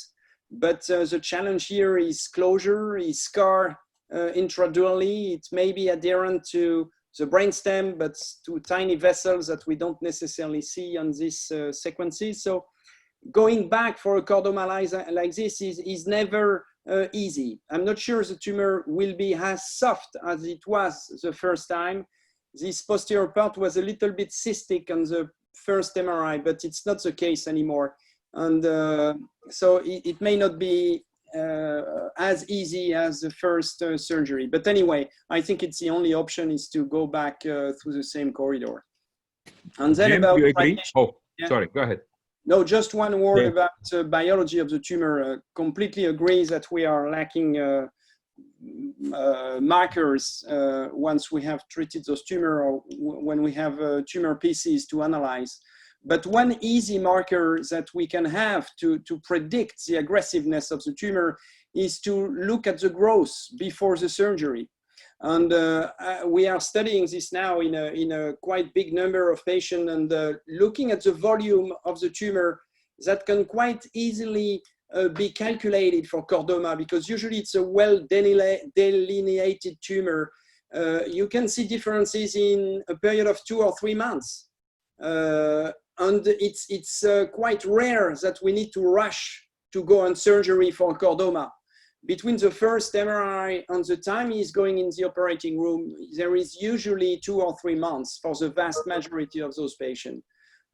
But the challenge here is closure, is scar intradurally. It may be adherent to the brainstem, but to tiny vessels that we don't necessarily see on these sequences. So going back for a chordoma like this is never easy. I'm not sure the tumor will be as soft as it was the first time. This posterior part was a little bit cystic on the first MRI, but it's not the case anymore. And so it may not be as easy as the first surgery. But anyway, I think it's the only option is to go back through the same corridor. And then Jim, about you agree? Oh, yeah. sorry, go ahead. No, just one word Yeah. about the biology of the tumor. Completely agree that we are lacking markers once we have treated those tumor or when we have tumor pieces to analyze. But one easy marker that we can have to predict the aggressiveness of the tumor is to look at the growth before the surgery. And we are studying this now in a quite big number of patients and looking at the volume of the tumor that can quite easily be calculated for chordoma, because usually it's a well delineated tumor. You can see differences in a period of 2 or 3 months. And it's quite rare that we need to rush to go on surgery for chordoma. Between the first MRI and the time he's going in the operating room, there is usually 2 or 3 months for the vast majority of those patients.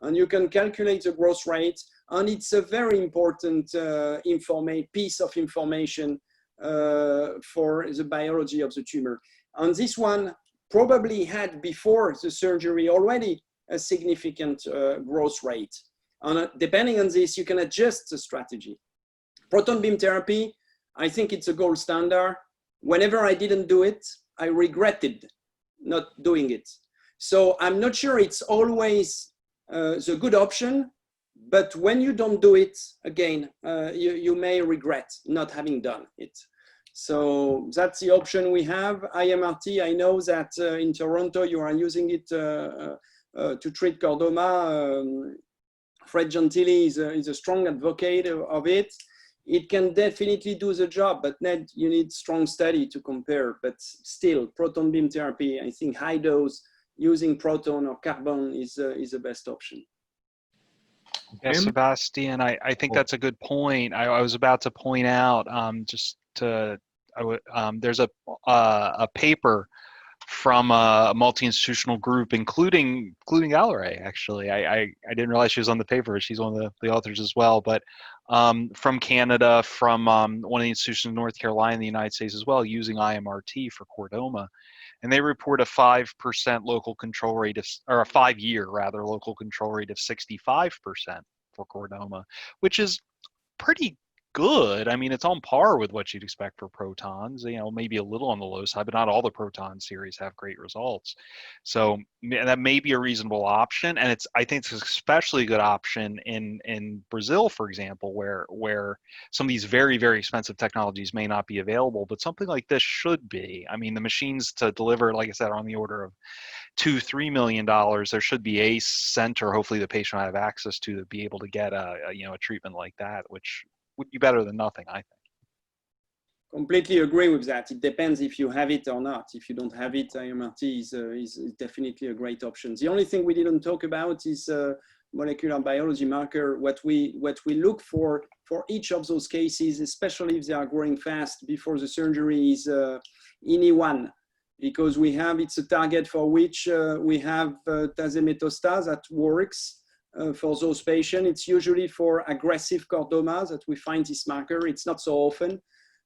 And you can calculate the growth rate, and it's a very important piece of information for the biology of the tumor. And this one probably had before the surgery already a significant growth rate. And depending on this, you can adjust the strategy. Proton beam therapy, I think it's a gold standard. Whenever I didn't do it, I regretted not doing it. So I'm not sure it's always the good option, but when you don't do it, again, you may regret not having done it. So that's the option we have. IMRT, I know that in Toronto, you are using it to treat chordoma. Fred Gentili is a strong advocate of it. It can definitely do the job, but then you need strong study to compare. But still, proton beam therapy, I think high dose using proton or carbon is the best option. Yeah, Sebastian, I think that's a good point. I was about to point out there's a paper from a multi-institutional group, including Valerie, actually. I didn't realize she was on the paper. She's one of the authors as well. But from Canada, from one of the institutions in North Carolina in the United States as well, using IMRT for chordoma. And they report a 5% local control rate or a 5-year rather local control rate of 65% for chordoma, which is pretty good. I mean, it's on par with what you'd expect for protons, maybe a little on the low side, but not all the proton series have great results. So that may be a reasonable option. And I think it's an especially good option in Brazil, for example, where some of these very, very expensive technologies may not be available, but something like this should be. I mean, the machines to deliver, like I said, are on the order of $2-3 million. There should be a center, hopefully the patient will have access to be able to get a treatment like that, which would be better than nothing, I think. Completely agree with that. It depends if you have it or not. If you don't have it, IMRT is definitely a great option. The only thing we didn't talk about is molecular biology marker. What we look for each of those cases, especially if they are growing fast before the surgery, is INI1, because it's a target for which we have tazemetostat that works. For those patients, it's usually for aggressive chordomas that we find this marker. It's not so often,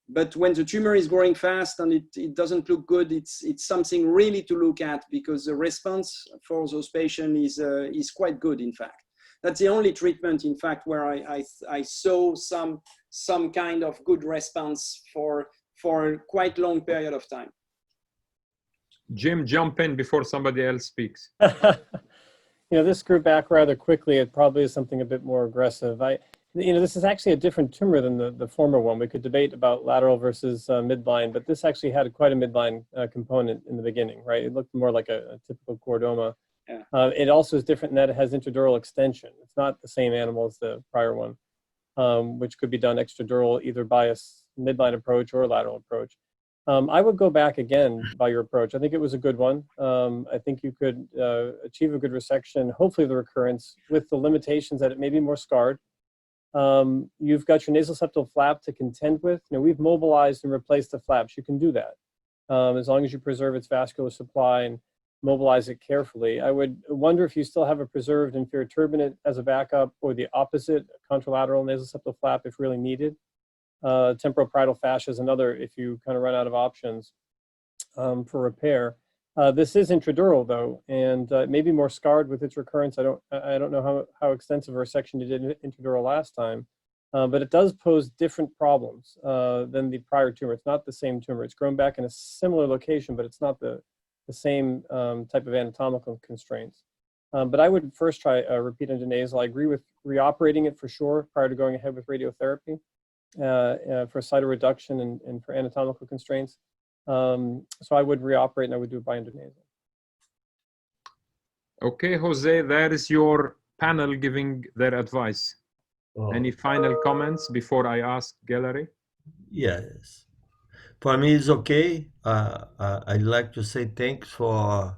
but when the tumor is growing fast and it doesn't look good, it's something really to look at, because the response for those patients is quite good, in fact. that's the only treatment, in fact, where I saw some kind of good response for a quite long period of time. Jim, jump in before somebody else speaks. You know, this grew back rather quickly. It probably is something a bit more aggressive. You know, this is actually a different tumor than the former one. We could debate about lateral versus midline, but this actually had quite a midline component in the beginning, right? It looked more like a typical chordoma. Yeah. It also is different in that it has intradural extension. It's not the same animal as the prior one, which could be done extradural either by a midline approach or a lateral approach. I would go back again by your approach. I think it was a good one. I think you could achieve a good resection, hopefully the recurrence, with the limitations that it may be more scarred. You've got your nasal septal flap to contend with. You know, we've mobilized and replaced the flaps. You can do that as long as you preserve its vascular supply and mobilize it carefully. I would wonder if you still have a preserved inferior turbinate as a backup, or the opposite, contralateral nasal septal flap if really needed. Temporal parietal fascia is another if you kind of run out of options for repair. This is intradural though, and maybe more scarred with its recurrence. I don't know how extensive a resection you did intradural last time, but it does pose different problems than the prior tumor. It's not the same tumor. It's grown back in a similar location, but it's not the same type of anatomical constraints. But I would first try repeat endonasal. I agree with reoperating it for sure prior to going ahead with radiotherapy for cytoreduction and for anatomical constraints. So I would reoperate and I would do it by endonasal. Okay, Jose, that is your panel giving their advice. Oh, Any final comments before I ask gallery? yes. For me, it's okay. I'd like to say thanks for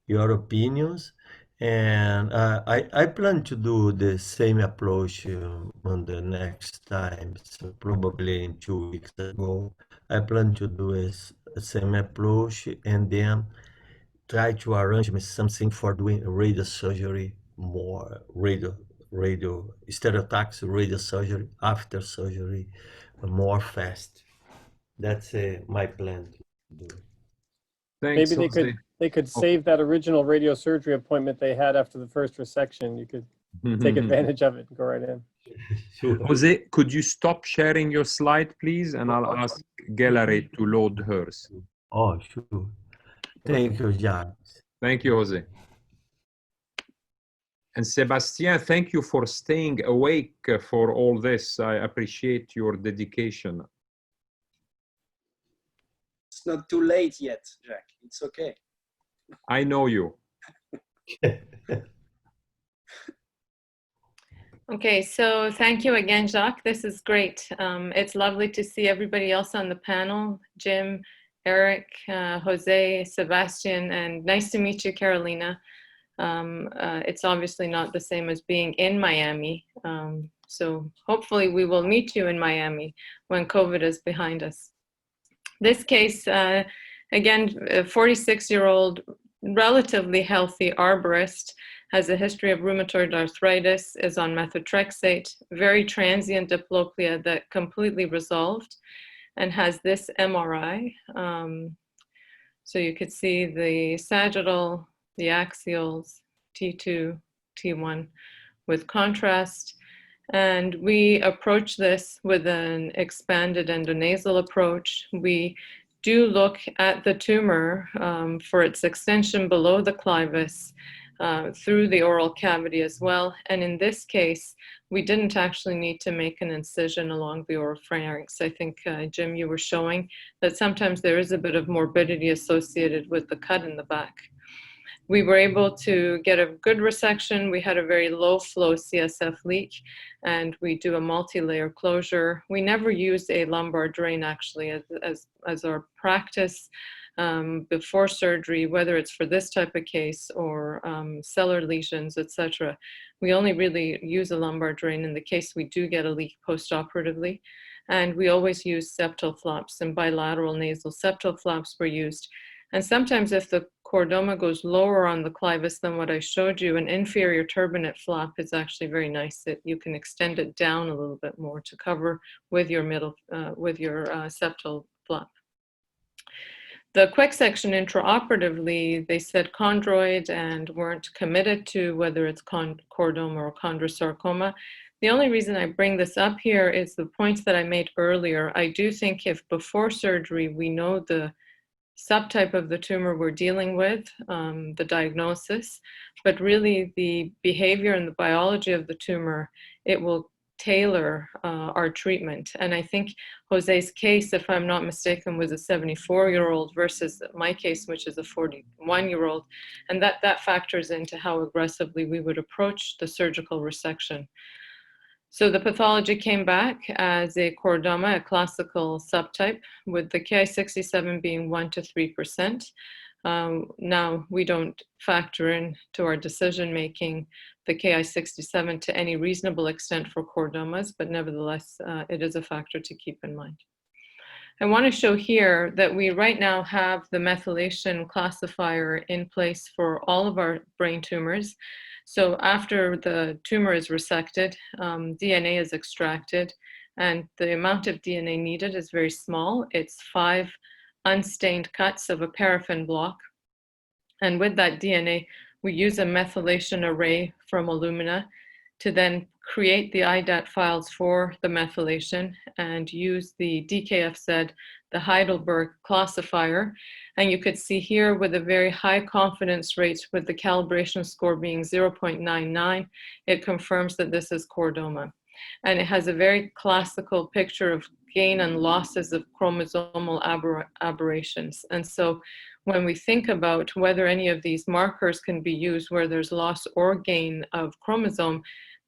your opinions. And I plan to do the same approach on the next time. So probably in 2 weeks ago, I plan to do a same approach and then try to arrange me something for doing radiosurgery, more radio stereotactic radiosurgery after surgery, more fast. That's my plan to do. Thanks, Maybe Jose. they could save that original radiosurgery appointment they had after the first resection. You could take advantage of it and go right in. Sure. Jose, could you stop sharing your slide, please? And I'll ask gallery to load hers. Oh, sure. Thank you, John. Thank you, Jose. And Sebastian, thank you for staying awake for all this. I appreciate your dedication. It's not too late yet, Jack. It's okay. I know you. Okay, so thank you again, Jacques. This is great. It's lovely to see everybody else on the panel, Jim, Eric, Jose, Sebastian, and nice to meet you, Carolina. It's obviously not the same as being in Miami. So hopefully we will meet you in Miami when COVID is behind us. This case, again, a 46-year-old, relatively healthy arborist, has a history of rheumatoid arthritis, is on methotrexate, very transient diplopia that completely resolved, and has this MRI. So you could see the sagittal, the axials, T2, T1 with contrast. And we approach this with an expanded endonasal approach. We do look at the tumor for its extension below the clivus through the oral cavity as well. And in this case, we didn't actually need to make an incision along the oropharynx. I think, Jim, you were showing that sometimes there is a bit of morbidity associated with the cut in the back. We were able to get a good resection. We had a very low flow CSF leak, and we do a multi-layer closure. We never use a lumbar drain actually as our practice before surgery, whether it's for this type of case or cellar lesions, etc. We only really use a lumbar drain in the case we do get a leak post-operatively. And we always use septal flaps, and bilateral nasal septal flaps were used. And sometimes if the chordoma goes lower on the clivus than what I showed you, an inferior turbinate flap is actually very nice. That you can extend it down a little bit more to cover with your middle, with your septal flap. The quick section intraoperatively, they said chondroid and weren't committed to whether it's chordoma or chondrosarcoma. The only reason I bring this up here is the points that I made earlier. I do think if before surgery we know the subtype of the tumor we're dealing with, the diagnosis, but really the behavior and the biology of the tumor, it will tailor our treatment. And I think Jose's case, if I'm not mistaken, was a 74-year-old versus my case, which is a 41-year-old. And that factors into how aggressively we would approach the surgical resection. So the pathology came back as a chordoma, a classical subtype, with the Ki67 being 1 to 3%. Now, we don't factor in to our decision-making the Ki67 to any reasonable extent for chordomas, but nevertheless, it is a factor to keep in mind. I want to show here that we right now have the methylation classifier in place for all of our brain tumors. So after the tumor is resected, DNA is extracted, and the amount of DNA needed is very small. It's 5 unstained cuts of a paraffin block. And with that DNA, we use a methylation array from Illumina to then create the IDAT files for the methylation and use the DKFZ, the Heidelberg classifier. And you could see here with a very high confidence rate with the calibration score being 0.99, it confirms that this is chordoma. And it has a very classical picture of gain and losses of chromosomal aberrations. And so when we think about whether any of these markers can be used where there's loss or gain of chromosome,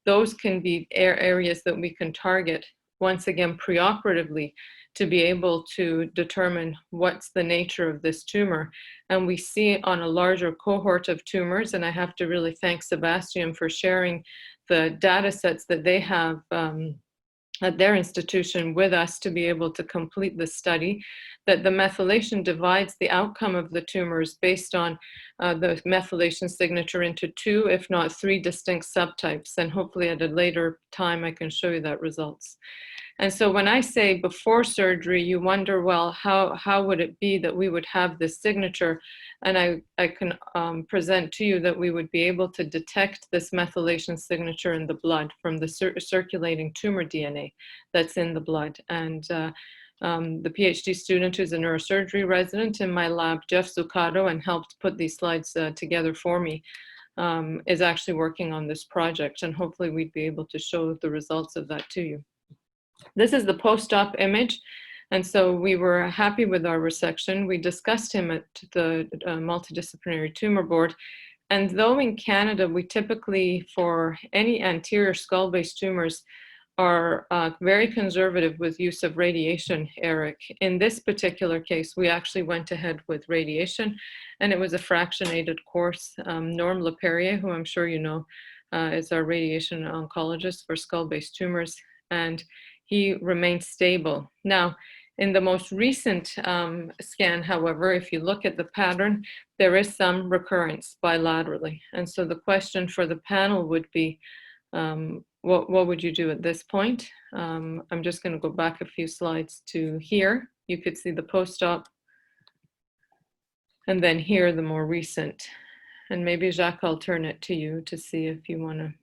those can be areas that we can target, once again, preoperatively, to be able to determine what's the nature of this tumor. And we see on a larger cohort of tumors, and I have to really thank Sebastian for sharing the data sets that they have at their institution with us to be able to complete the study, that the methylation divides the outcome of the tumors based on the methylation signature into 2, if not 3 distinct subtypes. And hopefully at a later time, I can show you that results. And so when I say before surgery, you wonder, well, how would it be that we would have this signature? And I can present to you that we would be able to detect this methylation signature in the blood from the circulating tumor DNA that's in the blood. And the PhD student who's a neurosurgery resident in my lab, Jeff Zuccato, and helped put these slides together for me, is actually working on this project. And hopefully we'd be able to show the results of that to you. This is the post-op image. And so we were happy with our resection. We discussed him at the multidisciplinary tumor board. And though in Canada, we typically, for any anterior skull-based tumors, are very conservative with use of radiation, Eric. In this particular case, we actually went ahead with radiation, and it was a fractionated course. Norm LePerrier, who I'm sure you know, is our radiation oncologist for skull-based tumors, and he remained stable. Now, in the most recent scan, however, if you look at the pattern, there is some recurrence bilaterally. And so the question for the panel would be, what would you do at this point? I'm just going to go back a few slides to here. You could see the post-op. And then here, the more recent. And maybe Jacques, I'll turn it to you to see if you want to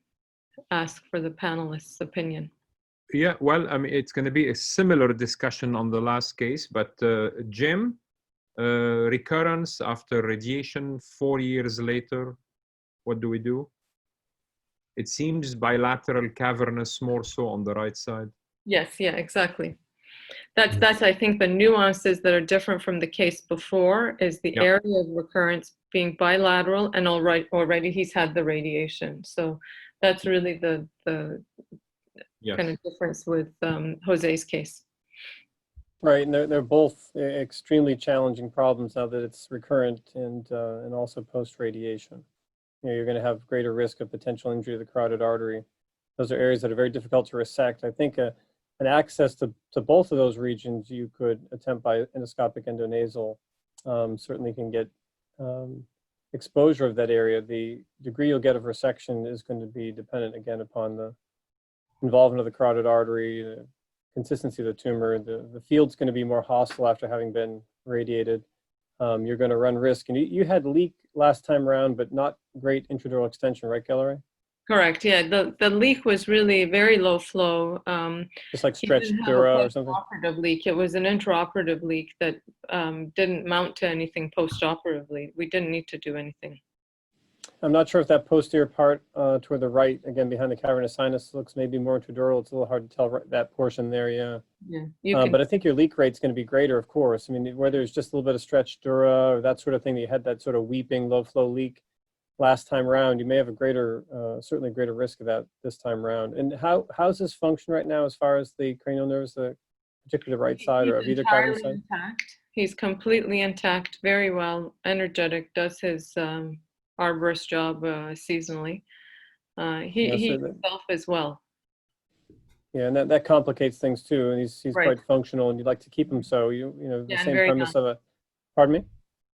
ask for the panelists' opinion. Yeah, well, I mean, it's going to be a similar discussion on the last case, but Jim, recurrence after radiation 4 years later, what do we do? It seems bilateral cavernous more so on the right side. Yes, yeah, exactly. That's I think the nuances that are different from the case before is the area of recurrence being bilateral, and already he's had the radiation. So that's really the kind of difference with Jose's case. Right, and they're both extremely challenging problems now that it's recurrent and also post-radiation. You know, you're going to have greater risk of potential injury to the carotid artery. Those are areas that are very difficult to resect. I think an access to both of those regions you could attempt by endoscopic endonasal certainly can get exposure of that area. The degree you'll get of resection is going to be dependent again upon the involvement of the carotid artery, the consistency of the tumor. The field's going to be more hostile after having been radiated. you're going to run risk. And you had leak last time around, but not great intradural extension, right, Gallery? Correct. Yeah, the leak was really very low flow. Just like He stretched didn't have dura a or something? post-operative leak. It was an intraoperative leak that didn't mount to anything post-operatively. We didn't need to do anything. I'm not sure if that posterior part toward the right, again, behind the cavernous sinus, looks maybe more intradural. It's a little hard to tell that portion there, yeah. Yeah, you can. But I think your leak rate's going to be greater, of course. I mean, whether it's just a little bit of stretched dura or that sort of thing, that you had that sort of weeping low flow leak last time around, you may have a greater, certainly a greater risk of that this time around. And how's this function right now as far as the cranial nerves, particularly the right side or of either cavernous side? Intact. He's completely intact, very well, energetic, does his arborist job seasonally. He himself as well. Yeah, and that complicates things too. And he's Right. quite functional, and you'd like to keep him so. You know, the Yeah, and same very premise young. of a, pardon me?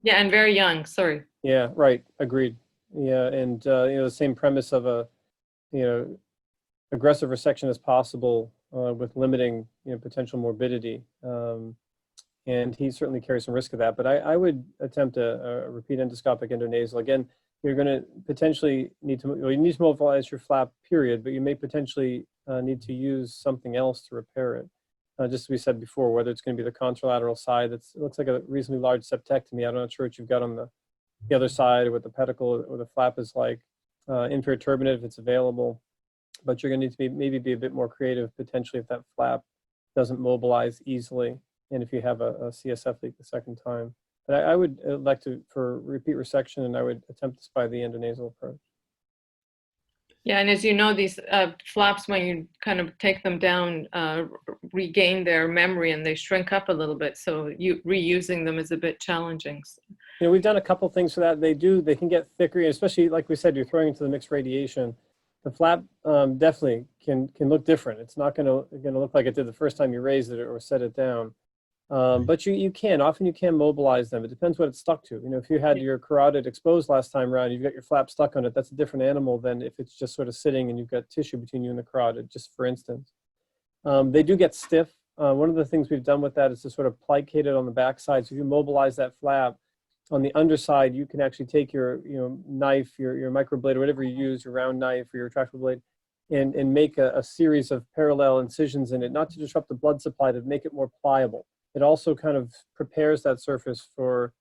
Yeah, and very young, sorry. Yeah, right, agreed. Yeah, and you know, the same premise of a, you know, aggressive resection as possible with limiting, you know, potential morbidity. And he certainly carries some risk of that. But I would attempt a repeat endoscopic endonasal. Again, you're going to potentially need to, well, you need to mobilize your flap, period, but you may potentially need to use something else to repair it. Just as we said before, whether it's going to be the contralateral side, it looks like a reasonably large septectomy. I'm not sure what you've got on the other side, or what the pedicle or the flap is like. Inferior turbinate, if it's available. But you're going to need to maybe be a bit more creative, potentially, if that flap doesn't mobilize easily, and if you have a CSF leak the second time. But I would elect for repeat resection, and I would attempt this by the endonasal approach. Yeah, and as you know, these flaps, when you kind of take them down, regain their memory and they shrink up a little bit. So reusing them is a bit challenging. You know, we've done a couple things for that. They can get thicker, especially like we said, you're throwing into the mixed radiation. The flap definitely can look different. It's not going to look like it did the first time you raised it or set it down. But you can mobilize them. It depends what it's stuck to. You know, if you had your carotid exposed last time around, you've got your flap stuck on it, that's a different animal than if it's just sort of sitting and you've got tissue between you and the carotid, just for instance. They do get stiff. One of the things we've done with that is to sort of plicate it on the backside. So if you mobilize that flap on the underside, you can actually take your knife, your microblade, or whatever you use, your round knife or your retractable blade, and make a series of parallel incisions in it, not to disrupt the blood supply, to make it more pliable. It also kind of prepares that surface for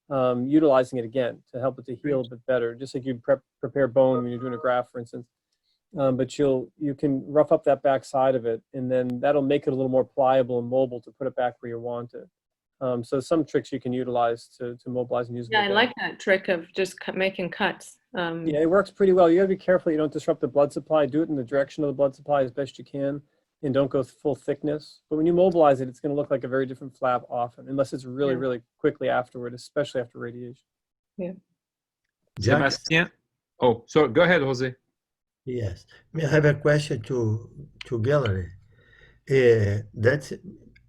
utilizing it again, to help it to heal a bit better, just like you prepare bone when you're doing a graft, for instance. But you can rough up that back side of it, and then that'll make it a little more pliable and mobile to put it back where you want it. So some tricks you can utilize to mobilize and use it. Yeah, I like that trick of just making cuts. Yeah, it works pretty well. You got to be careful you don't disrupt the blood supply. Do it in the direction of the blood supply as best you can, and don't go full thickness. But when you mobilize it, it's going to look like a very different flap often, unless it's really, really quickly afterward, especially after radiation. Yeah. Sebastian? Oh, so go ahead, Jose. Yes. I have a question to gallery. That's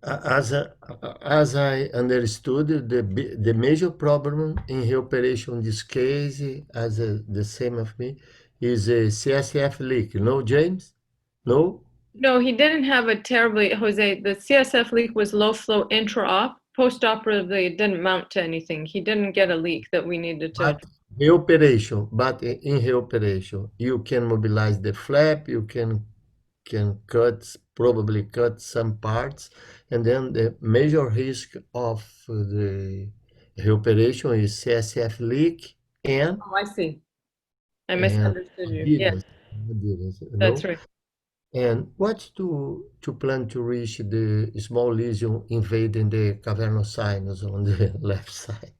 as I understood, the major problem in reoperation in this case, as the same of me, is a CSF leak. No, James? No? No, he didn't have a terribly, Jose, the CSF leak was low flow intra-op. Post-operatively, it didn't mount to anything. He didn't get a leak that we needed to. But in reoperation, you can mobilize the flap, you can probably cut some parts, and then the major risk of the reoperation is CSF leak and. Oh, I see. I misunderstood you. Yeah, that's right. And what's to plan to reach the small lesion invading the cavernous sinus on the left side?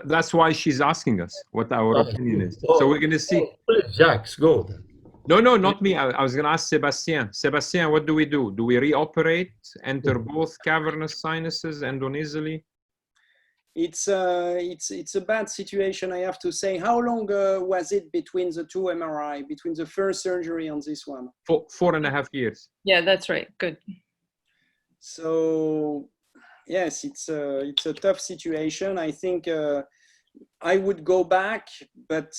That's why she's asking us what our opinion is. So we're going to see. Please, Jacques, go then. No, not me. I was going to ask Sebastian. Sebastian, what do we do? Do we reoperate, enter both cavernous sinuses endonasally? It's a bad situation, I have to say. How long was it between the two MRI, between the first surgery and this one? 4.5 years. Yeah, that's right. Good. So yes, it's a tough situation. I think I would go back, but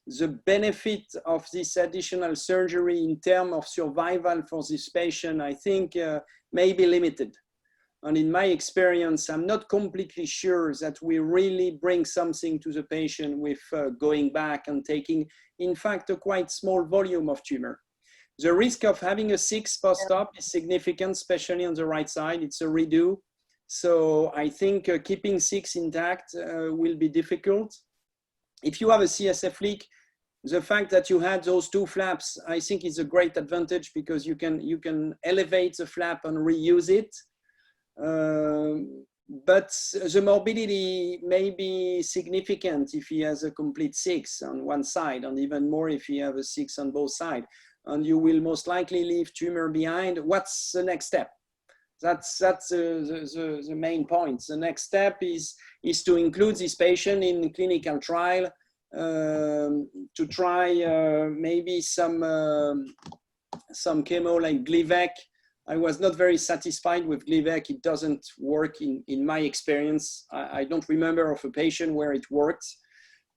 the benefit of this additional surgery in terms of survival for this patient, I think may be limited. And in my experience, I'm not completely sure that we really bring something to the patient with going back and taking, in fact, a quite small volume of tumor. The risk of having a 6 post-op is significant, especially on the right side. It's a redo. So I think keeping 6 intact will be difficult. If you have a CSF leak, the fact that you had those 2 flaps, I think is a great advantage because you can elevate the flap and reuse it. But the morbidity may be significant if he has a complete 6 on one side, and even more if he has a 6 on both sides. And you will most likely leave tumor behind. What's the next step? That's the main point. The next step is to include this patient in clinical trial to try maybe some chemo like Glivec. I was not very satisfied with Glivec. It doesn't work in my experience. I don't remember of a patient where it worked,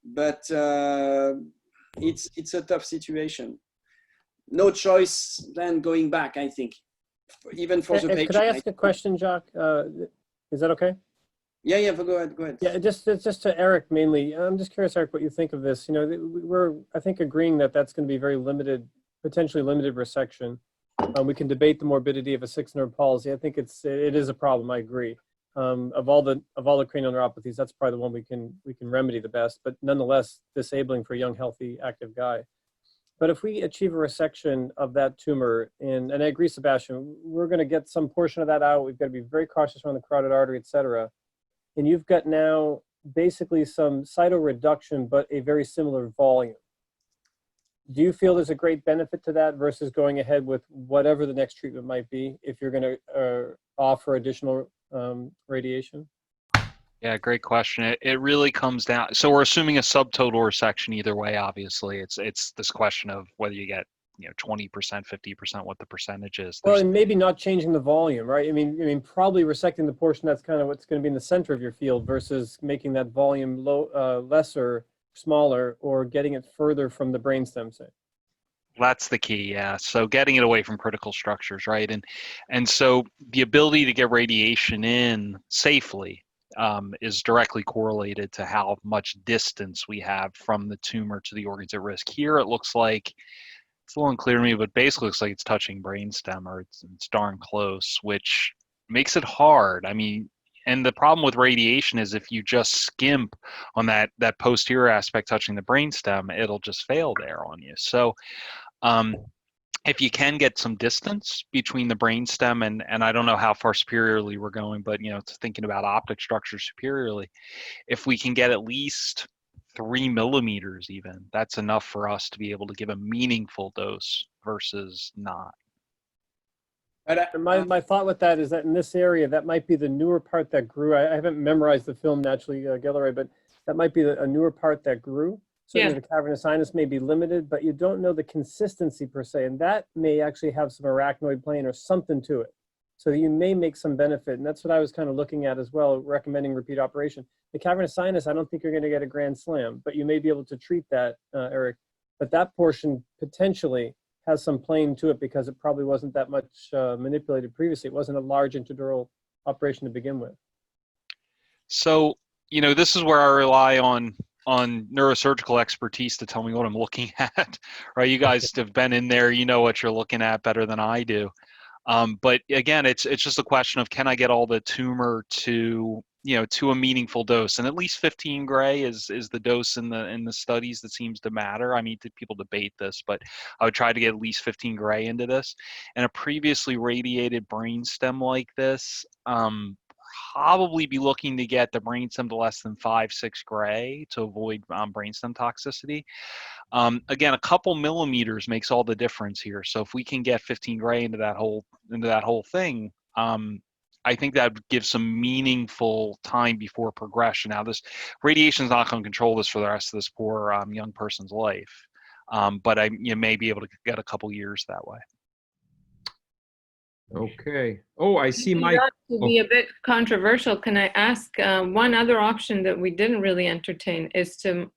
but it's a tough situation. No choice than going back, I think, even for the patient. Could I ask a question, Jacques? Is that okay? Yeah, go ahead. Yeah, just to Eric mainly. I'm just curious, Eric, what you think of this. You know, we're, I think, agreeing that that's going to be very limited, potentially limited resection. We can debate the morbidity of a 6-nerve palsy. I think it is a problem. I agree. Of all the cranial neuropathies, that's probably the one we can remedy the best. But nonetheless, disabling for a young, healthy, active guy. But if we achieve a resection of that tumor, and I agree, Sebastian, we're going to get some portion of that out. We've got to be very cautious around the carotid artery, et cetera. And you've got now basically some cytoreduction, but a very similar volume. Do you feel there's a great benefit to that versus going ahead with whatever the next treatment might be if you're going to offer additional radiation? Yeah, great question. It really comes down. So we're assuming a subtotal resection either way. Obviously, it's this question of whether you get 20%, 50%, what the percentage is. Well, and maybe not changing the volume, right? I mean, probably resecting the portion that's kind of what's going to be in the center of your field versus making that volume lesser, smaller, or getting it further from the brainstem, say. That's the key, yeah. So getting it away from critical structures, right? And so the ability to get radiation in safely is directly correlated to how much distance we have from the tumor to the organs at risk. Here, it looks like, it's a little unclear to me, but basically looks like it's touching brainstem, or it's darn close, which makes it hard. I mean, and the problem with radiation is if you just skimp on that posterior aspect touching the brainstem, it'll just fail there on you. So if you can get some distance between the brainstem and I don't know how far superiorly we're going, but thinking about optic structure superiorly, if we can get at least 3 millimeters even, that's enough for us to be able to give a meaningful dose versus not. My thought with that is that in this area, that might be the newer part that grew. I haven't memorized the film naturally, Guilleray, but that might be a newer part that grew. Certainly the cavernous sinus may be limited, but you don't know the consistency per se, and that may actually have some arachnoid plane or something to it. So you may make some benefit, and that's what I was kind of looking at as well, recommending repeat operation. The cavernous sinus, I don't think you're going to get a grand slam, but you may be able to treat that, Eric. But that portion potentially has some plane to it because it probably wasn't that much manipulated previously. It wasn't a large intradural operation to begin with. So, this is where I rely on neurosurgical expertise to tell me what I'm looking at, right? You guys have been in there, you know what you're looking at better than I do. But again, it's just a question of, can I get all the tumor to a meaningful dose? And at least 15 gray is the dose in the studies that seems to matter. I mean, people debate this, but I would try to get at least 15 gray into this. And a previously radiated brainstem like this, probably be looking to get the brainstem to less than 5-6 gray to avoid brainstem toxicity. Again, a couple millimeters makes all the difference here. So if we can get 15 gray into that whole thing, I think that would give some meaningful time before progression. Now, this radiation is not going to control this for the rest of this poor young person's life, but you may be able to get a couple years that way. Okay. Oh, I see Mike. To be a bit controversial, can I ask one other option that we didn't really entertain is to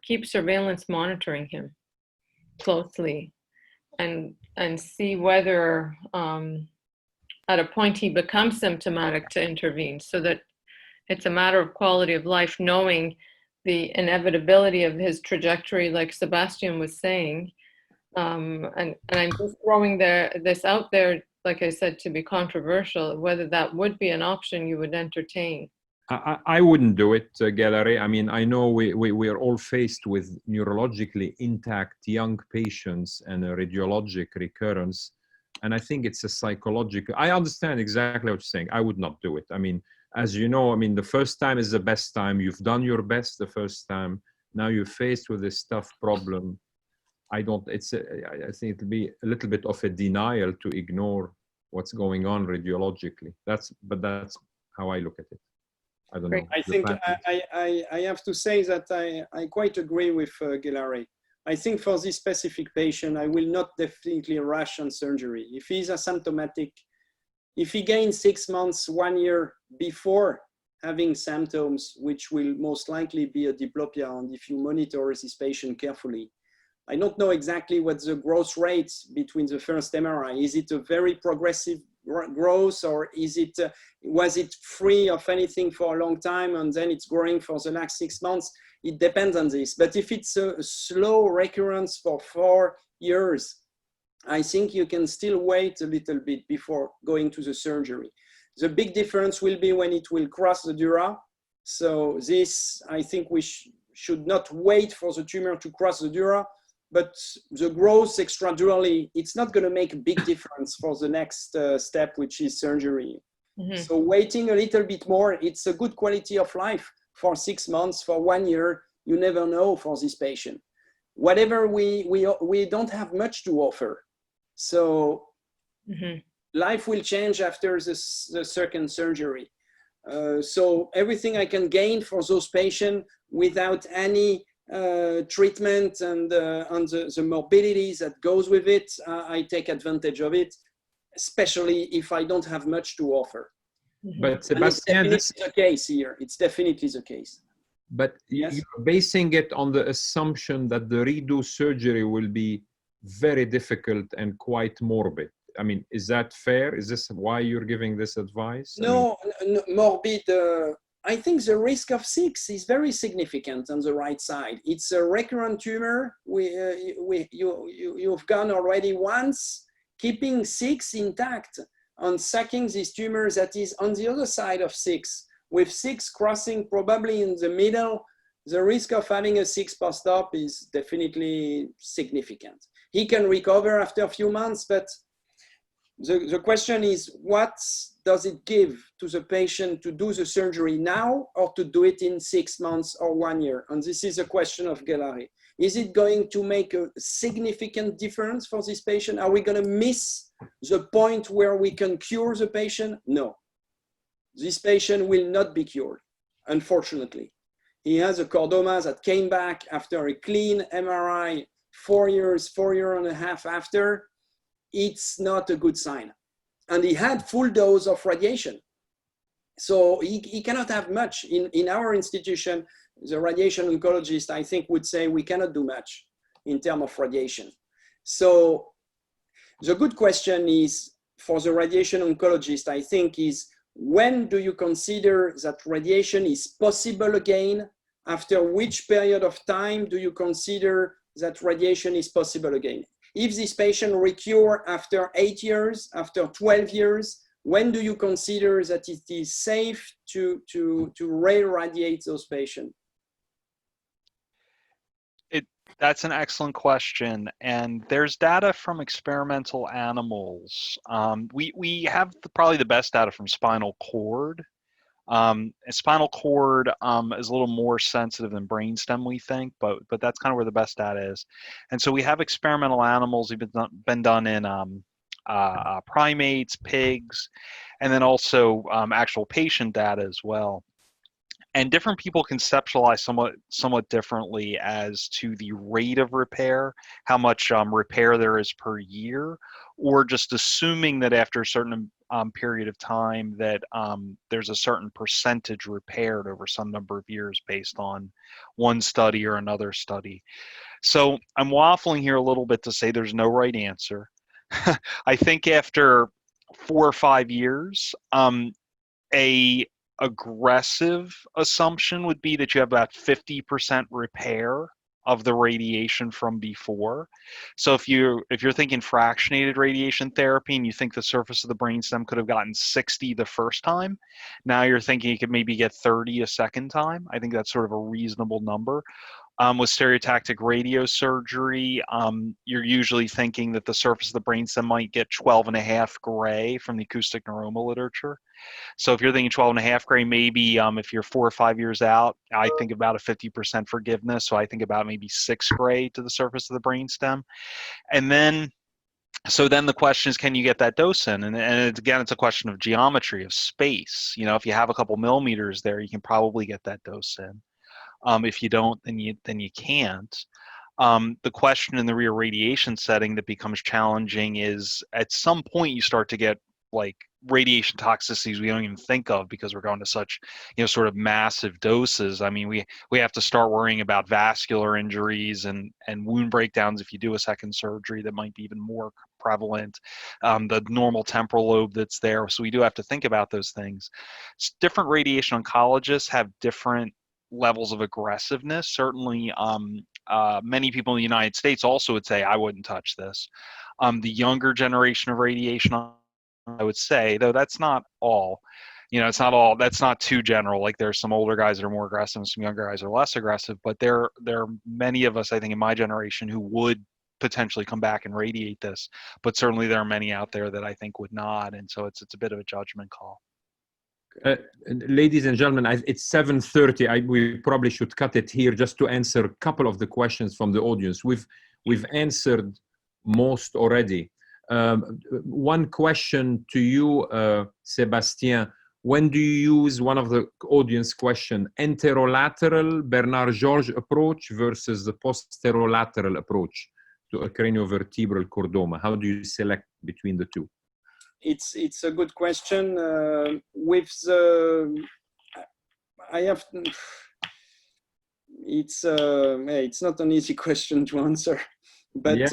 keep surveillance monitoring him closely and see whether at a point he becomes symptomatic to intervene, so that it's a matter of quality of life, knowing the inevitability of his trajectory, like Sebastian was saying. And I'm just throwing this out there, like I said, to be controversial, whether that would be an option you would entertain. I wouldn't do it, Gallery. I mean, I know we are all faced with neurologically intact young patients and a radiologic recurrence. And I think it's a psychological, I understand exactly what you're saying. I would not do it. I mean, as you know, I mean, the first time is the best time. You've done your best the first time. Now you're faced with this tough problem. I think it'll be a little bit of a denial to ignore what's going on radiologically. But that's how I look at it. I don't know. I think I have to say that I quite agree with Gilary. I think for this specific patient, I will not definitely rush on surgery. If he's asymptomatic, if he gains 6 months, 1 year before having symptoms, which will most likely be a diplopia, and if you monitor this patient carefully, I don't know exactly what the growth rate between the first MRI. Is it a very progressive growth, or was it free of anything for a long time and then it's growing for the next 6 months? It depends on this. But if it's a slow recurrence for 4 years, I think you can still wait a little bit before going to the surgery. The big difference will be when it will cross the dura. So this, I think we should not wait for the tumor to cross the dura, but the growth extradurally, it's not going to make a big difference for the next step, which is surgery. Mm-hmm. So waiting a little bit more, it's a good quality of life for 6 months, for 1 year. You never know for this patient. Whatever we don't have much to offer. So mm-hmm. Life will change after the second surgery. So everything I can gain for those patients without any treatment and the morbidities that goes with it, I take advantage of it, especially if I don't have much to offer. But Sebastian, this is the case here. It's definitely the case. But yes, you're basing it on the assumption that the redo surgery will be very difficult and quite morbid. I mean, is that fair? Is this why you're giving this advice? No, morbid. I think the risk of 6 is very significant on the right side. It's a recurrent tumor. You've gone already once, keeping 6 intact and sucking these tumors that is on the other side of 6, with 6 crossing probably in the middle. The risk of having a 6 post-op is definitely significant. He can recover after a few months, but the question is, what does it give to the patient to do the surgery now or to do it in 6 months or 1 year? And this is a question of Galari. Is it going to make a significant difference for this patient? Are we going to miss the point where we can cure the patient? No. This patient will not be cured, unfortunately. He has a chordoma that came back after a clean MRI 4 years and a half after. It's not a good sign. And he had full dose of radiation. So he cannot have much. In our institution, the radiation oncologist, I think, would say we cannot do much in terms of radiation. So the good question is, for the radiation oncologist, I think, is when do you consider that radiation is possible again? After which period of time do you consider that radiation is possible again? If this patient recur after 8 years, after 12 years, when do you consider that it is safe to re-radiate those patients? That's an excellent question. And there's data from experimental animals. We have probably the best data from spinal cord. Spinal cord is a little more sensitive than brainstem, we think, but that's kind of where the best data is. And so we have experimental animals that have been done in primates, pigs, and then also actual patient data as well. And different people conceptualize somewhat differently as to the rate of repair, how much repair there is per year, or just assuming that after a certain period of time that there's a certain percentage repaired over some number of years based on one study or another study. So I'm waffling here a little bit to say there's no right answer. I think after 4 or 5 years. A aggressive assumption would be that you have about 50% repair of the radiation from before. So if you're thinking fractionated radiation therapy and you think the surface of the brainstem could have gotten 60 the first time, now you're thinking you could maybe get 30 a second time. I think that's sort of a reasonable number. With stereotactic radiosurgery, you're usually thinking that the surface of the brainstem might get 12.5 gray from the acoustic neuroma literature. So if you're thinking 12.5 gray, maybe if you're 4 or 5 years out, I think about a 50% forgiveness. So I think about maybe 6 gray to the surface of the brainstem. And then, so then the question is, can you get that dose in? And again, it's a question of geometry, of space. You know, if you have a couple millimeters there, you can probably get that dose in. If you don't, then you can't. The question in the rear radiation setting that becomes challenging is at some point you start to get like radiation toxicities we don't even think of because we're going to such, you know, sort of massive doses. I mean, we have to start worrying about vascular injuries and wound breakdowns if you do a second surgery that might be even more prevalent. The normal temporal lobe that's there. So we do have to think about those things. Different radiation oncologists have different levels of aggressiveness. Certainly, many people in the United States also would say, I wouldn't touch this. The younger generation of radiation, I would say, though that's not all, you know, it's not all, that's not too general. Like there's some older guys that are more aggressive and some younger guys are less aggressive, but there are many of us, I think, in my generation who would potentially come back and radiate this, but certainly there are many out there that I think would not. And so it's a bit of a judgment call. Ladies and gentlemen, it's 7:30. We probably should cut it here just to answer a couple of the questions from the audience. We've answered most already. One question to you, Sebastian. When do you use, one of the audience question, enterolateral Bernard-Georges approach versus the posterolateral approach to a craniovertebral chordoma? How do you select between the two? It's a good question. With the, I have, it's not an easy question to answer, but it's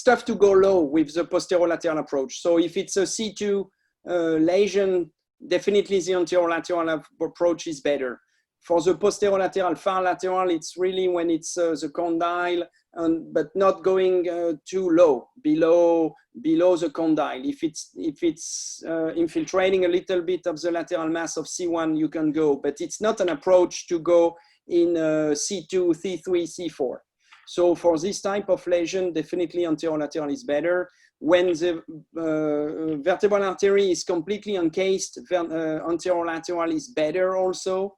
tough to go low with the posterolateral approach. So if it's a C2 lesion, definitely the anterolateral approach is better. For the posterolateral, far lateral, it's really when it's the condyle, but not going too low, below the condyle. If it's infiltrating a little bit of the lateral mass of C1, you can go, but it's not an approach to go in C2, C3, C4. So for this type of lesion, definitely anterolateral is better. When the vertebral artery is completely encased, anterolateral is better also.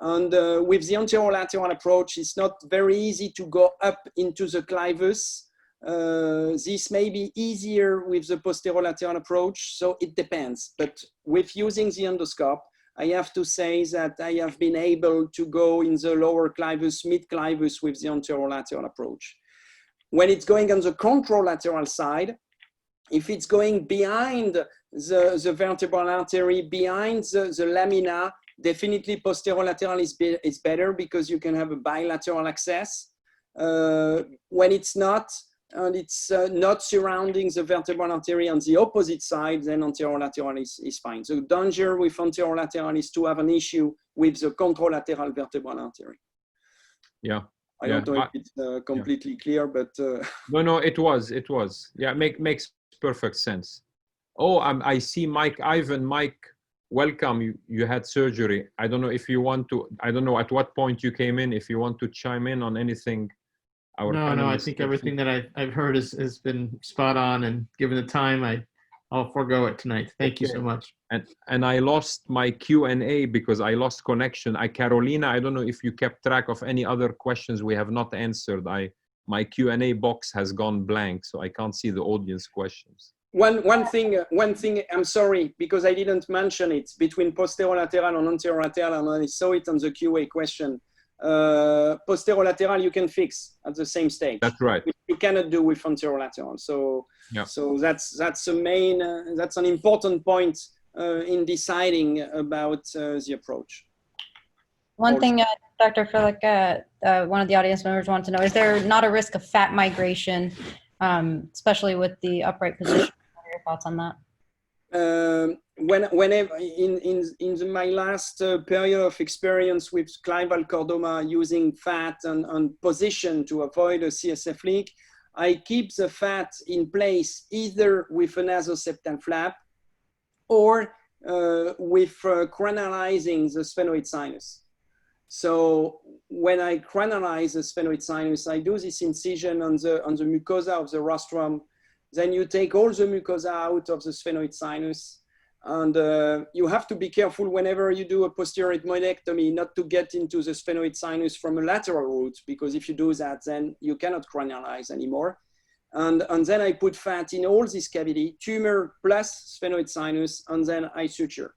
And with the anterolateral approach, it's not very easy to go up into the clivus. This may be easier with the posterolateral approach, so it depends. But with using the endoscope, I have to say that I have been able to go in the lower clivus, mid-clivus with the anterolateral approach. When it's going on the contralateral side, if it's going behind the vertebral artery, behind the lamina, definitely posterolateral is better because you can have a bilateral access. When it's not, and it's not surrounding the vertebral artery on the opposite side, then anterolateral is fine. So the danger with anterolateral is to have an issue with the contralateral vertebral artery. Yeah. I don't know if it's completely clear, but... No, it was. Yeah, makes perfect sense. Oh, I see Mike Ivan. Mike, welcome. You had surgery. I don't know if you want to, I don't know at what point you came in, if you want to chime in on anything. No, I think everything that I've heard has been spot on, and given the time, I'll forego it tonight. Thank you so much. And I lost my Q&A because I lost connection. Carolina, I don't know if you kept track of any other questions we have not answered. My Q&A box has gone blank, so I can't see the audience questions. One thing, I'm sorry, because I didn't mention it, between posterolateral and anterolateral, and I saw it on the QA question. Posterolateral you can fix at the same stage. That's right. Which you cannot do with anterolateral. So, so that's a main, that's an important point in deciding about the approach. One thing, Dr. Frolic, one of the audience members wanted to know, is there not a risk of fat migration especially with the upright position. What are your thoughts on that? Whenever in my last period of experience with clival chordoma using fat and position to avoid a CSF leak, I keep the fat in place either with a nasoseptal flap or with cranializing the sphenoid sinus. So when I cranialize the sphenoid sinus, I do this incision on the mucosa of the rostrum. Then you take all the mucosa out of the sphenoid sinus. And you have to be careful whenever you do a posterior ethmoidectomy not to get into the sphenoid sinus from a lateral route, because if you do that, then you cannot cranialize anymore. And then I put fat in all this cavity, tumor plus sphenoid sinus, and then I suture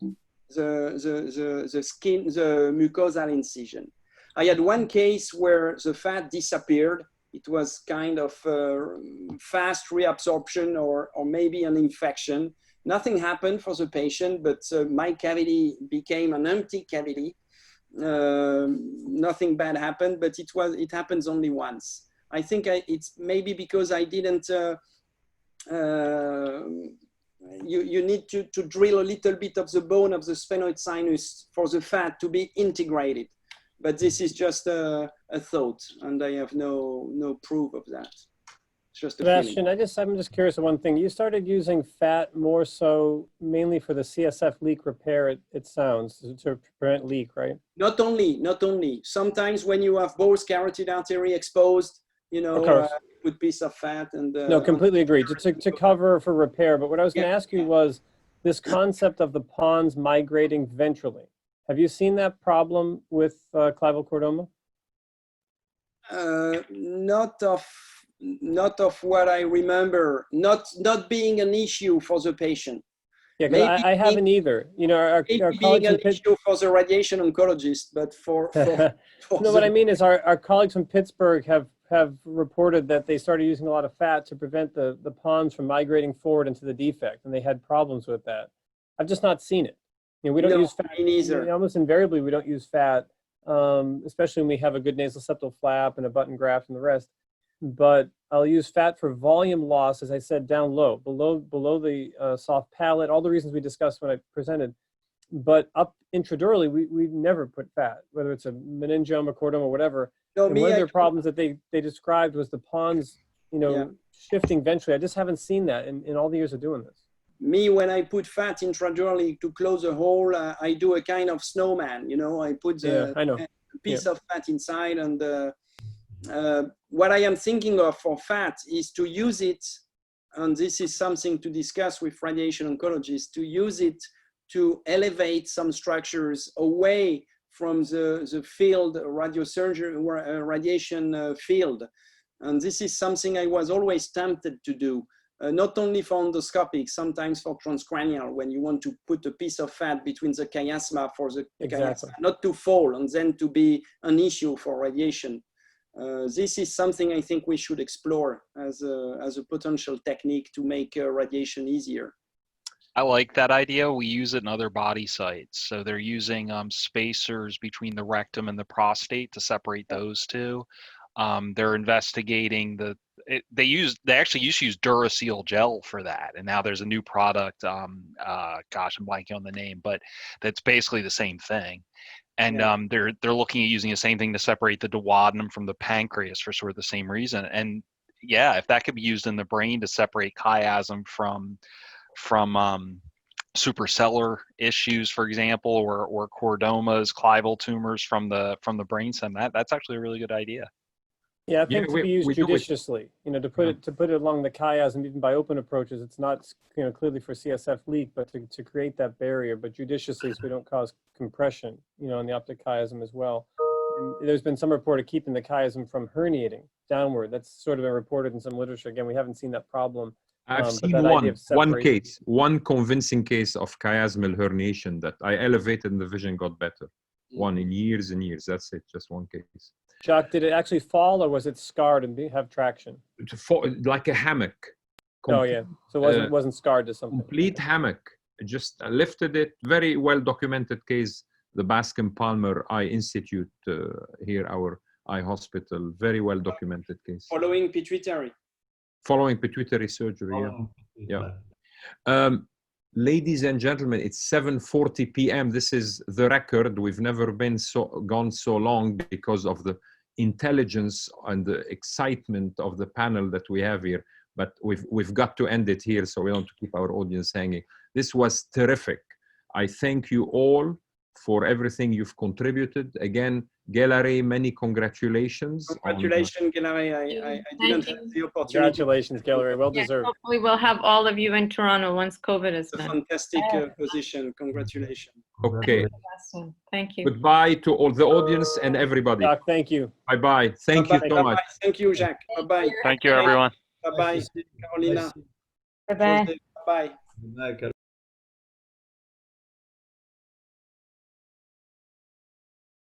the skin, the mucosal incision. I had one case where the fat disappeared. It was kind of fast reabsorption or maybe an infection. Nothing happened for the patient, but my cavity became an empty cavity. Nothing bad happened, but it happens only once. I think it's maybe because I didn't, you need to drill a little bit of the bone of the sphenoid sinus for the fat to be integrated. But this is just a thought, and I have no proof of that. It's just a Sebastian, feeling. I'm just curious of one thing. You started using fat more so mainly for the CSF leak repair, it sounds, to prevent leak, right? Not only. Sometimes when you have both carotid artery exposed, you know, put piece of fat and. No, completely agree. To cover for repair. But what I was going to ask you was this concept of the pons migrating ventrally. Have you seen that problem with clival chordoma? Not of what I remember. Not being an issue for the patient. Yeah, because I haven't either. You know, our colleagues being an issue for the radiation oncologist, but for no, what I mean is our colleagues from Pittsburgh have reported that they started using a lot of fat to prevent the pons from migrating forward into the defect, and they had problems with that. I've just not seen it. You know, we don't use fat. Me neither. Almost invariably, we don't use fat, especially when we have a good nasal septal flap and a button graft and the rest. But I'll use fat for volume loss, as I said, down low, below the soft palate, all the reasons we discussed when I presented. But up intradurally, we never put fat, whether it's a meningioma, chordoma, whatever. No, and one of their problems that they described was the pons, you know, shifting ventrally. I just haven't seen that in all the years of doing this. Me, when I put fat intradurally to close a hole, I do a kind of snowman, you know, I put a piece of fat inside, and what I am thinking of for fat is to use it, and this is something to discuss with radiation oncologists, to use it to elevate some structures away from the field, radiosurgery, radiation field. And this is something I was always tempted to do. Not only for endoscopic, sometimes for transcranial, when you want to put a piece of fat between the chiasma for the chiasma, not to fall and then to be an issue for radiation. This is something I think we should explore as a potential technique to make radiation easier. I like that idea. We use it in other body sites. So they're using spacers between the rectum and the prostate to separate those two. They're investigating they actually used to use Duraseal gel for that, and now there's a new product. Gosh, I'm blanking on the name, but that's basically the same thing. And they're looking at using the same thing to separate the duodenum from the pancreas for sort of the same reason. And yeah, if that could be used in the brain to separate chiasm from suprasellar issues, for example, or chordomas, clival tumors from the brainstem, that's actually a really good idea. Yeah, I think to be used judiciously, you know, to put it along the chiasm, even by open approaches, it's not, you know, clearly for CSF leak, but to create that barrier, but judiciously so we don't cause compression, you know, on the optic chiasm as well. And there's been some report of keeping the chiasm from herniating downward. That's sort of been reported in some literature. Again, we haven't seen that problem. I've seen one convincing case of chiasmal herniation that I elevated and the vision got better. One in years and years. That's it, just one case. Jacques, did it actually fall or was it scarred and have traction? Like a hammock. Oh yeah, so it wasn't scarred to something. Complete hammock. Just lifted it. Very well documented case. The Bascom Palmer Eye Institute here, our eye hospital. Very well documented case. Following pituitary. Following pituitary surgery, ladies and gentlemen, it's 7:40 p.m. This is the record. We've never been gone so long because of the intelligence and the excitement of the panel that we have here. But we've got to end it here, so we don't keep our audience hanging. This was terrific. I thank you all for everything you've contributed. Again, Gelare, many congratulations. Congratulations, Gelare. I didn't have the opportunity. Congratulations, Gelare. Well deserved. Hopefully we'll have all of you in Toronto once COVID is It's a done. fantastic position. Congratulations. Okay. Thank you. Goodbye to all the audience and everybody. Doc, thank you. Bye-bye. Thank you so much. Thank you, Jacques. Bye-bye. Thank you, everyone. Bye-bye, Carolina. Bye-bye. Bye-bye. Bye, Carol.